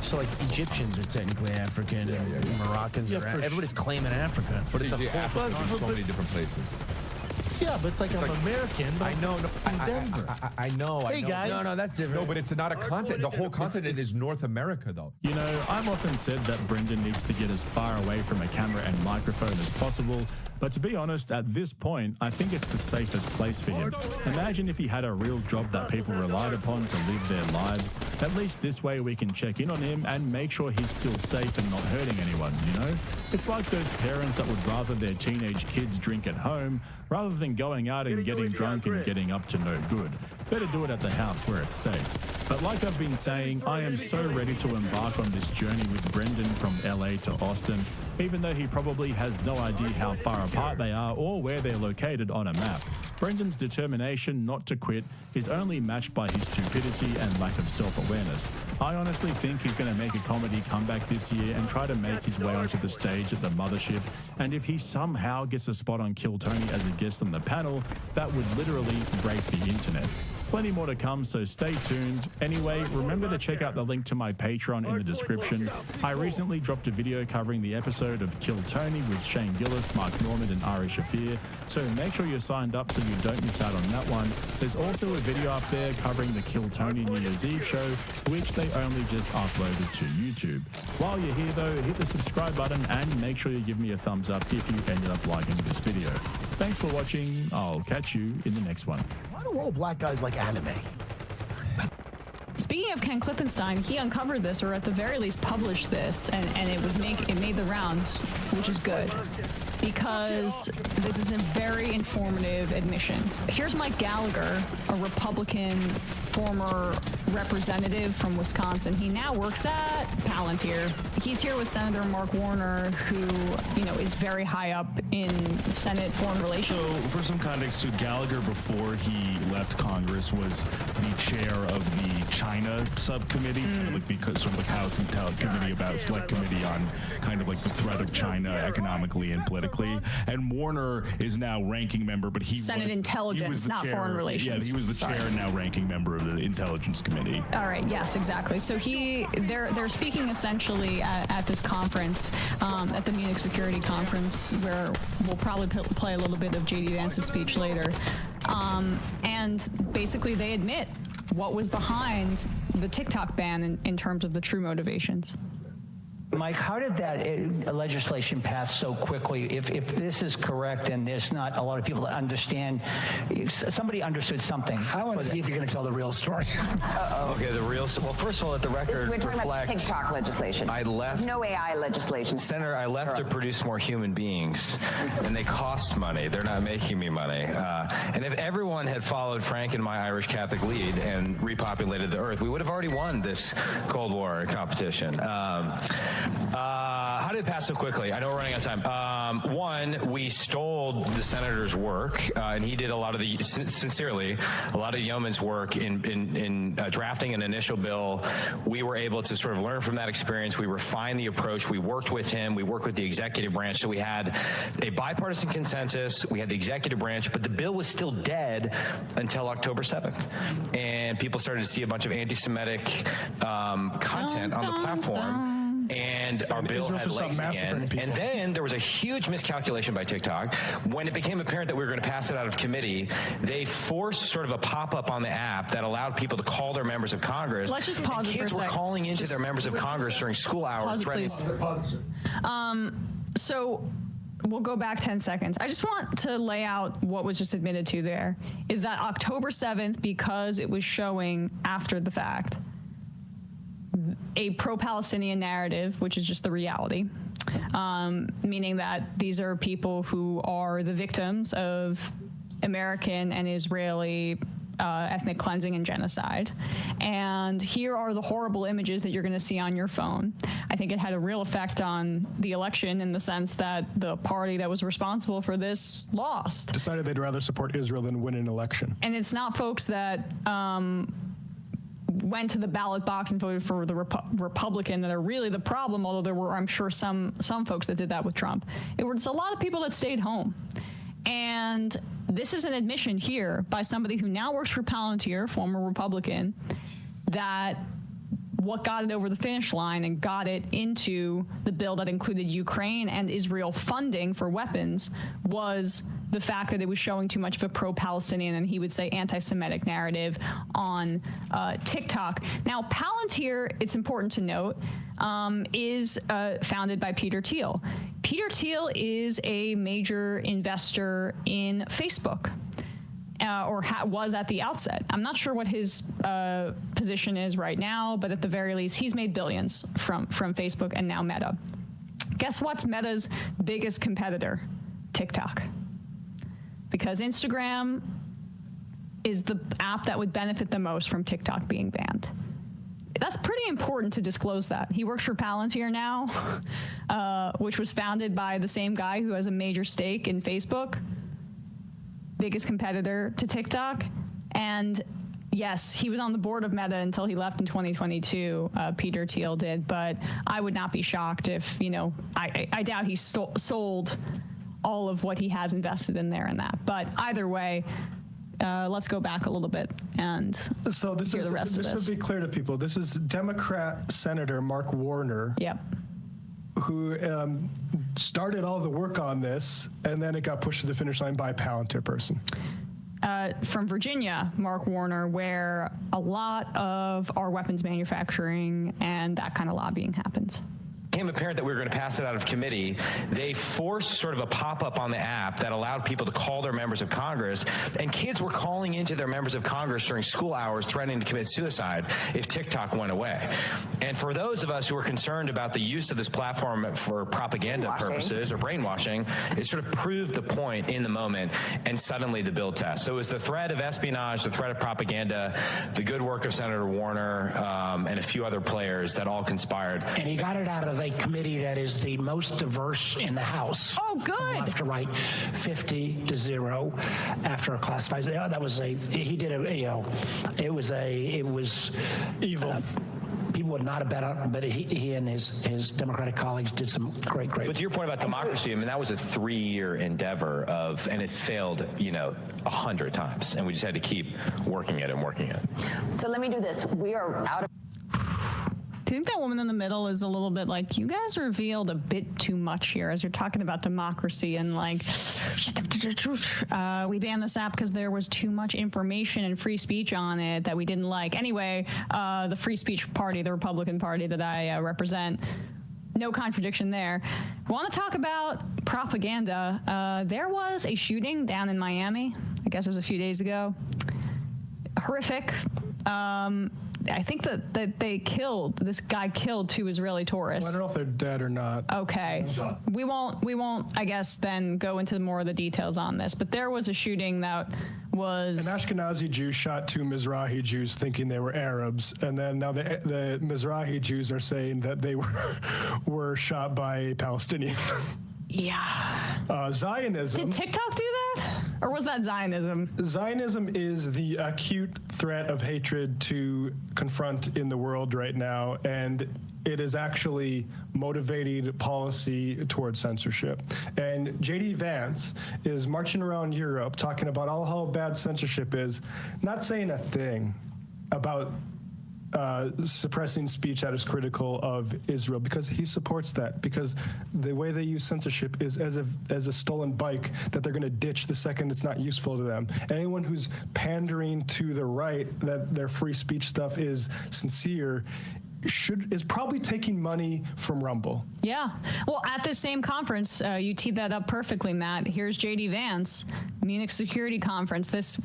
So like Egyptians are technically African, and Moroccans are. Everybody's claiming Africa, but it's a whole. So many different places. Yeah, but it's like I'm American. But I know. I know. Hey, guys. No, that's different. No, but it's not a continent. The whole continent is North America, though. You know, I've often said that Brendan needs to get as far away from a camera and microphone as possible. But to be honest, at this point, I think it's the safest place for him. Imagine if he had a real job that people relied upon to live their lives. At least this way we can check in on him and make sure he's still safe and not hurting anyone, you know? It's like those parents that would rather their teenage kids drink at home rather than going out and getting drunk and getting up to no good. Better do it at the house where it's safe. But like I've been saying, I am so ready to embark on this journey with Brendan from LA to Austin, even though he probably has no idea how far apart they are or where they're located on a map. Brendan's determination not to quit is only matched by his stupidity and lack of self-awareness. I honestly think he's going to make a comedy comeback this year and try to make his way onto the stage at the mothership, and if he somehow gets a spot on Kill Tony as a guest on the panel, that would literally break the internet. Plenty more to come, so stay tuned. Anyway, remember to check out the link to my Patreon in the description. I recently dropped a video covering the episode of Kill Tony with Shane Gillis, Mark Norman, and Ari Shafir, so make sure you're signed up so you don't miss out on that one. There's also a video up there covering the Kill Tony New Year's Eve show, which they only just uploaded to YouTube. While you're here though, hit the subscribe button and make sure you give me a thumbs up if you ended up liking this video. Thanks for watching. I'll catch you in the next one. Why do all black guys like anime? speaking of Ken Klippenstein, he uncovered this, or at the very least published this, and it made the rounds, which is good, because this is a very informative admission. Here's Mike Gallagher, a Republican former representative from Wisconsin. He now works at Palantir. He's here with Senator Mark Warner, who, is very high up in Senate Foreign Relations. So, for some context, too, Gallagher, before he left Congress, was the chair of the China subcommittee, like the sort of like House Intel Committee about Select Committee on kind of like the threat of China economically and politically. And Warner is now ranking member, but Senate Intelligence, not chair, Foreign Relations. Yeah, he was the chair and now ranking member of the Intelligence Committee. All right. Yes, exactly. So they're speaking essentially at this conference, at the Munich Security Conference, where we'll probably play a little bit of J.D. Vance's speech later. And basically they admit what was behind the TikTok ban in terms of the true motivations. Mike, how did that legislation pass so quickly? If this is correct and there's not a lot of people that understand, somebody understood something. I want to see if you're going to tell the real story. Okay, the real. Well, first of all, let the record We're talking reflect. about TikTok legislation. I left. No AI legislation. Senator, I left to produce more human beings, and they cost money. They're not making me money. And if everyone had followed Frank and my Irish Catholic lead and repopulated the earth, we would have already won this Cold War competition. How did it pass so quickly? I know we're running out of time. One, we stole the senator's work, and he did a lot of the, sincerely, a lot of yeoman's work in drafting an initial bill. We were able to sort of learn from that experience. We refined the approach. We worked with him. We worked with the executive branch. So we had a bipartisan consensus. We had the executive branch, but the bill was still dead until October 7th. And people started to see a bunch of anti-Semitic content on the platform. And our bill had legs again. And then there was a huge miscalculation by TikTok. When it became apparent that we were going to pass it out of committee, they forced sort of a pop-up on the app that allowed people to call their members of Congress. Let's just pause it for a kids were sec. calling into their members of Congress during school hours. Pause it, please. So we'll go back 10 seconds. I just want to lay out what was just admitted to there. Is that October 7th, because it was showing after the fact, a pro-Palestinian narrative, which is just the reality, meaning that these are people who are the victims of American and Israeli ethnic cleansing and genocide. And here are the horrible images that you're going to see on your phone. I think it had a real effect on the election in the sense that the party that was responsible for this lost. Decided they'd rather support Israel than win an election. And it's not folks that went to the ballot box and voted for the Republican that are really the problem, although there were, I'm sure, some folks that did that with Trump. It was a lot of people that stayed home. And this is an admission here by somebody who now works for Palantir, former Republican, that what got it over the finish line and got it into the bill that included Ukraine and Israel funding for weapons was the fact that it was showing too much of a pro-Palestinian, and he would say anti-Semitic narrative on TikTok. Now, Palantir, it's important to note, is founded by Peter Thiel. Peter Thiel is a major investor in Facebook. Was at the outset. I'm not sure what his position is right now, but at the very least, he's made billions from Facebook and now Meta. Guess what's Meta's biggest competitor? TikTok. Because Instagram is the app that would benefit the most from TikTok being banned. That's pretty important to disclose that. He works for Palantir now, which was founded by the same guy who has a major stake in Facebook. Biggest competitor to TikTok. And yes, he was on the board of Meta until he left in 2022. Peter Thiel did, but I would not be shocked if, I doubt he sold all of what he has invested in there and that. But either way, let's go back a little bit and hear the rest of this. This would be clear to people. This is Democrat Senator Mark Warner. Yep. Who started all the work on this, and then it got pushed to the finish line by a Palantir person. From Virginia, Mark Warner, where a lot of our weapons manufacturing and that kind of lobbying happens. became apparent that we were going to pass it out of committee, they forced sort of a pop-up on the app that allowed people to call their members of Congress, and kids were calling into their members of Congress during school hours threatening to commit suicide if TikTok went away. And for those of us who are concerned about the use of this platform for propaganda purposes or brainwashing, it sort of proved the point in the moment, and suddenly the bill passed. So it was the threat of espionage, the threat of propaganda, the good work of Senator Warner, and a few other players that all conspired. And he got it out of a committee that is the most diverse in the House. Oh, good. From left to right, 50-0 after a classified. That was he did it was evil. People would not have bet on, but he and his Democratic colleagues did some great. But to your point about democracy, I mean, that was a 3-year endeavor and it failed, 100 times, and we just had to keep working it. So let me do this. We are out of. Do you think that woman in the middle is a little bit like, you guys revealed a bit too much here as you're talking about democracy and like, we banned this app because there was too much information and free speech on it that we didn't like. Anyway, the Free Speech Party, the Republican Party that I represent, no contradiction there. Want to talk about propaganda? There was a shooting down in Miami. I guess it was a few days ago. Horrific. I think that this guy killed 2 Israeli tourists. Well, I don't know if they're dead or not. Okay. We won't, I guess, then go into more of the details on this, but there was a shooting that was... An Ashkenazi Jew shot 2 Mizrahi Jews thinking they were Arabs, and then now the Mizrahi Jews are saying that they were shot by a Palestinian. Yeah. Zionism. Did TikTok do that? Or was that Zionism? Zionism is the acute threat of hatred to confront in the world right now, and it is actually motivating policy towards censorship. And J.D. Vance is marching around Europe talking about how bad censorship is, not saying a thing about suppressing speech that is critical of Israel, because he supports that, because the way they use censorship is as a stolen bike that they're going to ditch the second it's not useful to them. Anyone who's pandering to the right that their free speech stuff is sincere is probably taking money from Rumble. Yeah. Well, at this same conference, you teed that up perfectly, Matt. Here's J.D. Vance, Munich Security Conference. This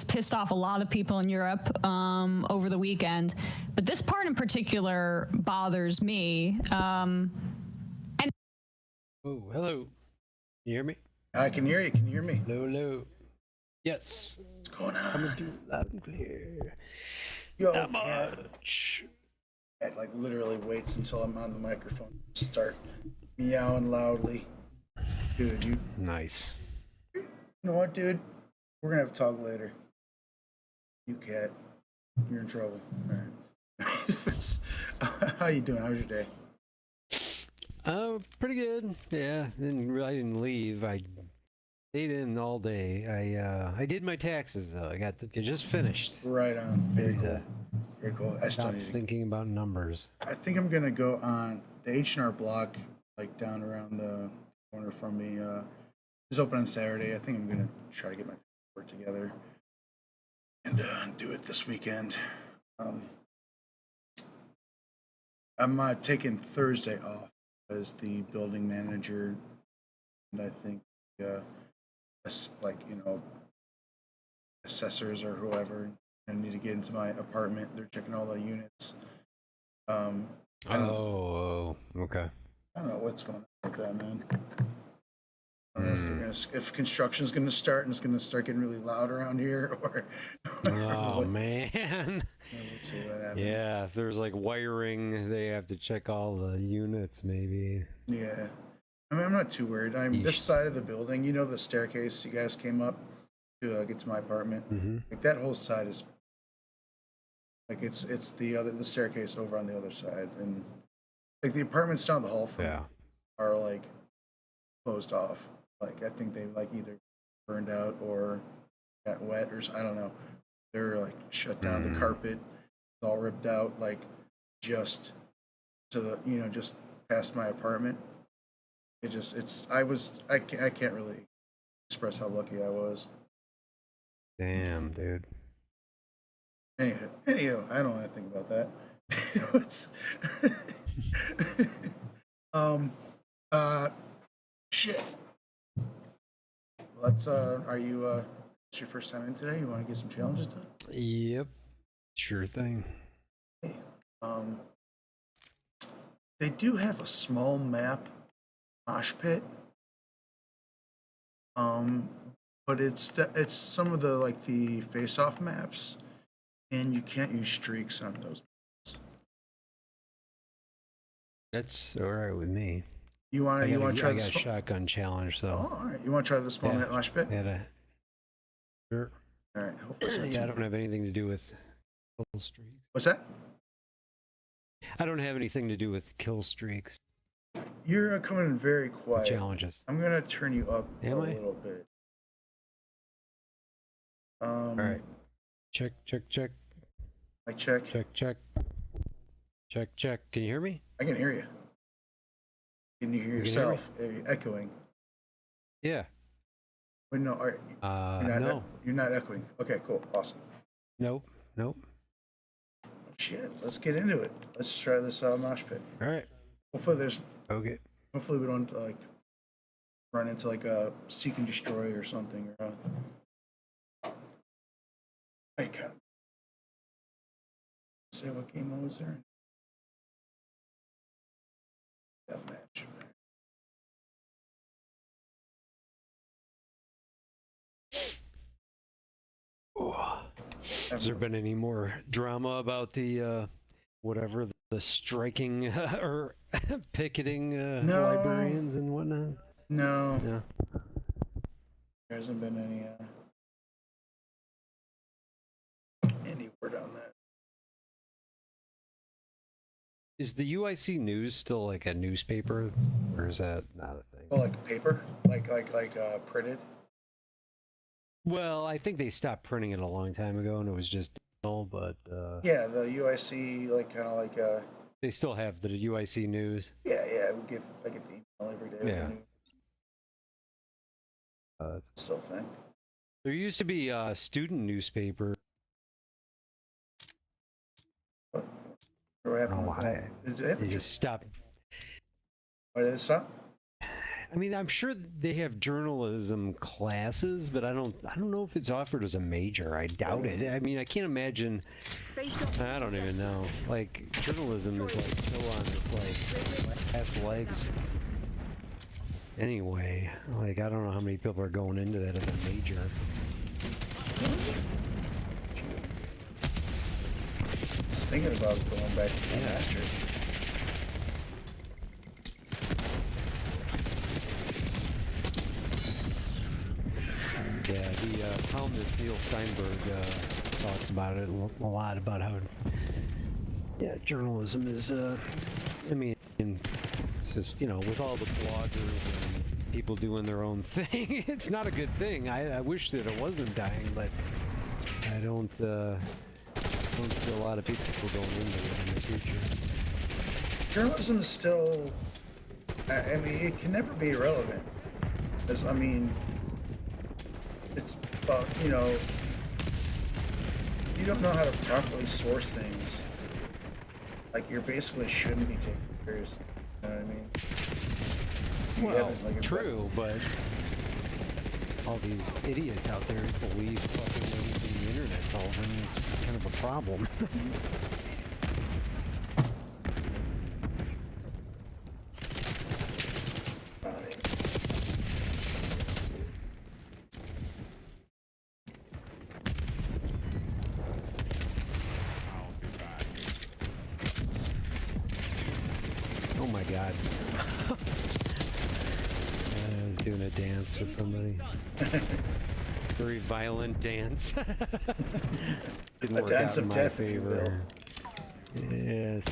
pissed off a lot of people in Europe over the weekend, but this part in particular bothers me. Oh, hello. Can you hear me? I can hear you. Can you hear me? Hello. Yes. What's going on? Coming through loud and clear. Yo, Not much. It like literally waits until I'm on the microphone to start meowing loudly. Dude, you... Nice. You know what, dude? We're gonna have to talk later. You cat. You're in trouble. All right. How you doing? How's your day? Oh, pretty good. Yeah, I didn't leave. I stayed in all day. I did my taxes though. I just finished. Right on. Very cool. Very cool. I still need to... thinking about numbers. I think I'm gonna go on the H&R Block, like down around the corner from me. It's open on Saturday. I think I'm gonna try to get my work together and do it this weekend. I'm taking Thursday off as the building manager, and I think assessors or whoever. I need to get into my apartment. They're checking all the units. Okay. I don't know what's going on with that, man. I don't know if construction's gonna start and it's gonna start getting really loud around here, or. Oh man. Let's see what happens. Yeah, if there's like wiring, they have to check all the units, maybe. Yeah, I mean, I'm not too worried. I'm this side of the building. You know the staircase you guys came up to get to my apartment. Like that whole side is. Like it's the staircase over on the other side, and like the apartments down the hall from me are like closed off. Like I think they like either burned out or got wet or I don't know. They're like shut down. The carpet is all ripped out, like just to the just past my apartment. I can't really express how lucky I was. Damn, dude. Anyhow, I don't want to think about that. Shit. Let's, are you, it's your first time in today? You want to get some challenges done? Yep. Sure thing. Hey, they do have a small map mosh pit. But it's some of the, like, the face-off maps, and you can't use streaks on those maps. That's all right with me. You want to try the shotgun challenge, so. Oh, all right. You want to try the small net mosh pit? Sure. All right. Hopefully yeah, I don't have anything to do with kill streaks. What's that? I don't have anything to do with kill streaks. You're coming in very quiet. Challenges. I'm gonna turn you up Am I? little bit. All right. Check. I check. Check. Can you hear me? I can hear you. Can you hear yourself? You're echoing. Yeah. Wait, no. All right. No. You're not echoing. Okay, cool. Awesome. Nope. Shit. Let's get into it. Let's try this mosh pit. All right. Hopefully there's. Okay. Hopefully we don't like run into like a seek and destroy or something. Or I can't say what game mode was there. Deathmatch. Has there been any more drama about the whatever the striking or picketing librarians and whatnot? No. Yeah. There hasn't been any word on that. Is the UIC News still like a newspaper, or is that not a thing? Oh, like paper, like printed. Well, I think they stopped printing it a long time ago, and it was just digital. But yeah, the UIC kind of they still have the UIC News. Yeah. I get the email every day. Yeah. It's still a thing. There used to be a student newspaper. What happened with that? They just stopped. Why did it stop? I mean, I'm sure they have journalism classes, but I don't know if it's offered as a major. I doubt it. I mean, I can't imagine. I don't even know. Like, journalism is like still on its like last legs. Anyway, like, I don't know how many people are going into that as a major. I was thinking about going back to the Masters. Yeah, the columnist Neil Steinberg talks about it a lot, about how journalism is, I mean, it's just, with all the bloggers and people doing their own thing, it's not a good thing. I wish that it wasn't dying, but I don't see a lot of people going into it in the future. Journalism is still, I mean, it can never be irrelevant. Because, I mean, it's about, you don't know how to properly source things. Like, you basically shouldn't be taken seriously. You know what I mean? Well, true, but all these idiots out there believe fucking everything the internet tells them. It's kind of a problem. Oh my god. I was doing a dance with somebody. Very violent dance. Didn't work dance out of in my death, if you favor. Yes.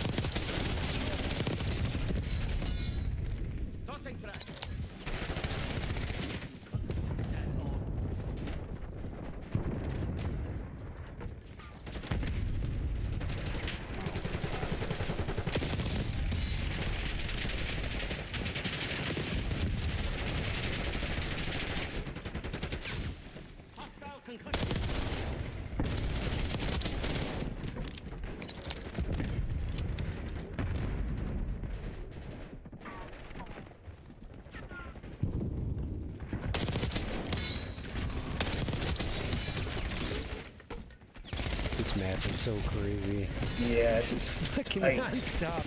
this map is so crazy. Yeah, it's fucking tight. non-stop.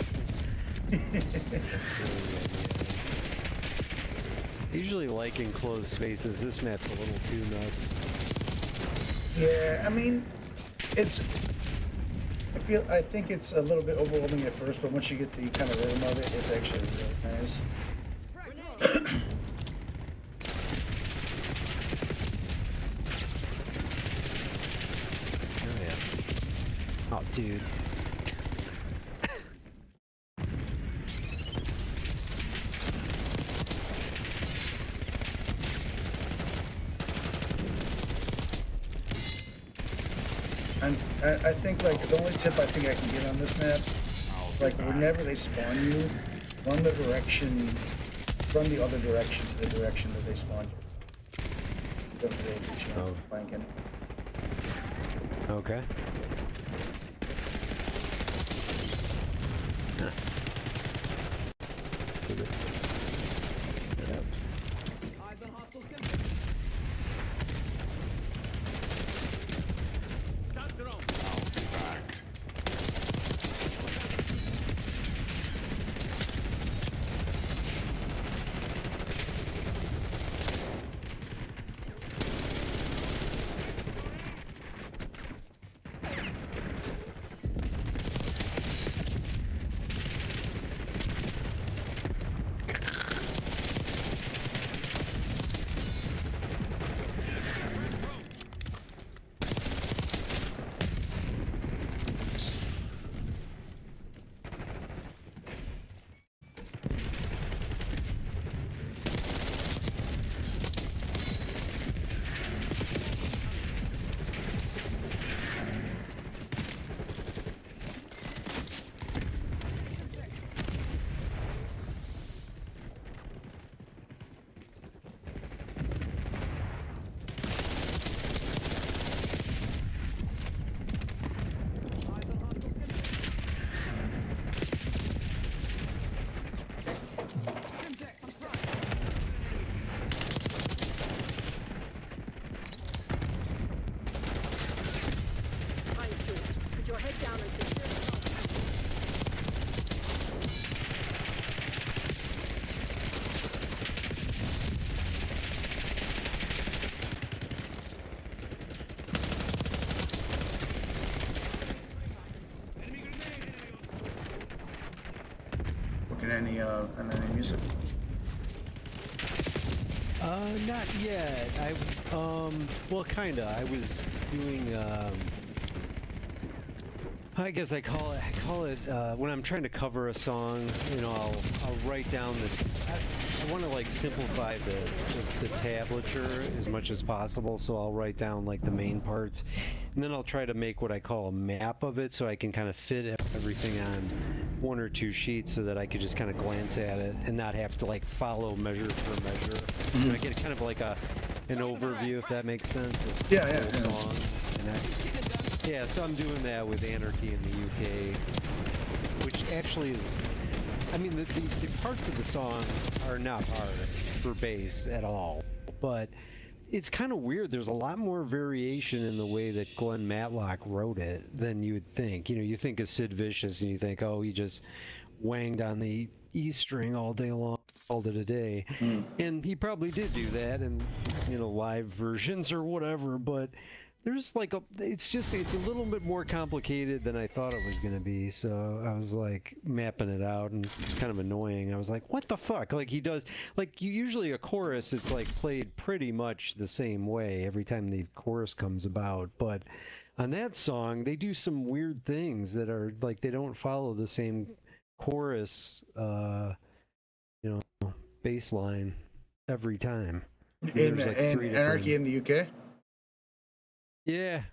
Usually like enclosed spaces. This map's a little too nuts. Yeah, I mean, I think it's a little bit overwhelming at first, but once you get the kind of rhythm of it, it's actually really nice. Oh yeah. Oh dude. I think, like, the only tip I think I can get on this map, like, whenever they spawn you, run the other direction to the direction that they spawned you. You have a really good chance of flanking. Okay. Huh. Eyes on hostile symptoms. Any music? Not yet. Well, kinda. I was doing, I guess I call it, when I'm trying to cover a song, you know, I'll write down I want to, like, simplify the tablature as much as possible, so I'll write down, like, the main parts, and then I'll try to make what I call a map of it, so I can kind of fit everything on one or two sheets so that I could just kind of glance at it and not have to, like, follow measure for measure. Mm-hmm. I get kind of like an overview, if that makes sense. Yeah. Song. Yeah, so I'm doing that with Anarchy in the UK, which actually is, I mean, the parts of the song are not hard for bass at all, but it's kind of weird. There's a lot more variation in the way that Glenn Matlock wrote it than you would think. You know, you think of Sid Vicious and you think, oh, he just wanged on the E string all day long, all day today. And he probably did do that in, you know, live versions or whatever, but there's like it's a little bit more complicated than I thought it was going to be. So I was like mapping it out, and it's kind of annoying. I was like, what the fuck? Like, he does, like, usually a chorus, it's like played pretty much the same way every time the chorus comes about. But on that song, they do some weird things that are like, they don't follow the same chorus, you know, bass line every time. In Anarchy in the UK? Yeah.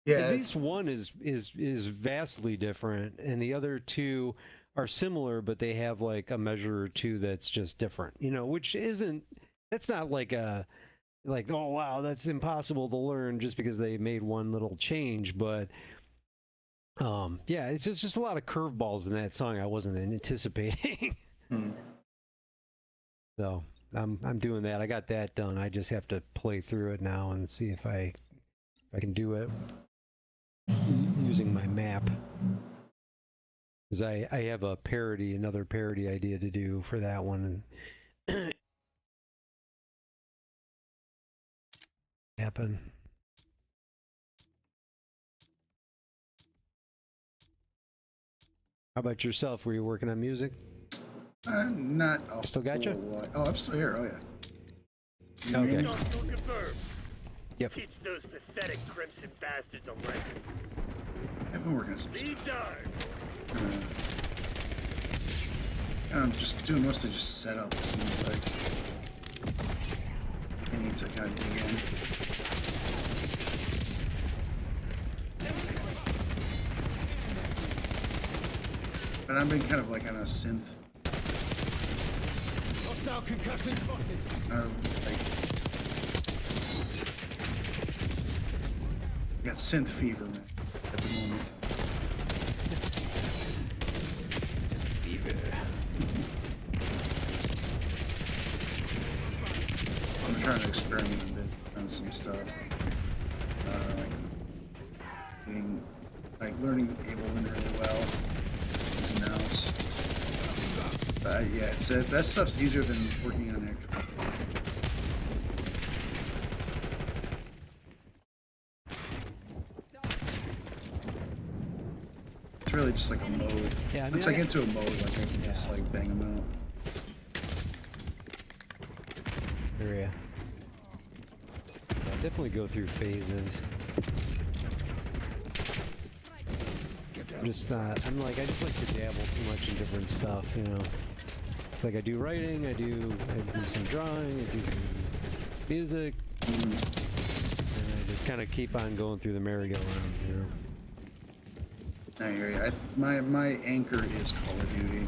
At least one is vastly different, and the other two are similar, but they have like a measure or two that's just different, you know, which that's not like oh wow, that's impossible to learn just because they made one little change. But yeah, it's just a lot of curveballs in that song I wasn't anticipating. So I'm doing that. I got that done. I just have to play through it now and see if I can do it. map. Because I have another parody idea to do for that one. Happen. How about yourself? Were you working on music? Not. Still got you? Oh, I'm still here. Oh yeah. Okay. Yep. Teach those pathetic crimson bastards a lesson. I've been working on some Be stuff. darned. I'm just doing mostly just setup. It seems like I need to kind of dig in. But I've been kind of like on a synth. Hostile concussion spotted. I got synth fever, man, at the moment. I'm trying to experiment a bit on some stuff. Learning Ableton really well. Ins and outs. Yeah, that stuff's easier than working on actual. It's really just like a mode. Yeah, once I get into a mode, like I can just like bang them out. Yeah. I definitely go through phases. I'm just not. I just like to dabble too much in different stuff, you know. It's like I do writing, I do some drawing, I do some music, and I just kind of keep on going through the merry-go-round, you know. I hear you. My anchor is Call of Duty.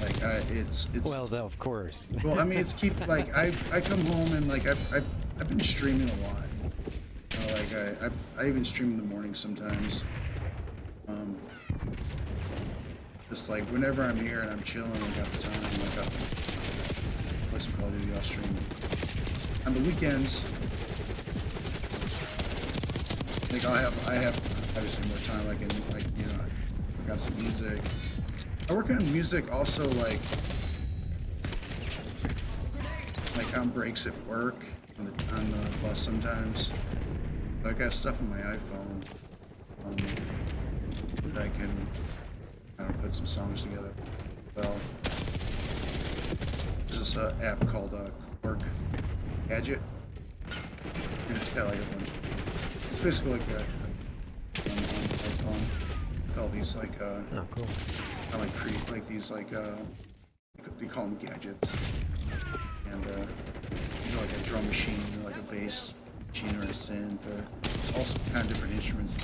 Like it's. Well, of course. Well, I mean, it's I come home and like I've been streaming a lot. You know, like I even stream in the morning sometimes. Just like whenever I'm here and I'm chilling and got the time, like I'll play some Call of Duty, I'll stream. On the weekends, like I have obviously more time. I can I got some music. I work on music also like on breaks at work on the bus sometimes. So I got stuff on my iPhone that I can put some songs together. Well, there's this app called Quark Gadget, and it's got like a bunch. It's basically like on iPhone with all these like cool. I like create like these like they call them gadgets, and like a drum machine or like a bass machine or a synth or also kind of different instruments.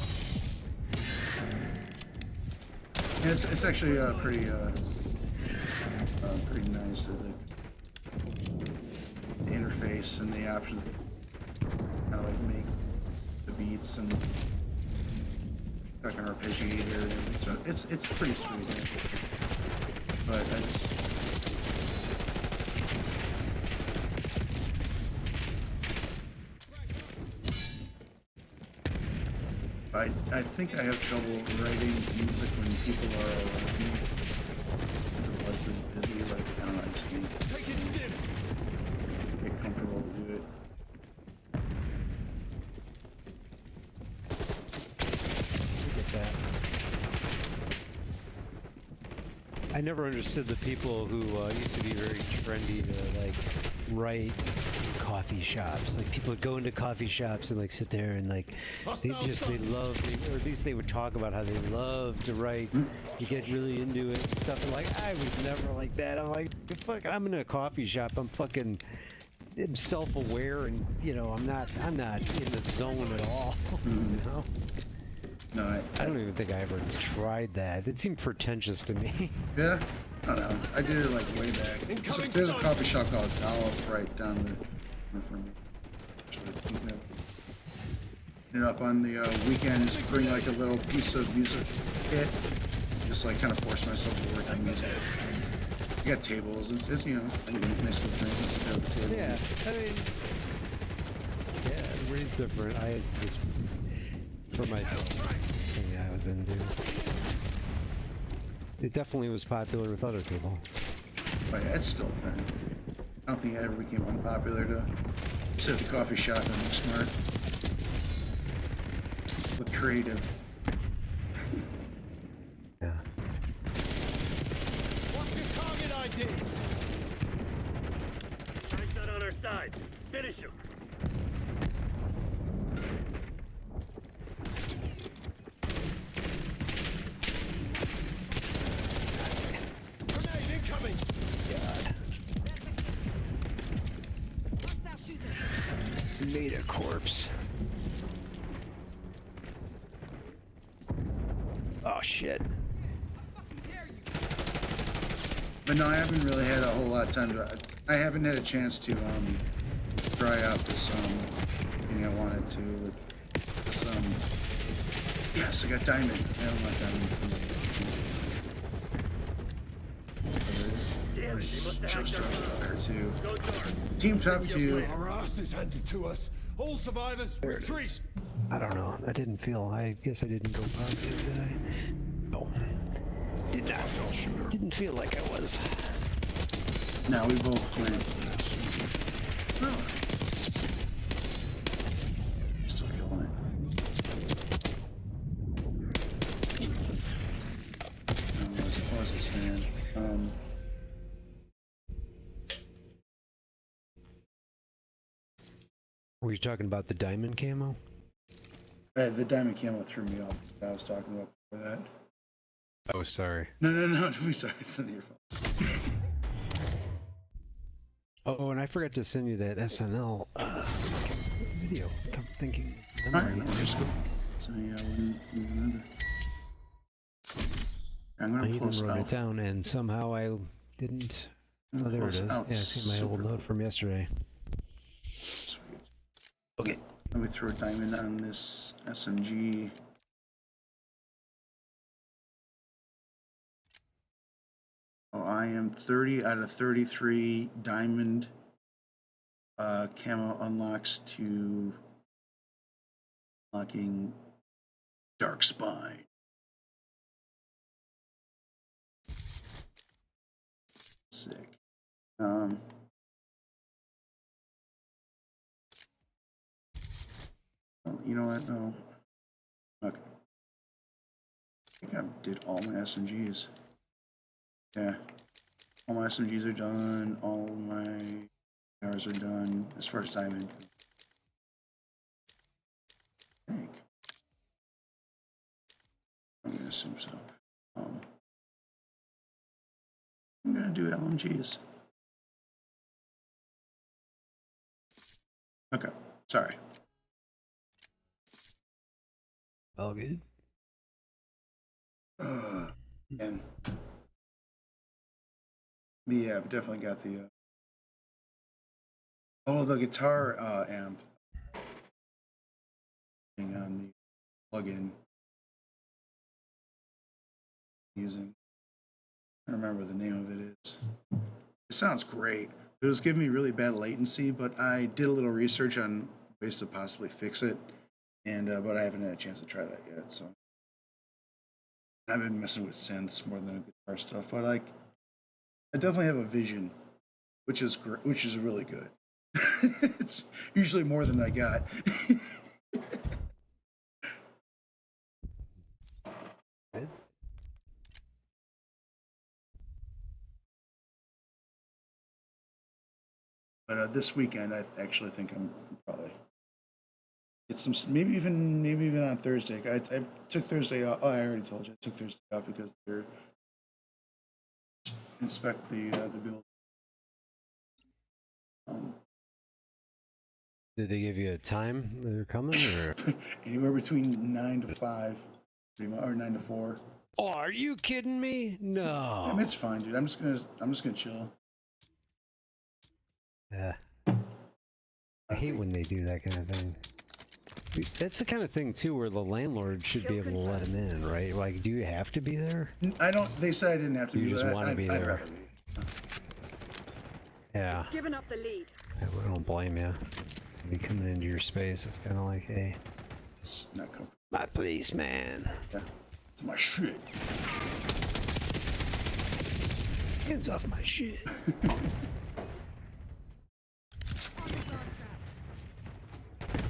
And it's actually pretty nice. The interface and the options kind of like make the beats and like an arpeggiator and everything. So it's pretty sweet. But I think I have trouble writing music when people are around me. The bus is busy, like I just can't get comfortable to do it. I never understood the people who used to be very trendy to like write in coffee shops. Like people would go into coffee shops and like sit there and like they love, or at least they would talk about how they love to write. You get really into it and stuff. And like I was never like that. I'm like, fuck, I'm in a coffee shop. I'm self-aware, and you know, I'm not in the zone at all. You know. No, I don't even think I ever tried that. It seemed pretentious to me. Yeah? I don't know. I did it like way back. There's a coffee shop called Dollop right down the from me. Actually, you know, up on the weekends, bring like a little piece of music kit. Just like kind of force myself to work on music. You got tables. It's you know, I can nice little drink and sit down at the table. Yeah, I mean, yeah, everybody's different. I just for myself, yeah, was into. It definitely was popular with other people. But yeah, it's still a thing. I don't think I ever became unpopular to sit at the coffee shop and look smart. Look creative. Yeah. What's your target ID? Frank's not on our side. Finish him. Grenade incoming. God. Made a corpse. Oh shit. But no, I haven't really had a whole lot of time to. I haven't had a chance to try out this thing I wanted to with this Yes, I got diamond. I don't like diamond. It's just her too. Team top 2. Our ass is handed to us. All survivors retreat. I don't know. I didn't feel. I guess I didn't go positive, did I? No. Did not. Didn't feel like I was. No, we both went. Oh. Still killing it. What was this man? Were you talking about the diamond camo? The diamond camo threw me off. I was talking about before that. Oh, sorry. No, don't be sorry. It's not your fault. Oh, and I forgot to send you that SNL video. I'm thinking. I wouldn't remember. I'm I gonna even post wrote it out. down, and somehow I didn't. Oh, there it is. Yeah, I see my old note from yesterday. Sweet. Okay. Let me throw a diamond on this SMG. Oh, I am 30 out of 33 diamond camo unlocks to unlocking Dark Spine. Sick. You know what? No. Okay. I think I did all my SMGs. Yeah. All my SMGs are done. All my cars are done. As far as diamond. I think. I'm going to assume so. I'm going to do LMGs. Okay. Sorry. All good. And yeah, I've definitely got the the guitar amp thing on the plugin using. I don't remember what the name of it is. It sounds great. It was giving me really bad latency, but I did a little research on ways to possibly fix it, and but I haven't had a chance to try that yet. So I've been messing with synths more than guitar stuff, but I definitely have a vision, which is really good. It's usually more than I got. But this weekend, I actually think I'm probably get some. Maybe even on Thursday. I took Thursday off. Oh, I already told you. I took Thursday off because they're inspect the build. Did they give you a time that they're coming, or anywhere between 9 to 5, or 9 to 4? Oh, are you kidding me? No. I mean, it's fine, dude. I'm just gonna chill. Yeah. I hate when they do that kind of thing. That's the kind of thing too where the landlord should be able to let him in, right? Like, do you have to be there? I don't. They said I didn't have to be. You just want to be there. I'd rather be. Yeah. Giving up the lead. I don't blame you. Be coming into your space, it's kind of like, hey, it's not comfortable. My place, man. Yeah. It's my shit. Hands off my shit.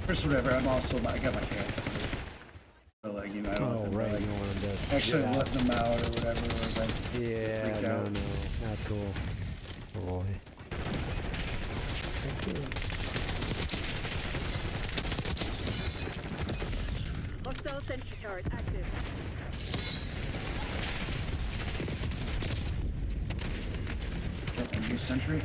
First, whatever. I'm also I got my cats too. So like I don't right. like, You wanted to actually get out. letting them out or whatever. Or like, Yeah, freak no, out. not cool. Boy. Excellent. Hostile sentry turret active. Enemy sentry.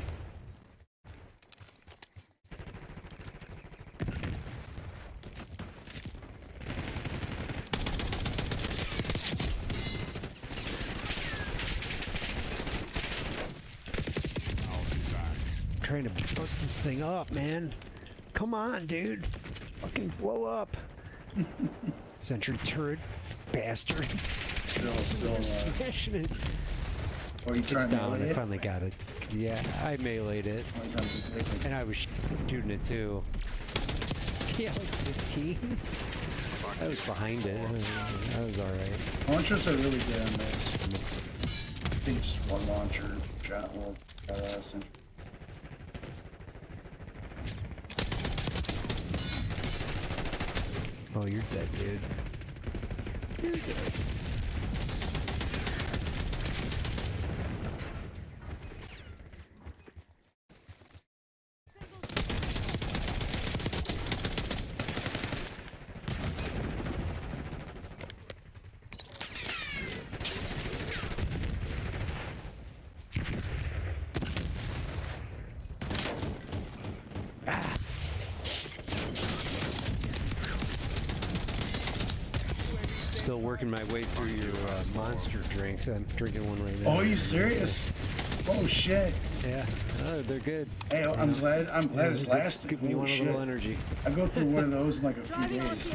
Trying to bust this thing up, man. Come on, dude. Fucking blow up. Sentry turret, bastard. Still. Smashing it. Or you It's trying to down. melee I it? finally got it. Yeah, I meleeed it. And I was shooting it too. Yeah, like 15. I was behind it. I was alright. Launchers are really good on this. I think just one launcher shot will sentry. Oh, you're dead, dude. You're dead. Still working my way through your monster drinks. I'm drinking one right now. Oh, are you serious? Oh shit. Yeah, they're good. Hey, I'm glad it's lasting. Giving you Holy one a little energy. I go through one of those in like a few days.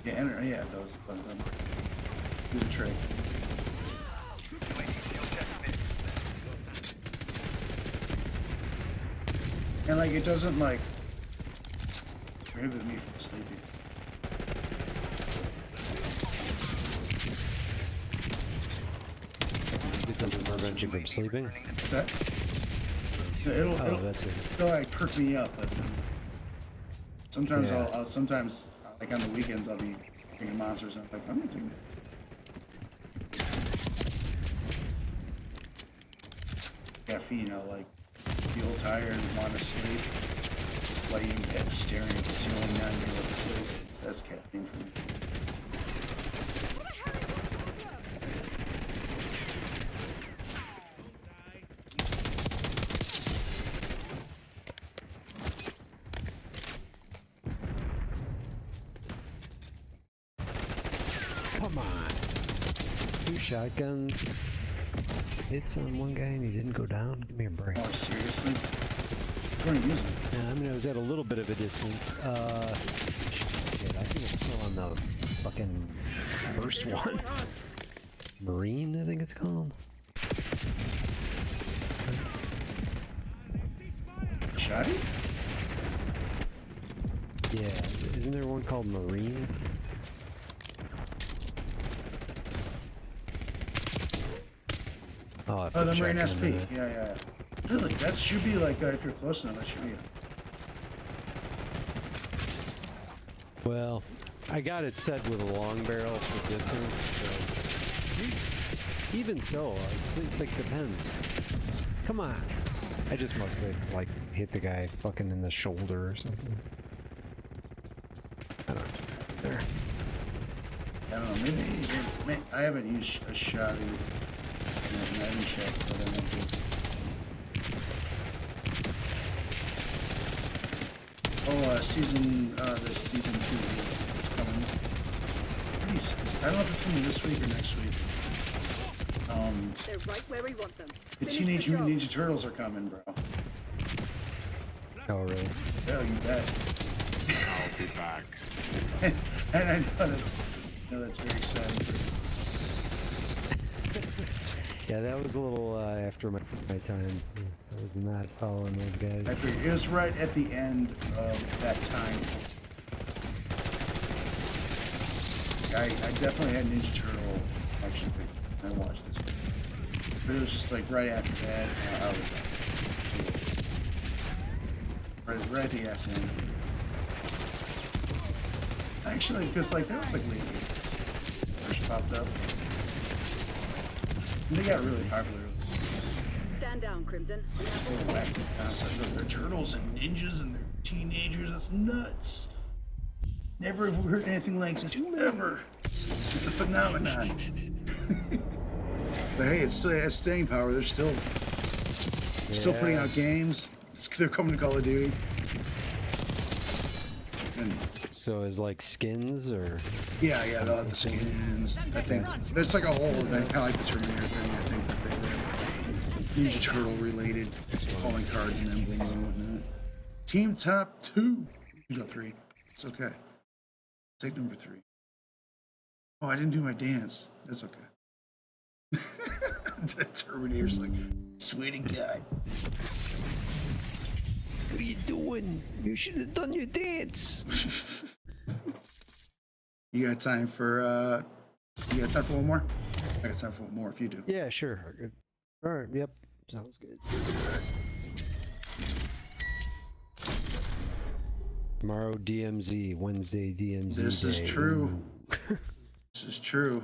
Yeah, those. Do the trick. And like it doesn't like prohibit me from sleeping. It doesn't prevent you from sleeping? What's that? It'll that's it. it'll like perk me up, but sometimes Yeah. I'll sometimes like on the weekends I'll be drinking monsters and I'm like, I'm gonna take that. Caffeine, I'll like feel tired and want to sleep. Just laying in bed staring at the ceiling, not being able to sleep. That's caffeine for me. Come on. 2 shotguns. Hits on one guy and he didn't go down. Give me a break. Oh, seriously? What are you using? Yeah, I mean, I was at a little bit of a distance. Shit, I think it's still on the fucking first one. Marine, I think it's called. Shotty? Yeah, isn't there one called Marine? Oh, Oh, the Marine SP. Yeah. Really? That should be like, if you're close enough, that should be. Well, I got it set with a long barrel for distance, so even so, it's like depends. Come on. I just must have like hit the guy fucking in the shoulder or something. I don't know. There. I don't know. Maybe I haven't used a shotty. I haven't checked, but I might do. Oh, this season 2 is coming. I don't know if it's coming this week or next week. They're right where we want them. The Teenage Mutant Ninja Turtles are coming, bro. Oh, really? Hell, you bet. I'll be back. And I know that's very exciting. Yeah, that was a little after my time. I was not following those guys. I figured it was right at the end of that time. I definitely had Ninja Turtle action figure. I watched this. But it was just like right after that, I was right at the ass end. Actually, because like that was like late 80s. First popped up. And they got really popular. Stand down, Crimson. Oh, wacky concept. They're turtles and ninjas and they're teenagers. That's nuts. Never heard anything like this ever. It's a phenomenon. But hey, it still has staying power. They're still putting out games. They're coming to Call of Duty. And so is like skins or? Yeah, they'll have the skins. I think there's like a whole event, kind of like the Terminator thing. I think that they have Ninja Turtle related calling cards and emblems and whatnot. Team top 2. You got 3. It's okay. Take number 3. Oh, I didn't do my dance. That's okay. The Terminator's like, swear to God. What are you doing? You should have done your dance. You got time for one more? I got time for one more if you do. Yeah, sure. All right, yep. Sounds good. Tomorrow DMZ, Wednesday DMZ. This is true. This is true.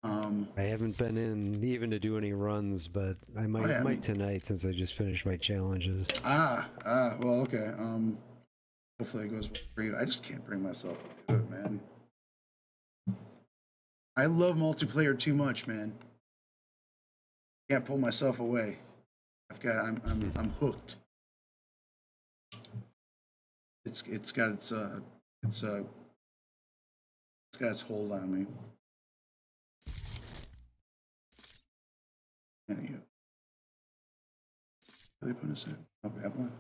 I haven't been in even to do any runs, but I might tonight since I just finished my challenges. Well, okay. Hopefully it goes well for you. I just can't bring myself to do it, man. I love multiplayer too much, man. Can't pull myself away. I'm hooked. It's got its hold on me. Anywho. What are they putting us in? Oh, bad one.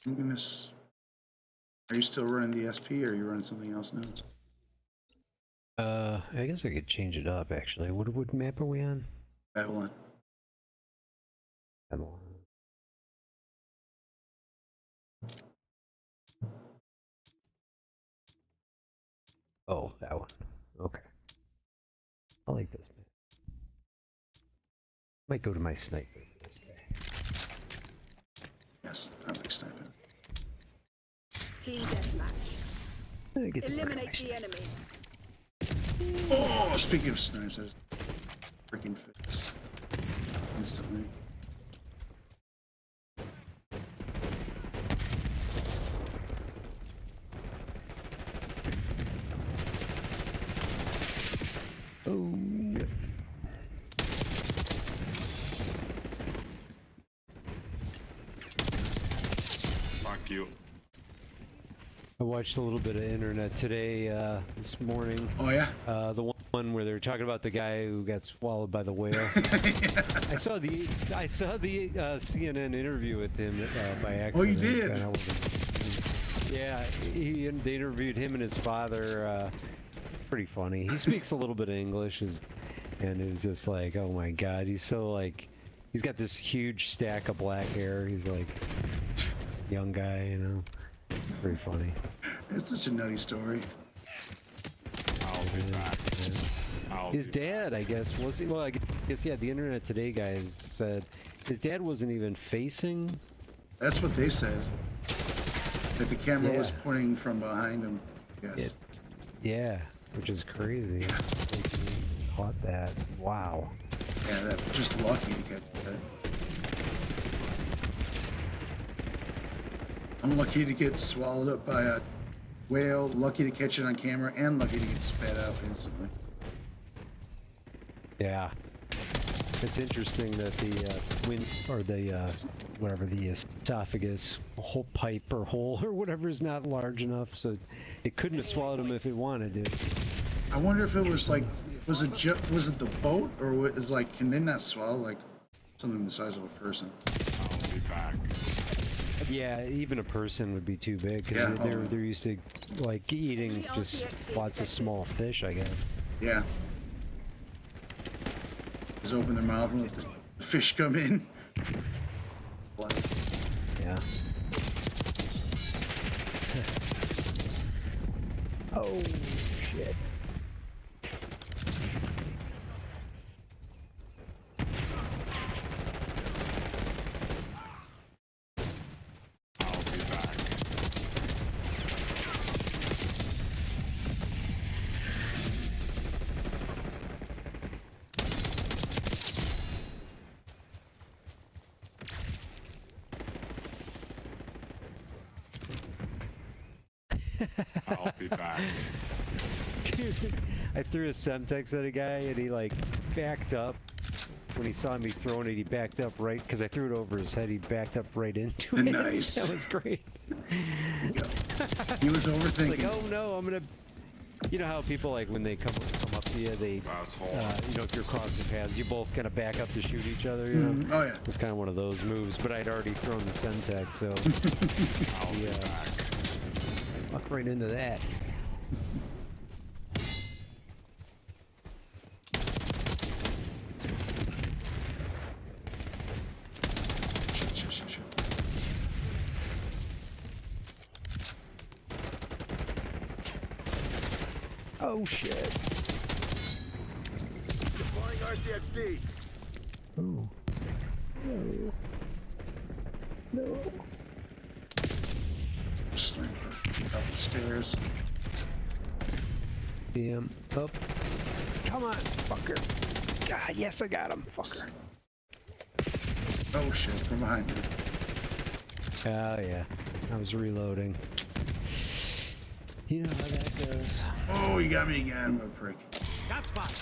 I'm gonna. Are you still running the SP, or are you running something else now? I guess I could change it up actually. What map are we on? Babylon. Babylon. Oh, that one. Okay. I like this map. Might go to my sniper for this guy. Yes, I like sniping. Team deathmatch. Eliminate the enemy. Oh, speaking of snipes, I just freaking fits instantly. Oh. Fuck you. I watched a little bit of internet today, this morning. Oh yeah? The one where they were talking about the guy who got swallowed by the whale. Yeah. I saw the CNN interview with him by accident. Oh, you did? Yeah, they interviewed him and his father. Pretty funny. He speaks a little bit of English, and it was just like, oh my God, he's so like, he's got this huge stack of black hair. He's like, young guy, you know. Pretty funny. It's such a nutty story. His dad, I guess, was he? Well, I guess, yeah, the Internet Today guys said his dad wasn't even facing. That's what they said. That the camera was pointing from behind him. Yes. Yeah, which is crazy. He caught that. Wow. Yeah, that was just lucky to catch that. I'm lucky to get swallowed up by a whale, lucky to catch it on camera, and lucky to get spat out instantly. Yeah. It's interesting that the wind, or the, whatever, the esophagus, whole pipe or hole or whatever is not large enough, so it couldn't have swallowed him if it wanted to. I wonder if it was like, was it the boat, or what is like, can they not swallow like something the size of a person? I'll be back. Yeah, even a person would be too big because they're used to like eating just lots of small fish, I guess. Yeah. Just open their mouth and let the fish come in. Yeah. Oh shit. I'll be back. Dude, I threw a Semtex at a guy and he like backed up. When he saw me throwing it, he backed up right, because I threw it over his head, he backed up right into it. Nice. That was great. He was overthinking. Like, oh no, I'm gonna... You know how people, like, when they come up to you, they, you know, if you're crossing paths, you both kind of back up to shoot each other, you know? Oh, yeah. It's kind of one of those moves, but I'd already thrown the Semtex, so... Fuck right into that. Shit. Oh shit. Deploying RCXD. Ooh. No. Sniper. Up the stairs. Damn. Up. Come on, fucker. God, yes, I got him, fucker. Oh shit, from behind me. Oh yeah. I was reloading. You know how that goes. Oh, you got me again, what a prick. That's fine.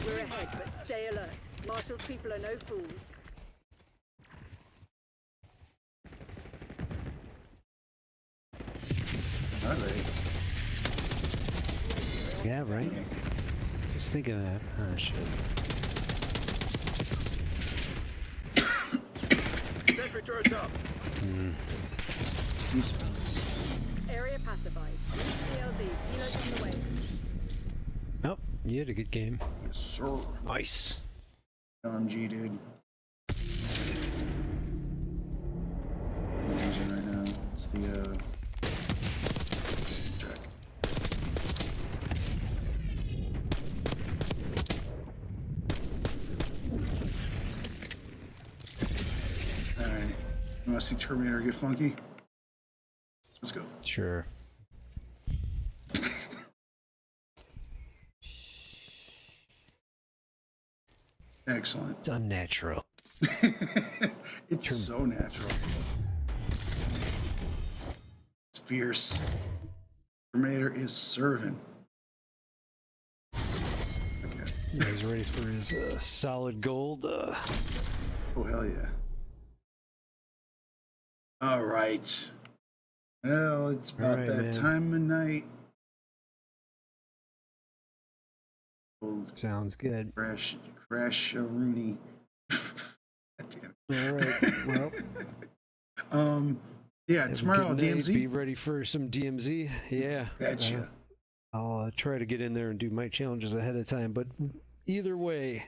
We're ahead, but stay alert. Marshall's people are no fools. Are they? Yeah, right? Just thinking of that. Oh, shit. Sentry turret's up. Area pacified. CLZ, healers on the way. Oh, you had a good game. Yes, sir. Nice. LMG, dude. I'm using right now. It's the, track. Alright. You wanna see Terminator get funky? Let's go. Sure. Excellent. It's unnatural. It's so natural. It's fierce. Terminator is serving. Okay. Yeah, he's ready for his solid gold. Oh, hell yeah. All right. Well, it's about right, that man. time of night. Sounds good. Crash Rooney. God damn it. All right. Well. Yeah, have a tomorrow good night. DMZ. Be ready for some DMZ. Yeah. Gotcha. I'll try to get in there and do my challenges ahead of time. But either way,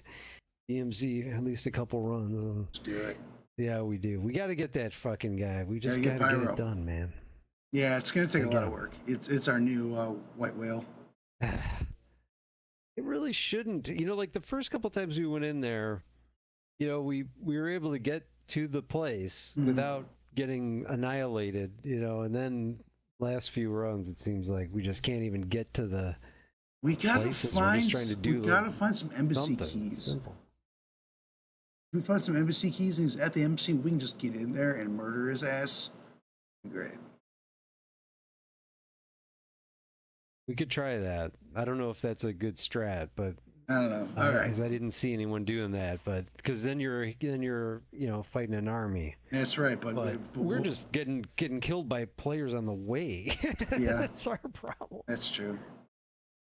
DMZ, at least a couple runs. Let's do it. Yeah, we do. We got to get that fucking guy. We just Gotta got get to get Pyro. it done, man. Yeah, it's gonna take a lot of work. It's our new white whale. It really shouldn't. You know, like the first couple times we went in there, you know, we were able to get to the place without getting annihilated, you know, and then last few runs it seems like we just can't even get to the We gotta places. find. We're just trying to do we gotta find some embassy keys. simple. If we find some embassy keys and he's at the embassy, we can just get in there and murder his ass. Great. We could try that. I don't know if that's a good strat, but I don't know. All right. Because I didn't see anyone doing that, but because then you're you know, fighting an army. That's right, but we're just getting killed by players on the way. Yeah, that's our problem. That's true.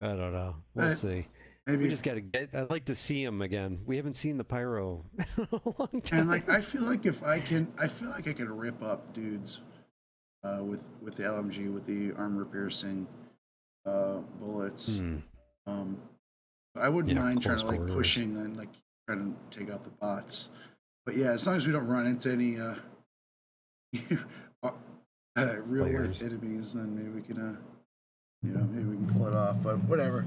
I don't know. We'll see. Maybe we just got to get. I'd like to see him again. We haven't seen the pyro in a long time. And like, I feel like I could rip up dudes with the LMG with the armor piercing bullets. I wouldn't mind trying to like pushing and like trying to take out the bots. But yeah, as long as we don't run into any real life enemies, then maybe we can maybe we can pull it off. But whatever.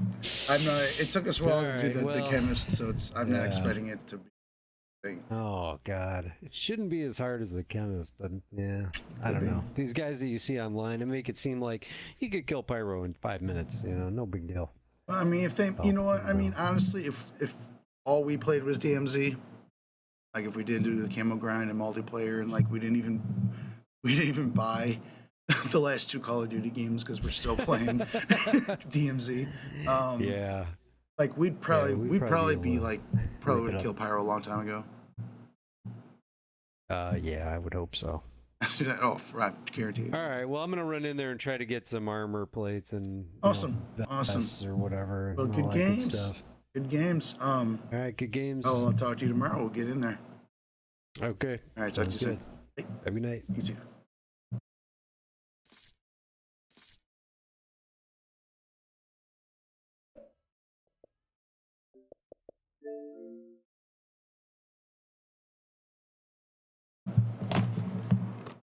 I'm not. It took us a while to do the chemist, so I'm not expecting it to be. Oh God, it shouldn't be as hard as the chemist, but yeah, I don't know. These guys that you see online, they make it seem like you could kill Pyro in 5 minutes. You know, no big deal. I mean, if they, you know what? I mean, honestly, if all we played was DMZ, like if we didn't do the camo grind and multiplayer, and like we didn't even buy the last 2 Call of Duty games because we're still playing DMZ. Yeah. Like we'd probably would have killed Pyro a long time ago. Yeah, I would hope so. Oh, right, guaranteed. All right, well, I'm gonna run in there and try to get some armor plates and awesome or whatever. Well, good games. Good games. All right, good games. I'll talk to you tomorrow. We'll get in there. Okay. All right, talk to you soon. Have a good night. You too.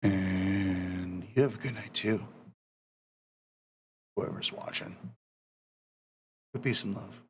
And you have a good night too. Whoever's watching. Peace and love.